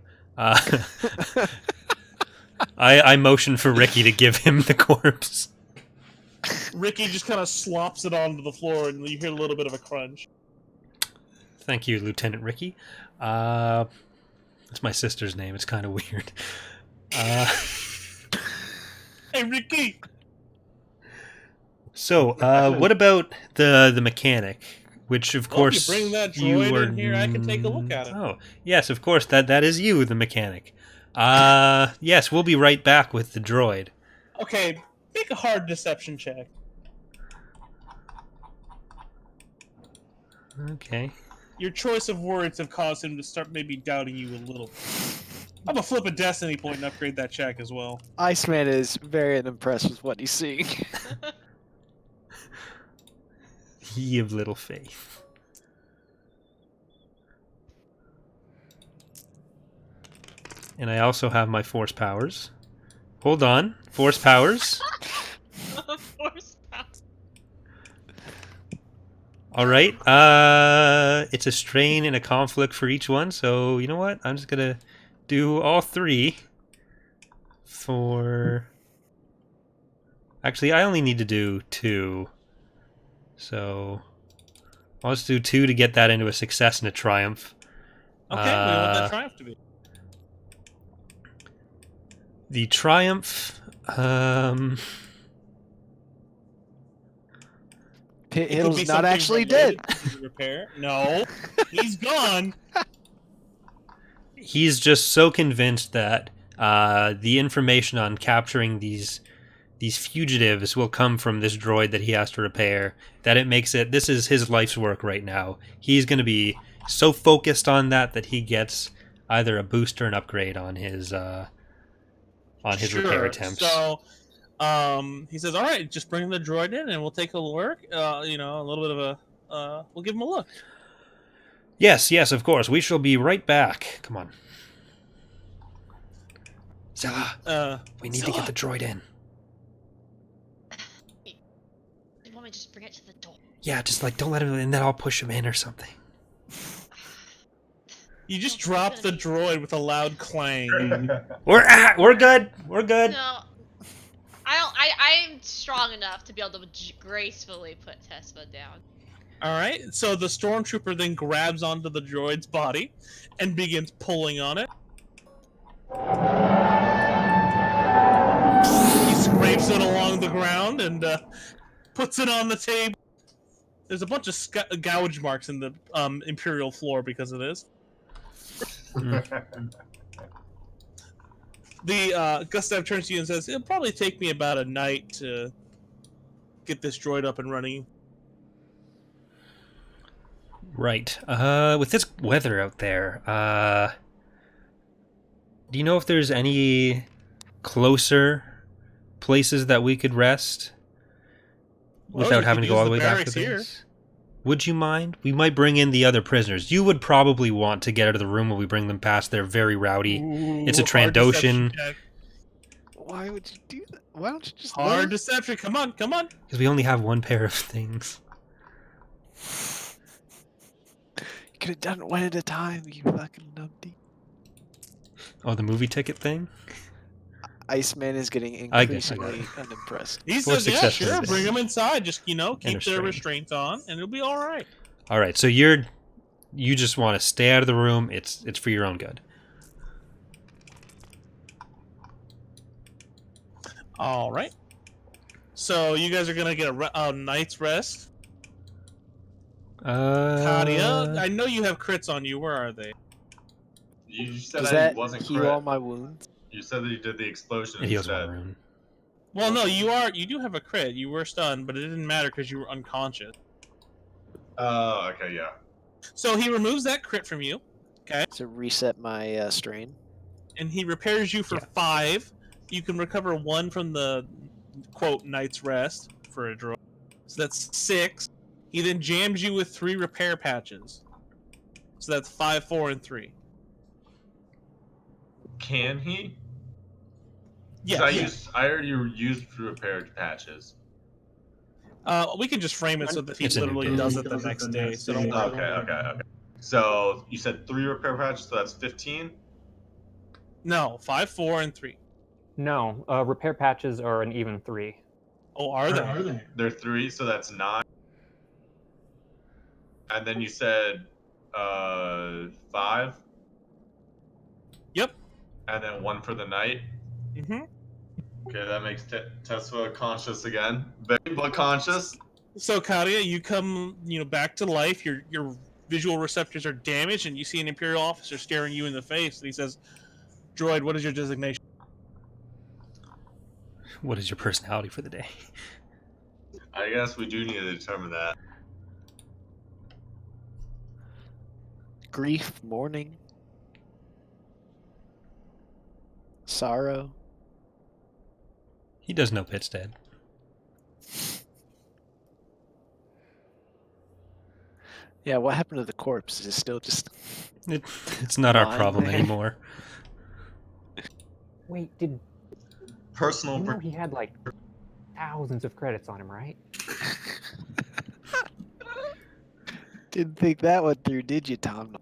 I motion for Ricky to give him the corpse. Ricky just kind of slops it onto the floor, and you hear a little bit of a crunch. Thank you, Lieutenant Ricky. That's my sister's name. It's kind of weird. Hey, Ricky! So, what about the mechanic? Which, of course, you bring that you droid were... in here, I can take a look at it. Oh, yes, of course, that is you, the mechanic. Yes, we'll be right back with the droid. Okay, make a hard deception check. Okay. Your choice of words have caused him to start maybe doubting you a little. I'm gonna flip a destiny point and upgrade that check as well. Iceman is very unimpressed with what he's seeing. Ye of little faith. And I also have my force powers. Hold on. Force powers. Force powers. All right. It's a strain and a conflict for each one. So, you know what? I'm just going to do all three for... Actually, I only need to do 2. So, I'll just do 2 to get that into a success and a triumph. Okay, what do you want that triumph to be? The triumph... Hiddle's not actually dead. Repair? No, he's gone. He's just so convinced that the information on capturing these fugitives will come from this droid that he has to repair, that it makes it... This is his life's work right now. He's going to be so focused on that he gets either a boost or an upgrade on his repair attempts. So, he says, "All right, just bring the droid in, and we'll take a look. A little bit of a, we'll give him a look." Yes, of course. We shall be right back. Come on, Zilla. We need to get the droid in. You want me to just bring it to the door? Yeah, just don't let him in. Then I'll push him in or something. You just drop the droid with a loud clang. We're good. We're good. No, I'm strong enough to be able to gracefully put Tespa down. All right, so the stormtrooper then grabs onto the droid's body and begins pulling on it. He scrapes it along the ground and puts it on the table. There's a bunch of gouge marks in the Imperial floor because of this. The Gustav turns to you and says, "It'll probably take me about a night to get this droid up and running." Right. With this weather out there, do you know if there's any closer places that we could rest without having to go all the way back to the base? Would you mind? We might bring in the other prisoners. You would probably want to get out of the room when we bring them past. They're very rowdy. It's a Trandoshan. Why would you do that? Why don't you just hard deception? Come on. Because we only have one pair of things. You could have done it one at a time, you fucking numpty. Oh, the movie ticket thing? Iceman is getting increasingly unimpressed. He says, "Yeah, sure, bring them inside. Just keep their restraints on, and it'll be all right." All right, so you just want to stay out of the room. It's for your own good. All right. So you guys are gonna get a night's rest. Kadia, I know you have crits on you. Where are they? You said Does that that wasn't heal crit. all my wounds? You said that you did the explosion It heals instead. one wound. Well, no, you do have a crit. You were stunned, but it didn't matter because you were unconscious. Oh, okay, yeah. So he removes that crit from you. Okay. To reset my strain. And he repairs you for 5. You can recover 1 from the quote night's rest for a droid. So that's 6. He then jams you with 3 repair patches. So that's 5, 4, and 3. Can he? Yeah. I already used repair patches. We can just frame it so that he It's a new literally game. does it the next day. So don't worry. Okay. So you said 3 repair patches, so that's 15. No, 5, 4, and 3. No, repair patches are an even 3. Oh, are they? They're 3, so that's 9. And then you said 5. Yep. And then 1 for the night. Mm-hmm. Okay, that makes Tesla conscious again. Very but conscious. So Katia, you come, back to life. Your visual receptors are damaged, and you see an Imperial officer staring you in the face. And he says, "Droid, what is your designation?" What is your personality for the day? I guess we do need to determine that. Grief, mourning, sorrow. He does know Pitt's dead. Yeah, what happened to the corpse? Is it still just... It's not our Fine. problem anymore. Wait, did Personal. you know he had like thousands of credits on him, right? Didn't think that one through, did you, Tom?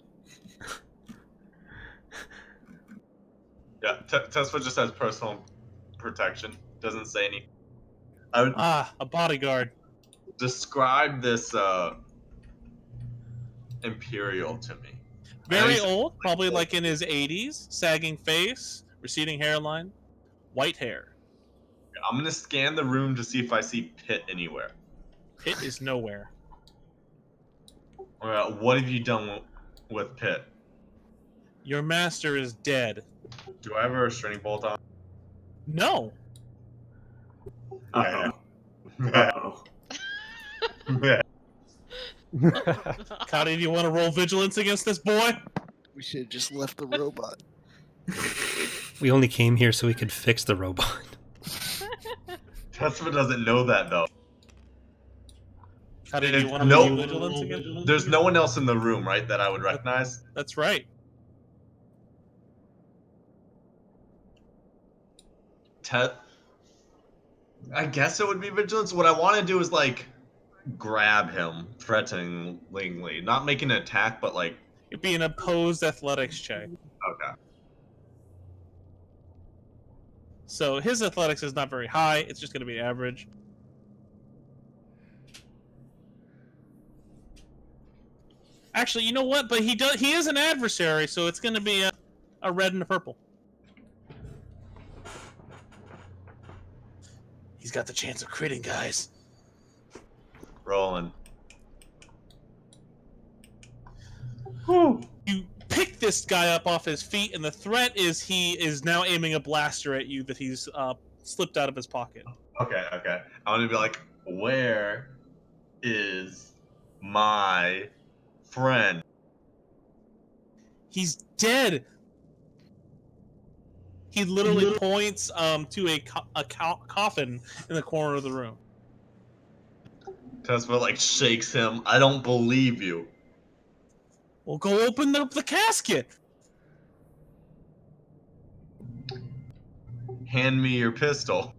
Yeah, Tesla just has personal protection. Doesn't say anything. I would A bodyguard. describe this Imperial to me. Very Nice. old, probably like in his 80s. Sagging face, receding hairline, white hair. I'm gonna scan the room to see if I see Pitt anywhere. Pitt is nowhere. What have you done with Pitt? Your master is dead. Do I have a restraining bolt on? No. Uh-oh. Katia, do you want to roll vigilance against this boy? We should have just left the robot. We only came here so we could fix the robot. Tesla doesn't know that though. Katia, do you want to Nope. roll vigilance against? There's no one else in the room, right, that I would recognize? That's right. I guess it would be vigilance. What I want to do is like grab him threateningly, not making an attack, but like. It'd be an opposed athletics check. Okay. So his athletics is not very high. It's just going to be average. Actually, you know what? But he is an adversary, so it's going to be a red and a purple. He's got the chance of critting, guys. Rolling. You pick this guy up off his feet, and the threat is he is now aiming a blaster at you that he's slipped out of his pocket. Okay. I'm gonna be like, where is my friend? He's dead. He literally points to a coffin in the corner of the room. Tesla like shakes him. I don't believe you. Well, go open the casket. Hand me your pistol.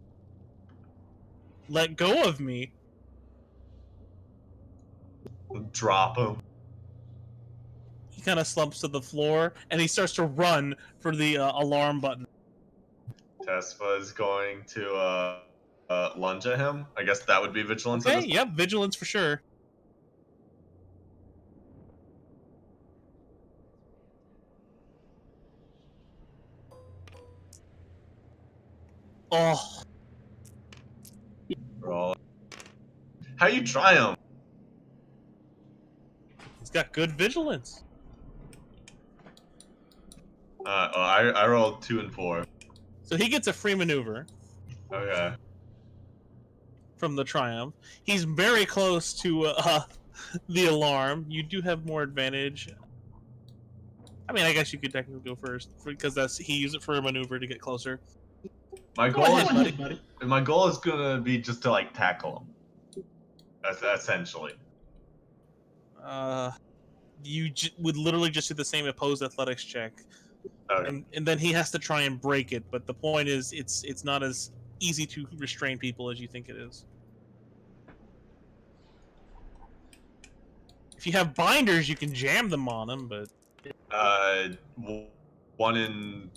Let go of me. Drop him. He kind of slumps to the floor, and he starts to run for the alarm button. Tesla is going to lunge at him. I guess that would be vigilance. Okay, yep, vigilance for sure. Oh, Roll. How you try him? he's got good vigilance. I rolled 2 and 4. So he gets a free maneuver Okay. from the Triumph. He's very close to the alarm. You do have more advantage. I mean, I guess you could technically go first because he used it for a maneuver to get closer. My Go goal ahead, is buddy. my goal is gonna be just to like tackle him. That's essentially. you would literally just do the same opposed athletics check, Okay. and then he has to try and break it. But the point is, it's not as easy to restrain people as you think it is. If you have binders, you can jam them on him, but 1 in.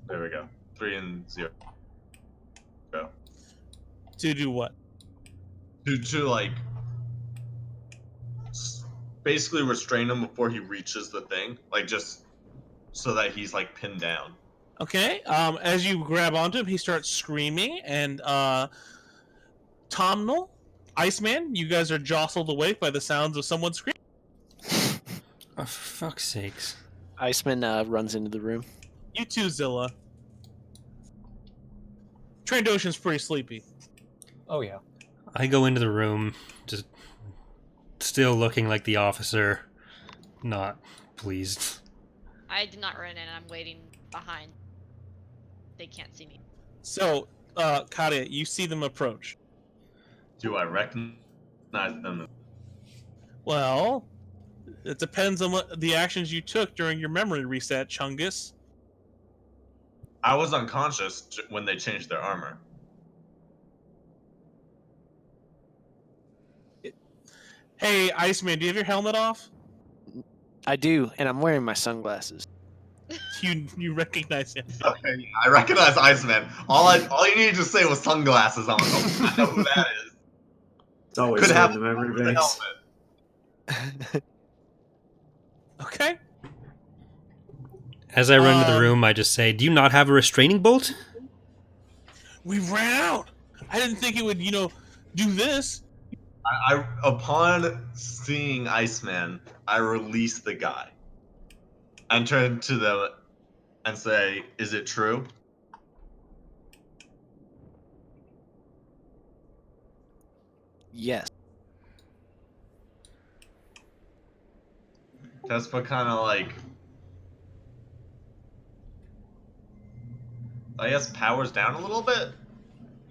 There we go. 3 and 0. Go. to do what? To like basically restrain him before he reaches the thing, like just so that he's like pinned down. Okay. As you grab onto him, he starts screaming, and Tomnal, Iceman, you guys are jostled awake by the sounds of someone screaming. Oh, for fuck's sakes. Iceman runs into the room. You too, Zilla. Trandoshan's pretty sleepy. Oh yeah. I go into the room, just still looking like the officer, not pleased. I did not run in. I'm waiting behind. They can't see me. So, Kadia, you see them approach. Do I recognize them? Well, it depends on what the actions you took during your memory reset, Chungus. I was unconscious when they changed their armor. Hey, Iceman, do you have your helmet off? I do, and I'm wearing my sunglasses. You recognize him. Okay, I recognize Iceman. All you needed to say was sunglasses on. Oh, I know who that is. It's always Could in have the the memory base. helmet. Okay. As I run to the room, I just say, "Do you not have a restraining bolt?" We ran out. I didn't think it would, do this. I upon seeing Iceman, I release the guy and turn to them and say, "Is it true?" Yes. Tespa kind of like, I guess, powers down a little bit,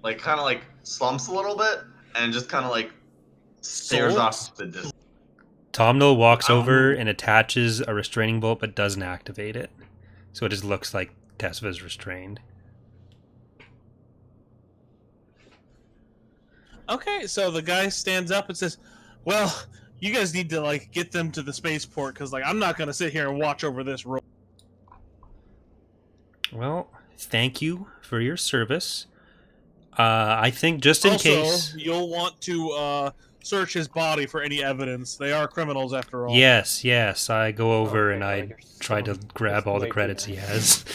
like kind of like slumps a little bit, and just kind of like stares off the distance. Tomnal walks over and attaches a restraining bolt, but doesn't activate it. So it just looks like Tesva's restrained. Okay, so the guy stands up and says, "Well, you guys need to get them to the spaceport because I'm not gonna sit here and watch over this road." Well, thank you for your service. I think just in Also, case. you'll want to search his body for any evidence. They are criminals after all. Yes, I go over Okay, and yeah, I you're try to so- grab that's all the way too credits he nice. has.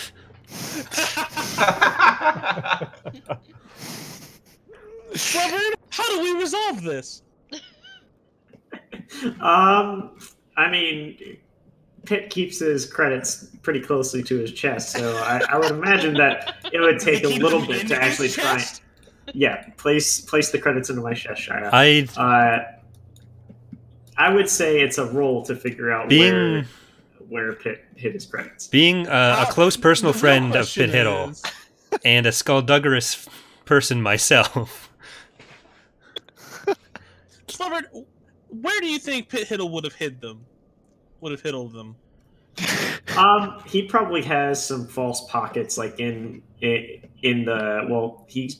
Clever. How do we resolve this? I mean, Pitt keeps his credits pretty closely to his chest, so I would imagine that it would take a Keep little them bit in to his actually try. chest? Yeah, place the credits into my chest, Shia. I would say it's a roll to figure out where Pitt hit his credits. Being a close personal The real friend of question Pit Hiddle is- and a skullduggerous person myself. Clever, where do you think Pit Hiddle would have hid them? Would have hiddled them? He probably has some false pockets, like in the. Well, he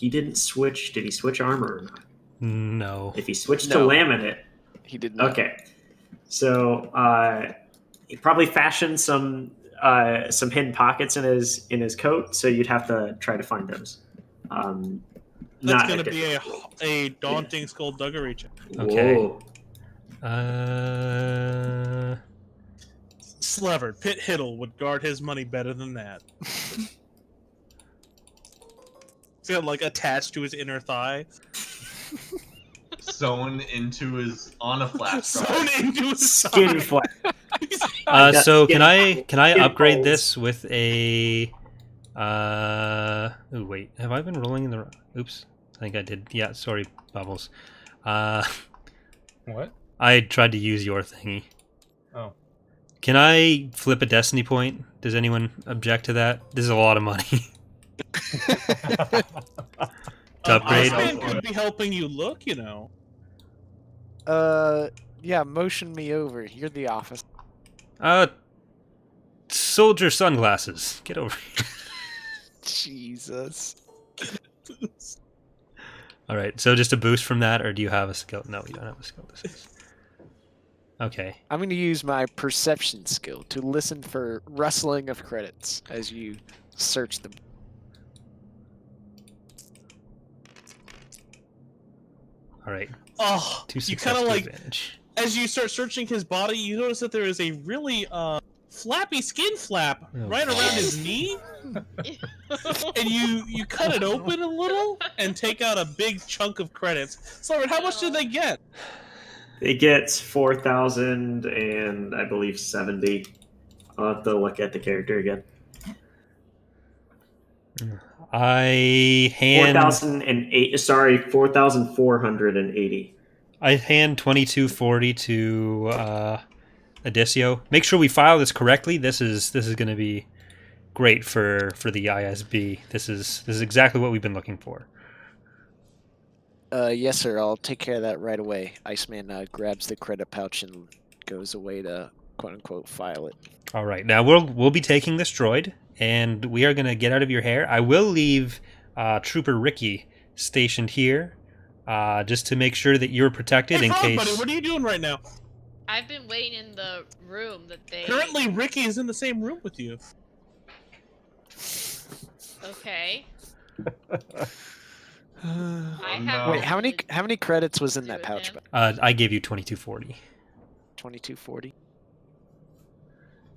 didn't switch. Did he switch armor or not? No. If he switched No. to laminate, He did not. okay. So he probably fashioned some hidden pockets in his coat. So you'd have to try to find those. That's going to be a daunting skullduggery check. Okay. Whoa. Slevered, Pit Hiddle would guard his money better than that. It's got attached to his inner thigh. Sewn into his on a flash Sewn drive. into his Skin side. flat. So skin- can I skin upgrade folds. this with a oh wait, have I been rolling in the oops, I think I did. Yeah, sorry, Bubbles. What? I tried to use your thingy. Oh. Can I flip a destiny point? Does anyone object to that? This is a lot of money. To upgrade? Iceman could be helping you look, Yeah, motion me over. You're the office. Soldier sunglasses. Get over here. Jesus. All right, so just a boost from that, or do you have a skill? No, you don't have a skill. Okay. I'm going to use my perception skill to listen for rustling of credits as you search them. All right. Oh, Two you success kind of to like, advantage. as you start searching his body, you notice that there is a really flappy skin flap right around his knee, and you cut it open a little and take out a big chunk of credits. So, how much did they get? It gets 4,000 and I believe 70. I'll have to look at the character again. I hand 4,008. Sorry, 4,480. I hand 2240 to Adisio. Make sure we file this correctly. This is going to be great for the ISB. This is exactly what we've been looking for. Yes, sir. I'll take care of that right away. Iceman grabs the credit pouch and goes away to quote unquote file it. All right. Now we'll be taking this droid, and we are going to get out of your hair. I will leave Trooper Ricky stationed here, just to make sure that you're protected in case. Buddy, what are you doing right now? I've been waiting in the room that they. Currently, Ricky is in the same room with you. Okay. Wait, how many credits was in that pouch? I gave you 2240. 2240.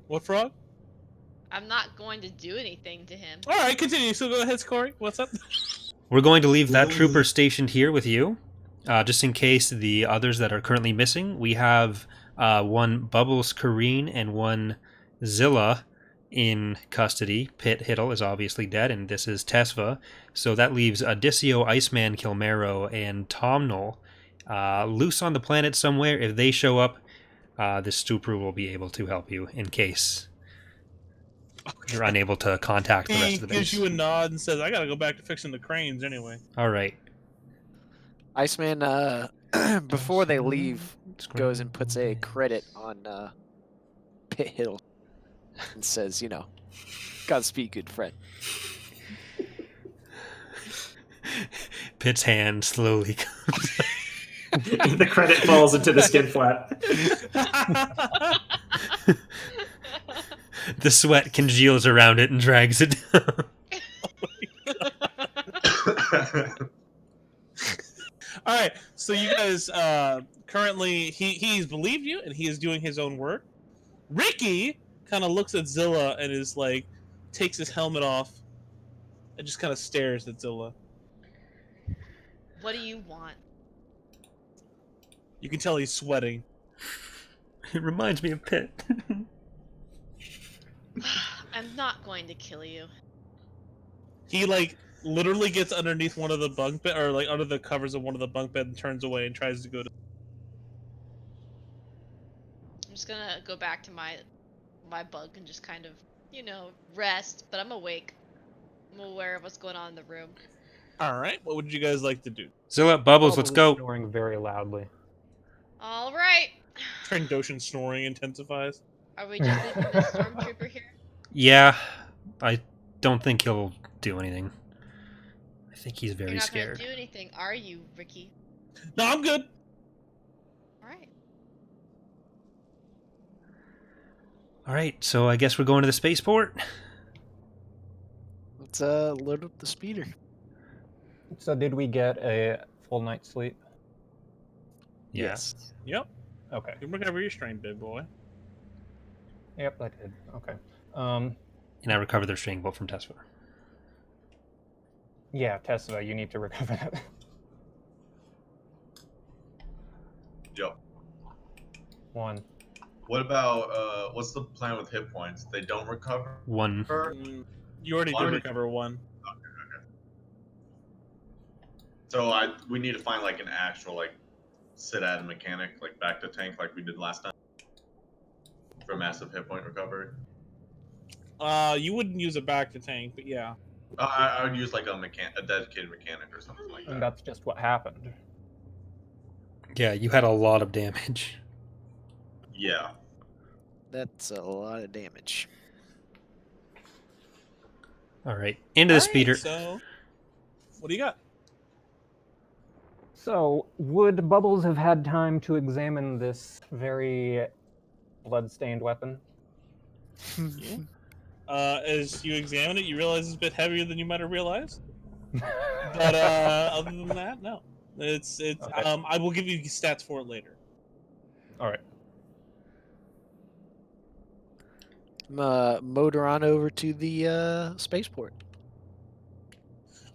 What, Frog? I'm not going to do anything to him. All right, continue. So go ahead, Corey. What's up? We're going to leave that trooper stationed here with you, just in case the others that are currently missing. We have one Bubbles Kareen and one Zilla in custody. Pit Hiddle is obviously dead, and this is Tesva. So that leaves Adisio, Iceman, Kilmero, and Tomnol loose on the planet somewhere. If they show up, this Stupru will be able to help you in case you're unable to contact the rest of the base. He gives you a nod and says, I gotta go back to fixing the cranes anyway. All right. Iceman, before they leave, goes and puts a credit on Pit Hiddle and says, Godspeed, good friend. Pitt's hand slowly comes The credit falls into the skin flap. The sweat congeals around it and drags it down. All right, so you guys currently he's believed you and he is doing his own work. Ricky kind of looks at Zilla and is like, takes his helmet off and just kind of stares at Zilla. What do you want? You can tell he's sweating. It reminds me of Pitt. I'm not going to kill you. He literally gets underneath one of the bunk bed, or under the covers of one of the bunk bed, and turns away and tries to go to. I'm just gonna go back to my bunk and just kind of, rest. But I'm awake. I'm aware of what's going on in the room. All right, what would you guys like to do? Zilla, Bubbles, let's go. Snoring very loudly. All right. Trandoshan snoring intensifies. Are we just leaving this stormtrooper here? Yeah, I don't think he'll do anything. I think he's very You're not scared. gonna do anything, are you, Ricky? No, I'm good. All right. All right, so I guess we're going to the spaceport. Let's load up the speeder. So did we get a full night's sleep? Yes. Yep. Okay. You recover your strength, big boy. Yep, I did. Okay. And I recovered their string bolt from Tesla. Yeah, Tesla, you need to recover that. Yep. 1. What about what's the plan with hit points? They don't recover? One. You already did Already- recover one. Okay. So we need to find an actual sit at a mechanic, back to tank like we did last time. For massive hit point recovery. You wouldn't use a back to tank, but yeah. I would use a dedicated mechanic or something like that. And that's just what happened. Yeah, you had a lot of damage. Yeah. That's a lot of damage. All right, into the Alright, speeder. So, what do you got? So, would Bubbles have had time to examine this very blood-stained weapon? As you examine it, you realize it's a bit heavier than you might have realized. But other than that, no. It's Okay. I will give you stats for it later. All right. Motor on over to the spaceport.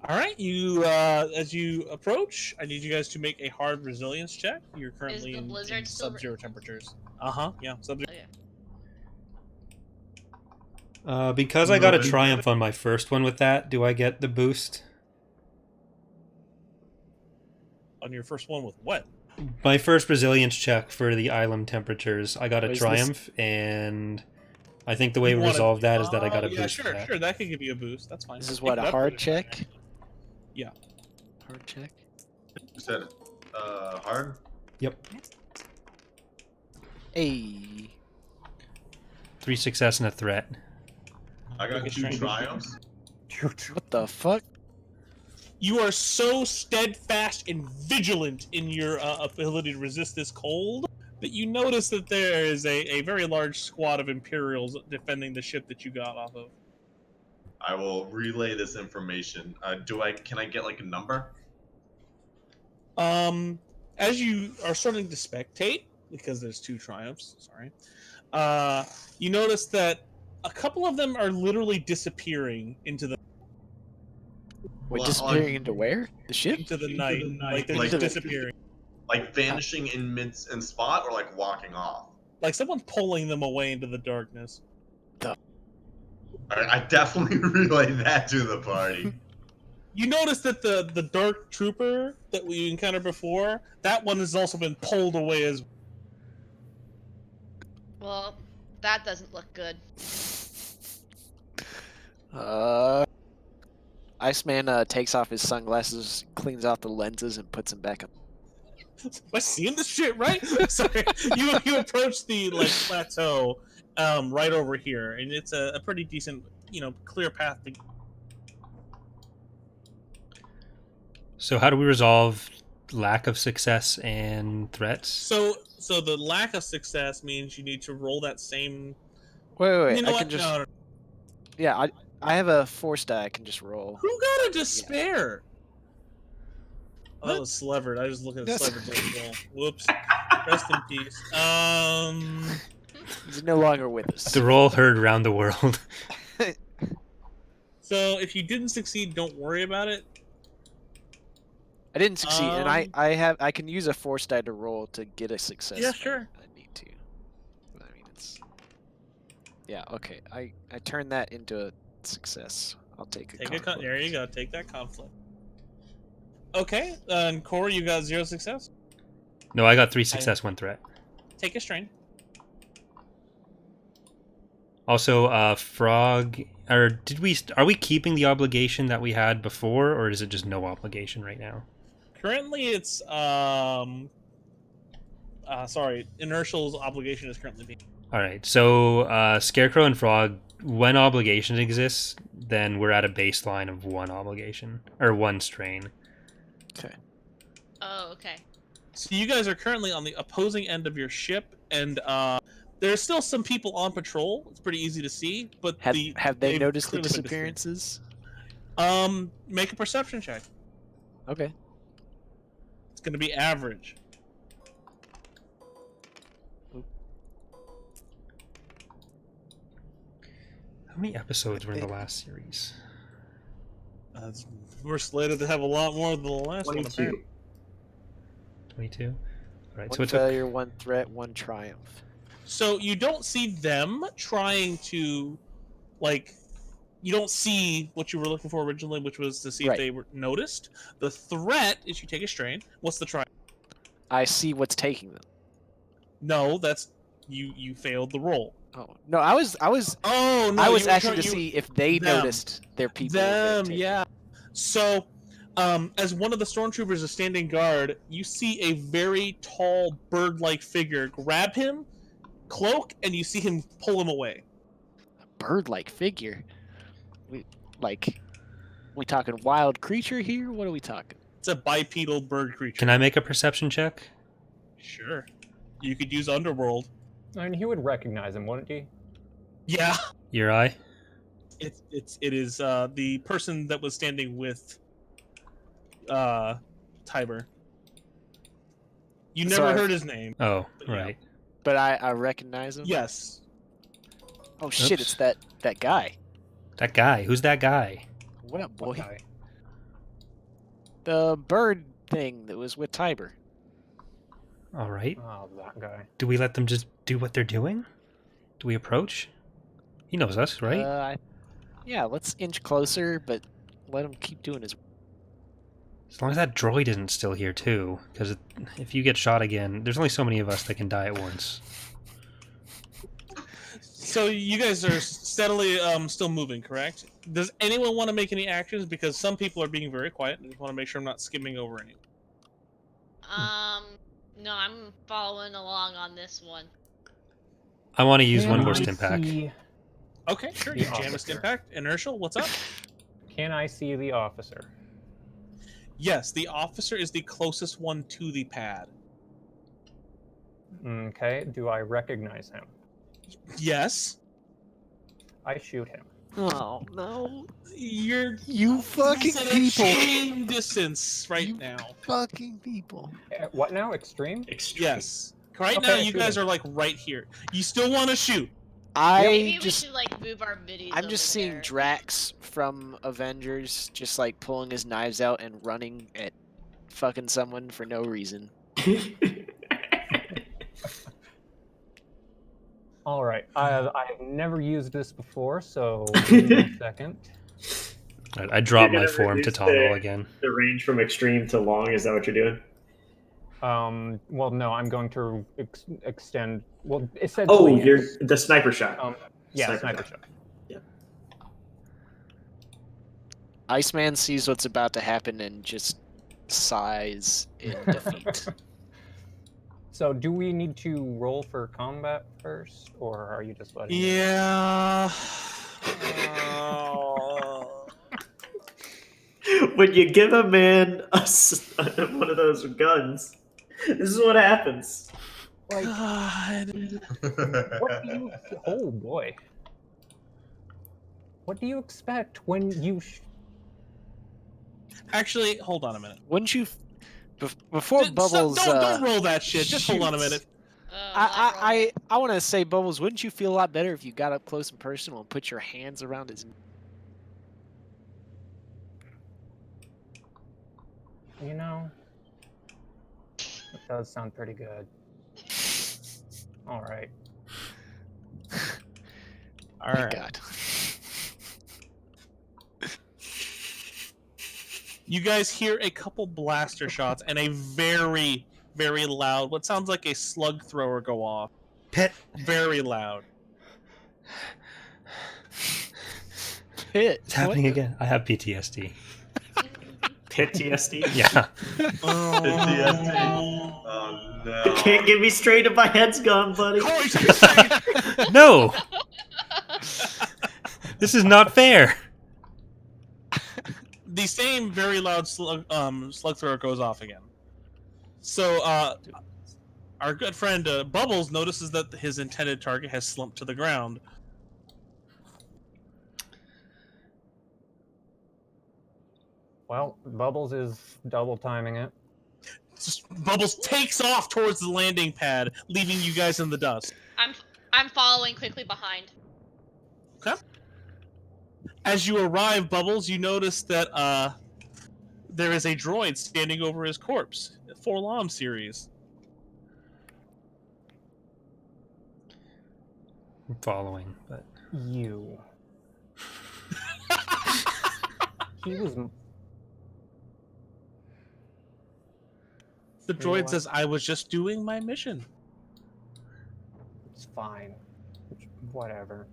All right, you as you approach, I need you guys to make a hard resilience check. You're currently the in blizzard still sub-zero temperatures. Yeah, sub-zero. Okay. Because I got a triumph on my first one with that, do I get the boost? On your first one with what? My first resilience check for the island temperatures, I got a Is this- triumph, and I think the way we You wanna- resolved that is that I got a yeah, boost. for that. sure, that could give you a boost. That's fine. This is Pick what, it a up, hard put it in there. check? Yeah. Hard check? You said hard? Yep. Hey. 3 success and a threat. I got Make a 2 strength. triumphs. What the fuck? You are so steadfast and vigilant in your ability to resist this cold that you notice that there is a very large squad of Imperials defending the ship that you got off of. I will relay this information. Can I get like a number? As you are starting to spectate, because there's 2 triumphs, sorry, you notice that a couple of them are literally disappearing into the Wait, Well, disappearing into where? The ship? night. Like they're Like- just disappearing. Like vanishing in spot or like walking off? Like someone's pulling them away into the darkness. I definitely relay that to the party. You notice that the dark trooper that we encountered before, that one has also been pulled away as Well, that doesn't look good. Iceman takes off his sunglasses, cleans out the lenses, and puts them back up. Am I seeing this shit right? Sorry. You approach the plateau right over here, and it's a pretty decent, clear path to. So how do we resolve lack of success and threats? So the lack of success means you need to roll that same. Wait. You know I what? can just. No. Yeah, I have a force die I can just roll. Who got a despair? Oh, that was Slevered. I was looking at That's- Slevered's roll. Whoops. Rest in peace. He's no longer with us. The roll heard around the world. So if you didn't succeed, don't worry about it. I didn't succeed, and Um, I can use a force die to roll to get a success. Yeah, if sure. I need to. But, I mean, it's. Yeah. Okay. I turn that into a success. I'll take a. conflict. There you go. Take that conflict. Okay, and Corey, you got 0 success. No, I got 3 success, 1 threat. Take a strain. Also, Frog, are we keeping the obligation that we had before, or is it just no obligation right now? Currently, it's Inertial's obligation is currently being. All right, so Scarecrow and Frog, when obligation exists, then we're at a baseline of 1 obligation or 1 strain. Oh, okay. So you guys are currently on the opposing end of your ship, and there's still some people on patrol. It's pretty easy to see, but Have they they've noticed the clearly been disappearances? Make a perception check. Okay. It's going to be average. How many episodes were in the last series? We're slated to have a lot more than the last one. 22. Apparently. 22? All right, One so it's failure, 1 threat, 1 triumph. So you don't see them trying to, you don't see what you were looking for originally, which was to see Right. if they were noticed. The threat is you take a strain. What's the try? I see what's taking them. No, that's you failed the roll. Oh no, I was Oh no, I was you were actually trying- to you- see if they them. noticed their people. were being them, taken. yeah. So, As one of the stormtroopers is standing guard, you see a very tall bird-like figure grab him, cloak, and you see him pull him away. Bird-like figure. We talking wild creature here? What are we talking? It's a bipedal bird creature. Can I make a perception check? Sure. You could use Underworld. I mean, he would recognize him, wouldn't he? Yeah. Your eye? It is the person that was standing with Tiber. You never So heard his name. Oh, But yeah. right. But I recognize him. Yes. Oh shit! Oops. It's that guy. That guy. Who's that guy? What up, boy? Okay. The bird thing that was with Tiber. All right. Oh, that guy. Do we let them just do what they're doing? Do we approach? He knows us, right? Yeah, let's inch closer, but let him keep doing his. As long as that droid isn't still here, too. Because if you get shot again, there's only so many of us that can die at once. So you guys are steadily still moving, correct? Does anyone want to make any actions? Because some people are being very quiet. I just want to make sure I'm not skimming over anyone. No, I'm following along on this one. I want to use Can one I burst impact. see- Okay, sure. The You Jamist officer. Impact. Inertial, what's up? Can I see the officer? Yes, the officer is the closest one to the pad. Okay, do I recognize him? Yes. I shoot him. Oh no! You're You fucking he's at people! extreme distance right You- now. Fucking people! What now? Extreme? Extreme. Yes. Right Okay, now, I you shoot guys him. are like right here. You still want to shoot? Maybe I we just. should like move our middies. I'm over just seeing there. Drax from Avengers just like pulling his knives out and running at fucking someone for no reason. All right. I've never used this before, so give me a second. I drop You're my gonna form to reduce toggle the- again. The range from extreme to long, is that what you're doing? Well, no, I'm going to extend. Well, it said. Oh, please. you're the sniper shot. Yeah, Sniper sniper shot. shot. Iceman sees what's about to happen and just sighs in defeat. So, do we need to roll for combat first, or are you just letting? me- Yeah. When you give a man one of those guns, this is what happens. God. What do you? Oh boy. What do you expect when you? Actually, hold on a minute. Wouldn't you? Before Bubbles. Don't roll that shit. Just hold on a shoots. minute. I want to say, Bubbles, wouldn't you feel a lot better if you got up close and personal and put your hands around his? You know, it does sound pretty good. All right. All My right. God. You guys hear a couple blaster shots and a very, very loud, what sounds like a slug thrower go off. Pet. Very loud. Pit. It's happening again. I have PTSD. PTSD. Yeah. PTSD. Oh no. You can't get me straight if my head's gone, buddy. Corey, take a second. No! This is not fair. The same very loud slug thrower goes off again. So, our good friend Bubbles notices that his intended target has slumped to the ground. Well, Bubbles is double timing it. Bubbles takes off towards the landing pad, leaving you guys in the dust. I'm following quickly behind. Okay. As you arrive, Bubbles, you notice that there is a droid standing over his corpse. 4-LOM series. I'm following, but You. He was. The You know droid what? says, "I was just doing my mission." It's fine. Whatever.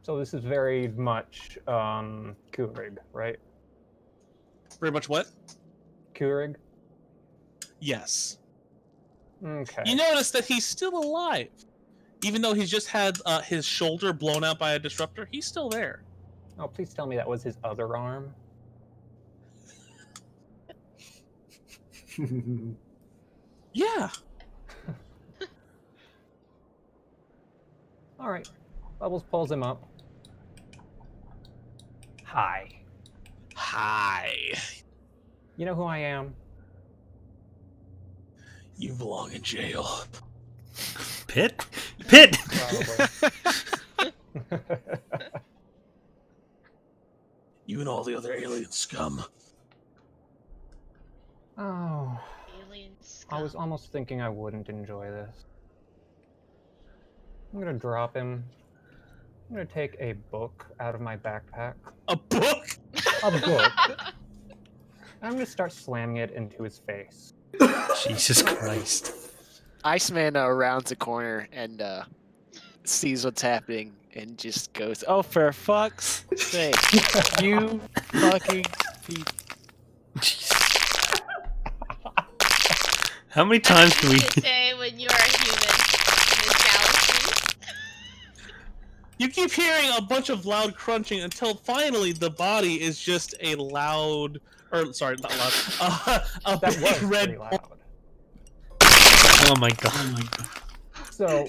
So this is very much Keurig, right? Very much what? Keurig? Yes. Okay. You notice that he's still alive. Even though he's just had his shoulder blown out by a disruptor, he's still there. Oh, please tell me that was his other arm. Yeah. All right. Bubbles pulls him up. Hi. Hi. You know who I am? You belong in jail. Pit? Pit! Probably. You and all the other alien scum. Oh, Alien I scum. was almost thinking I wouldn't enjoy this. I'm gonna drop him. I'm gonna take a book out of my backpack. A book? A book. I'm gonna start slamming it into his face. Jesus Christ. Iceman rounds a corner and sees what's happening and just goes, "Oh, for fuck's sake, you fucking people!" How many times can we... To say when you're a human in this galaxy. You keep hearing a bunch of loud crunching until finally the body is just a loud, or sorry, not loud. A That big was red. pretty loud. Oh my god. So,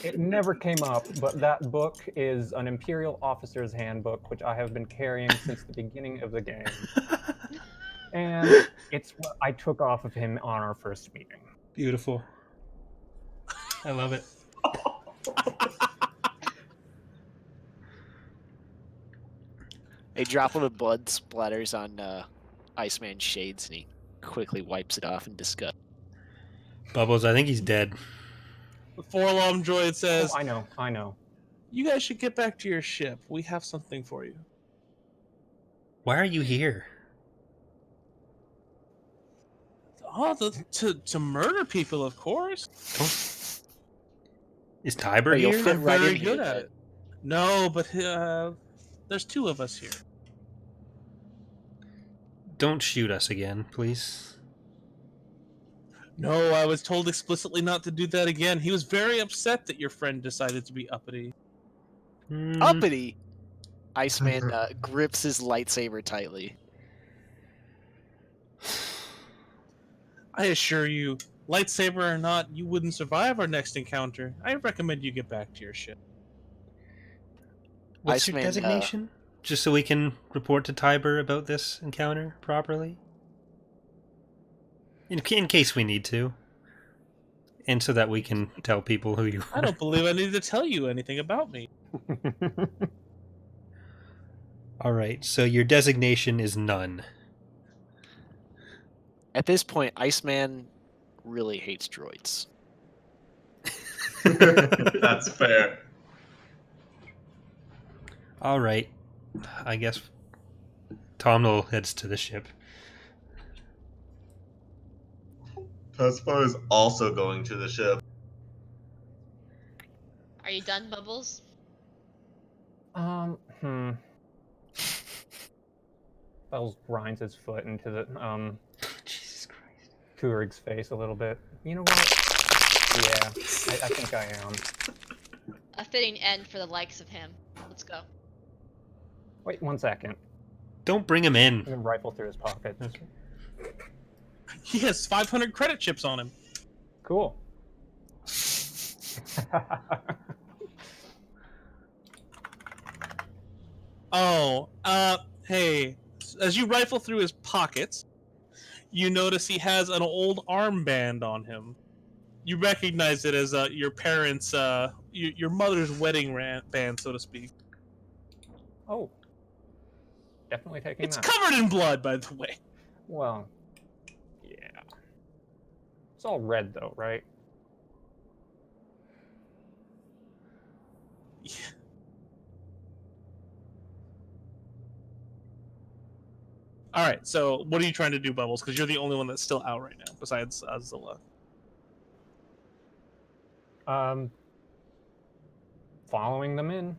it never came up, but that book is an Imperial Officer's Handbook, which I have been carrying since the beginning of the game. And it's what I took off of him on our first meeting. Beautiful. I love it. A drop of the blood splatters on Iceman's shades, and he quickly wipes it off in disgust. Bubbles, I think he's dead. The four-alarm droid says, Oh, I know. "You guys should get back to your ship. We have something for you." Why are you here? Oh, to murder people, of course. Is Tiber Oh, you'll here? fit I'm right very in good here, at it. No, but there's two of us here. Don't shoot us again, please. No, I was told explicitly not to do that again. He was very upset that your friend decided to be uppity. Uppity! Iceman grips his lightsaber tightly. I assure you, lightsaber or not, you wouldn't survive our next encounter. I recommend you get back to your ship. What's your Iceman, designation? Just so we can report to Tiber about this encounter properly? In case we need to. And so that we can tell people who you are. I don't believe I need to tell you anything about me. Alright, so your designation is none. At this point, Iceman really hates droids. That's fair. Alright. I guess Tomnal heads to the ship. Pespo is also going to the ship. Are you done, Bubbles? Bells grinds his foot into the Jesus Christ. Kurig's face a little bit. You know what? Yeah, I think I am. A fitting end for the likes of him. Let's go. Wait 1 second. Don't bring him in. I'm gonna rifle through his pocket. He has 500 credit chips on him. Cool. Oh, hey. As you rifle through his pockets, you notice he has an old armband on him. You recognize it as your parents' your mother's wedding band, so to speak. Oh. Definitely taking It's that. covered in blood, by the way. Well, yeah. It's all red though, right? Yeah. All right, so what are you trying to do, Bubbles? Because you're the only one that's still out right now, besides Zilla. Following them in.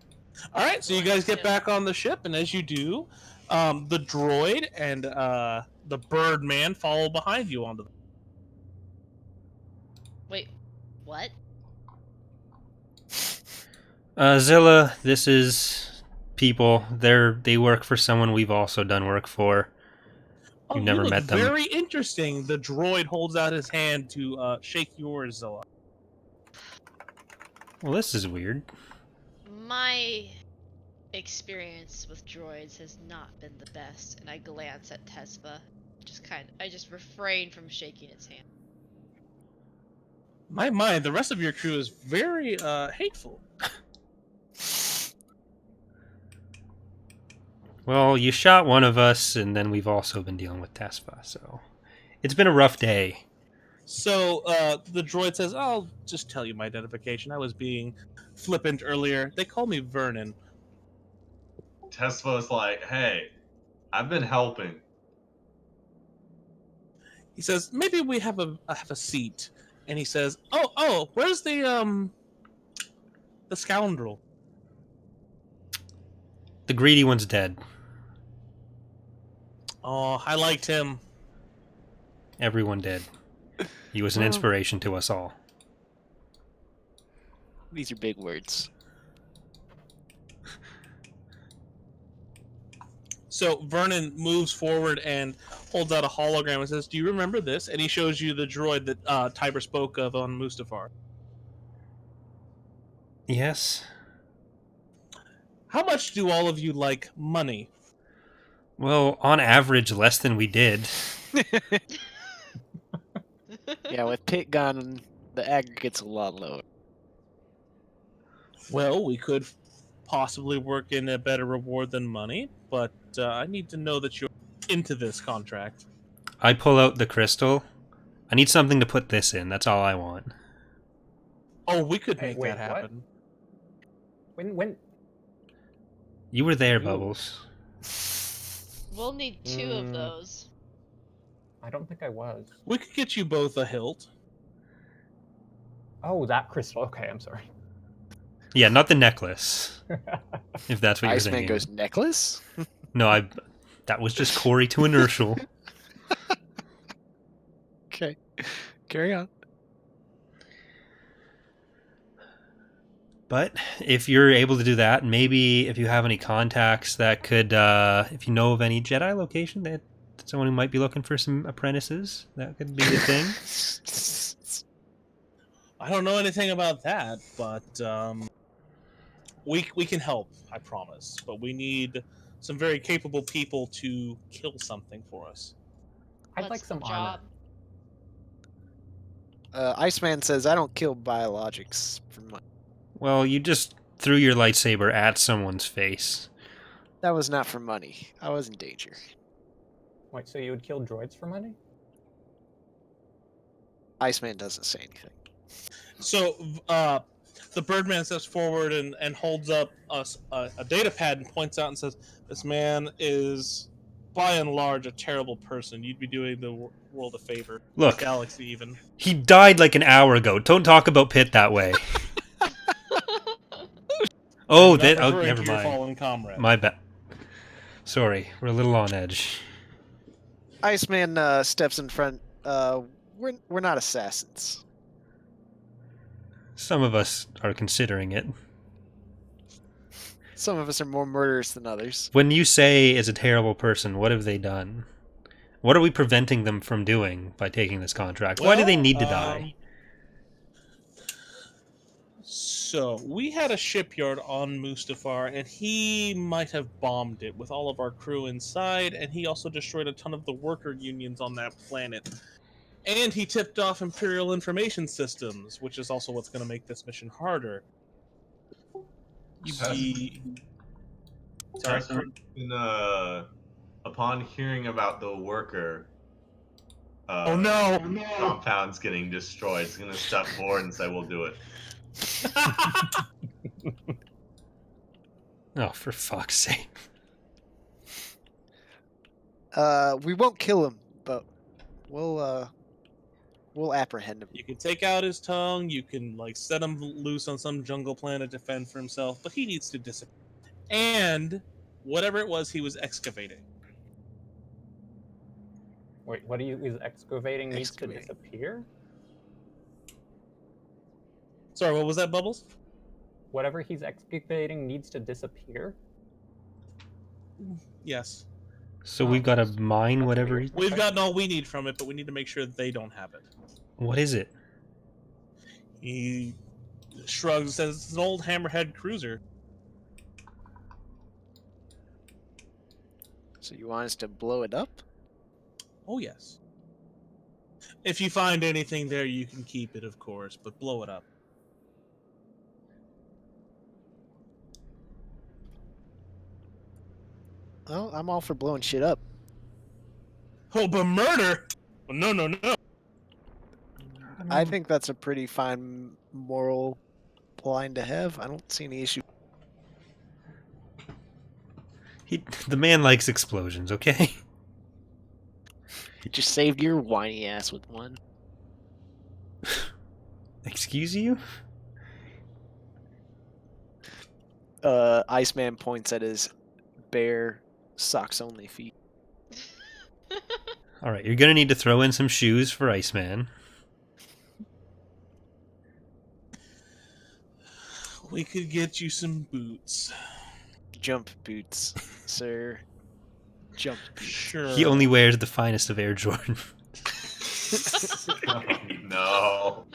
All right, so you guys get back on the ship, and as you do, the droid and the Birdman follow behind you onto the. Wait, what? Zilla, this is people. They work for someone we've also done work for. You've never you look met them. Very interesting. The droid holds out his hand to shake yours, Zilla. Well, this is weird. My experience with droids has not been the best, and I glance at Tesva. I just refrain from shaking its hand. My mind, the rest of your crew is very hateful. Well, you shot one of us, and then we've also been dealing with Tesfa, so it's been a rough day. So the droid says, "I'll just tell you my identification. I was being flippant earlier. They call me Vernon." Tesfa's like, hey, I've been helping. He says, "Maybe we have a seat." And he says, "Oh, where's the scoundrel?" The greedy one's dead. Oh, I liked him. Everyone did. He was an inspiration to us all. These are big words. So Vernon moves forward and holds out a hologram and says, "Do you remember this?" And he shows you the droid that Tiber spoke of on Mustafar. Yes. How much do all of you like money? Well, on average, less than we did. Yeah, with Pit Gun, the aggregate's a lot lower. Well, we could possibly work in a better reward than money, but I need to know that you're into this contract. I pull out the crystal. I need something to put this in. That's all I want. Oh, we could Hey, make wait, that happen. When? You were there, You- Bubbles. We'll need 2 of those. I don't think I was. We could get you both a hilt. Oh, that crystal. Okay, I'm sorry. Yeah, not the necklace. If that's what you're Iceman thinking. goes, necklace? No, that was just Corey to inertial. Okay. Carry on. But if you're able to do that, maybe if you have any contacts that could, if you know of any Jedi location that someone who might be looking for some apprentices, that could be a thing. I don't know anything about that, but we can help, I promise. But we need some very capable people to kill something for us. I'd What's like the some job? armor. Iceman says, I don't kill biologics for money. Well, you just threw your lightsaber at someone's face. That was not for money. I was in danger. Wait, so you would kill droids for money? Iceman doesn't say anything. So the Birdman steps forward and holds up a data pad and points out and says, "This man is, by and large, a terrible person. You'd be doing the world a favor. Look. The galaxy, even." He died like an hour ago. Don't talk about Pitt that way. Oh, I'm not that. Oh, referring never to your mind. fallen comrade. My bad. Sorry, we're a little on edge. Iceman steps in front. We're not assassins. Some of us are considering it. Some of us are more murderous than others. When you say is a terrible person, what have they done? What are we preventing them from doing by taking this contract? Why do they need to die? So, we had a shipyard on Mustafar, and he might have bombed it with all of our crew inside, and he also destroyed a ton of the worker unions on that planet. And he tipped off Imperial information systems, which is also what's going to make this mission harder. Sorry. Upon hearing about the worker Oh no! compounds getting destroyed, he's going to step forward and say, we'll do it. Oh, for fuck's sake. We won't kill him, but we'll apprehend him. You can take out his tongue, you can set him loose on some jungle planet to fend for himself, but he needs to disappear. and whatever it was he was excavating. Wait, what is excavating needs to Excavating. disappear? Sorry, what was that, Bubbles? Whatever he's excavating needs to disappear? Yes. So we've got to mine whatever. We've gotten all we need from it, but we need to make sure they don't have it. What is it? He shrugs and says, it's an old hammerhead cruiser. So you want us to blow it up? Oh, yes. If you find anything there, you can keep it, of course, but blow it up. Oh, I'm all for blowing shit up. Oh, but murder? Well, no, no, no. I think that's a pretty fine moral line to have. I don't see any issue. The man likes explosions, okay? You just saved your whiny ass with one. Excuse you? Iceman points at his bare socks only feet. Alright, you're gonna need to throw in some shoes for Iceman. We could get you some boots. Jump boots, sir. Jump boots. Sure. He only wears the finest of Air Jordan. Oh, no.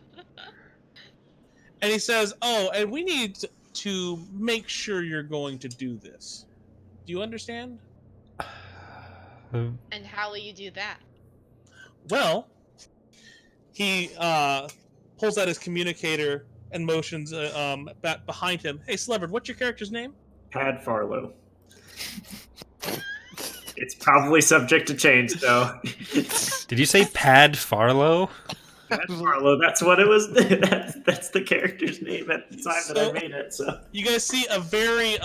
And he says, oh, and we need to make sure you're going to do this. Do you understand? And how will you do that? Well, he pulls out his communicator and motions back behind him. Hey, Slevard, what's your character's name? Pad Farlow. It's probably subject to change, though. Did you say Pad Farlow? Pad Farlow, that's what it was. That's the character's name at the time that I made it. So You guys see a very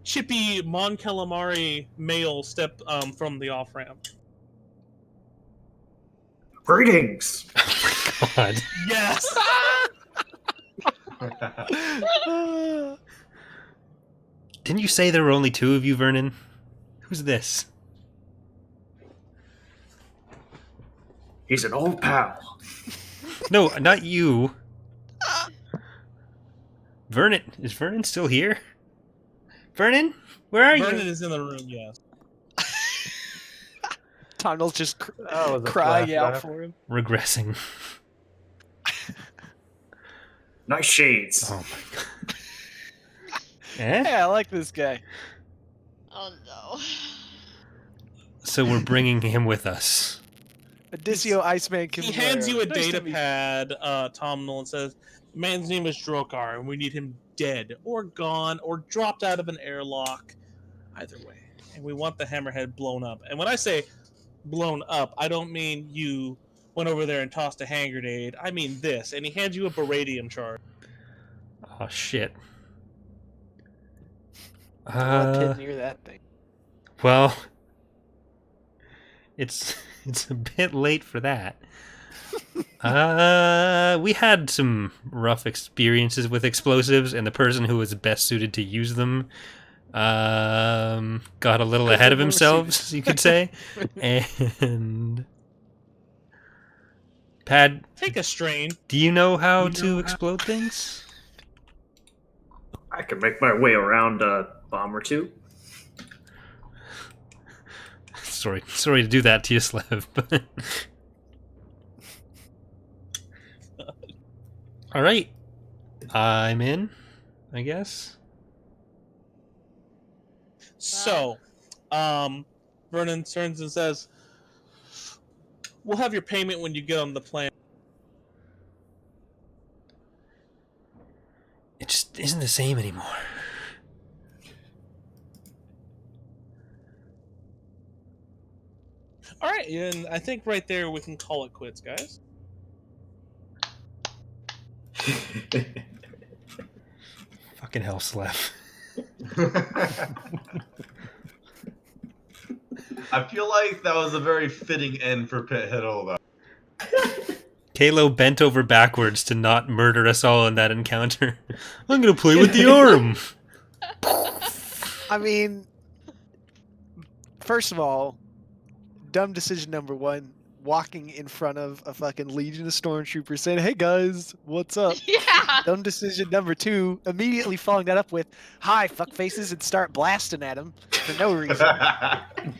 chippy Mon Calamari male step from the off-ramp. greetings. God. Yes! Didn't you say there were only two of you, Vernon? Who's this? He's an old pal. No, not you. Vernon. Is Vernon still here? Vernon? Where are Vernon you? is in the room, yes. Tunnel's just That was a crying out flashback. for him. Regressing. Nice shades. Oh my god. Eh? Hey, I like this guy. Oh no. So we're bringing him with us. Adicio Iceman He hands you a Nice to data meet you. pad, Tom Nolan says, man's name is Drokar, and we need him dead, or gone, or dropped out of an airlock. Either way. And we want the hammerhead blown up. And when I say blown up, I don't mean you went over there and tossed a hand grenade. I mean this. And he hands you a beradium charge. Oh shit. Left hit near that thing. Well, it's a bit late for that. We had some rough experiences with explosives, and the person who was best suited to use them got a little ahead of themselves, you could say. And Pad, Take a strain. do you know how to explode things? I can make my way around a bomb or two. Sorry to do that to you, Slev, but all right, I'm in, I guess. So, Vernon turns and says, we'll have your payment when you get on the plane. It just isn't the same anymore. All right, and I think right there we can call it quits, guys. Fucking hell, Slev. I feel like that was a very fitting end for Pit Hiddle, though. Kalo bent over backwards to not murder us all in that encounter. I'm gonna play with the arm. I mean, first of all, dumb decision number one, walking in front of a fucking legion of stormtroopers saying, "Hey guys, what's up?" Yeah. Dumb decision number two, immediately following that up with, "Hi, fuckfaces," and start blasting at them for no reason.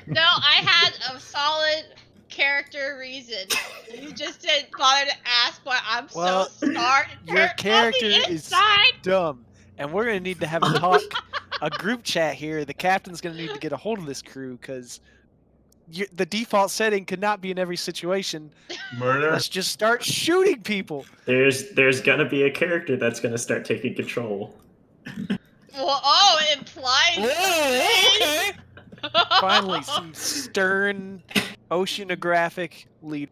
No, I had a solid character reason. You just didn't bother to ask why I'm Well, so scarred and your hurt on character the is inside. dumb, and we're gonna need to have a talk, a group chat here. The captain's gonna need to get a hold of this crew because the default setting could not be in every situation. Murder. Let's just start shooting people. There's gonna be a character that's gonna start taking control. Well, oh, it implies. Whoa, okay. Finally, some stern oceanographic lead.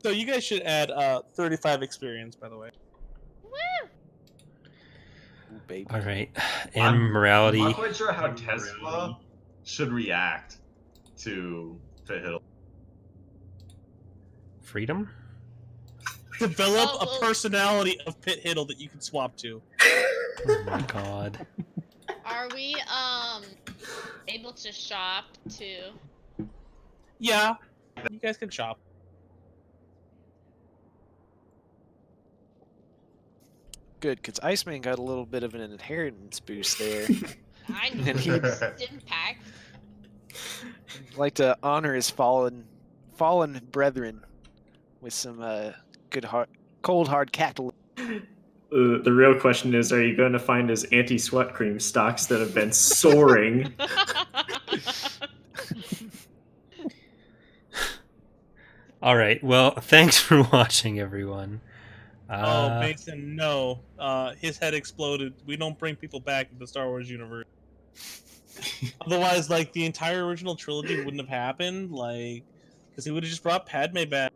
So you guys should add 35 experience, by the way. Woo! Ooh, baby. All right, and morality. I'm not quite sure how Tesla should react to Pithiddle. Freedom. Develop Oh, a personality of Pithiddle that you can swap to. Oh my god. Are we able to shop too? Yeah, you guys can shop. Good, because Iceman got a little bit of an inheritance boost there. I And need he- stim pack. Like to honor his fallen brethren with some cold hard capital. The real question is, are you going to find his anti-sweat cream stocks that have been soaring? All right. Well, thanks for watching, everyone. Oh, Mason, no. His head exploded. We don't bring people back in the Star Wars universe. Otherwise, like, the entire original trilogy wouldn't have happened, like, because he would have just brought Padme back.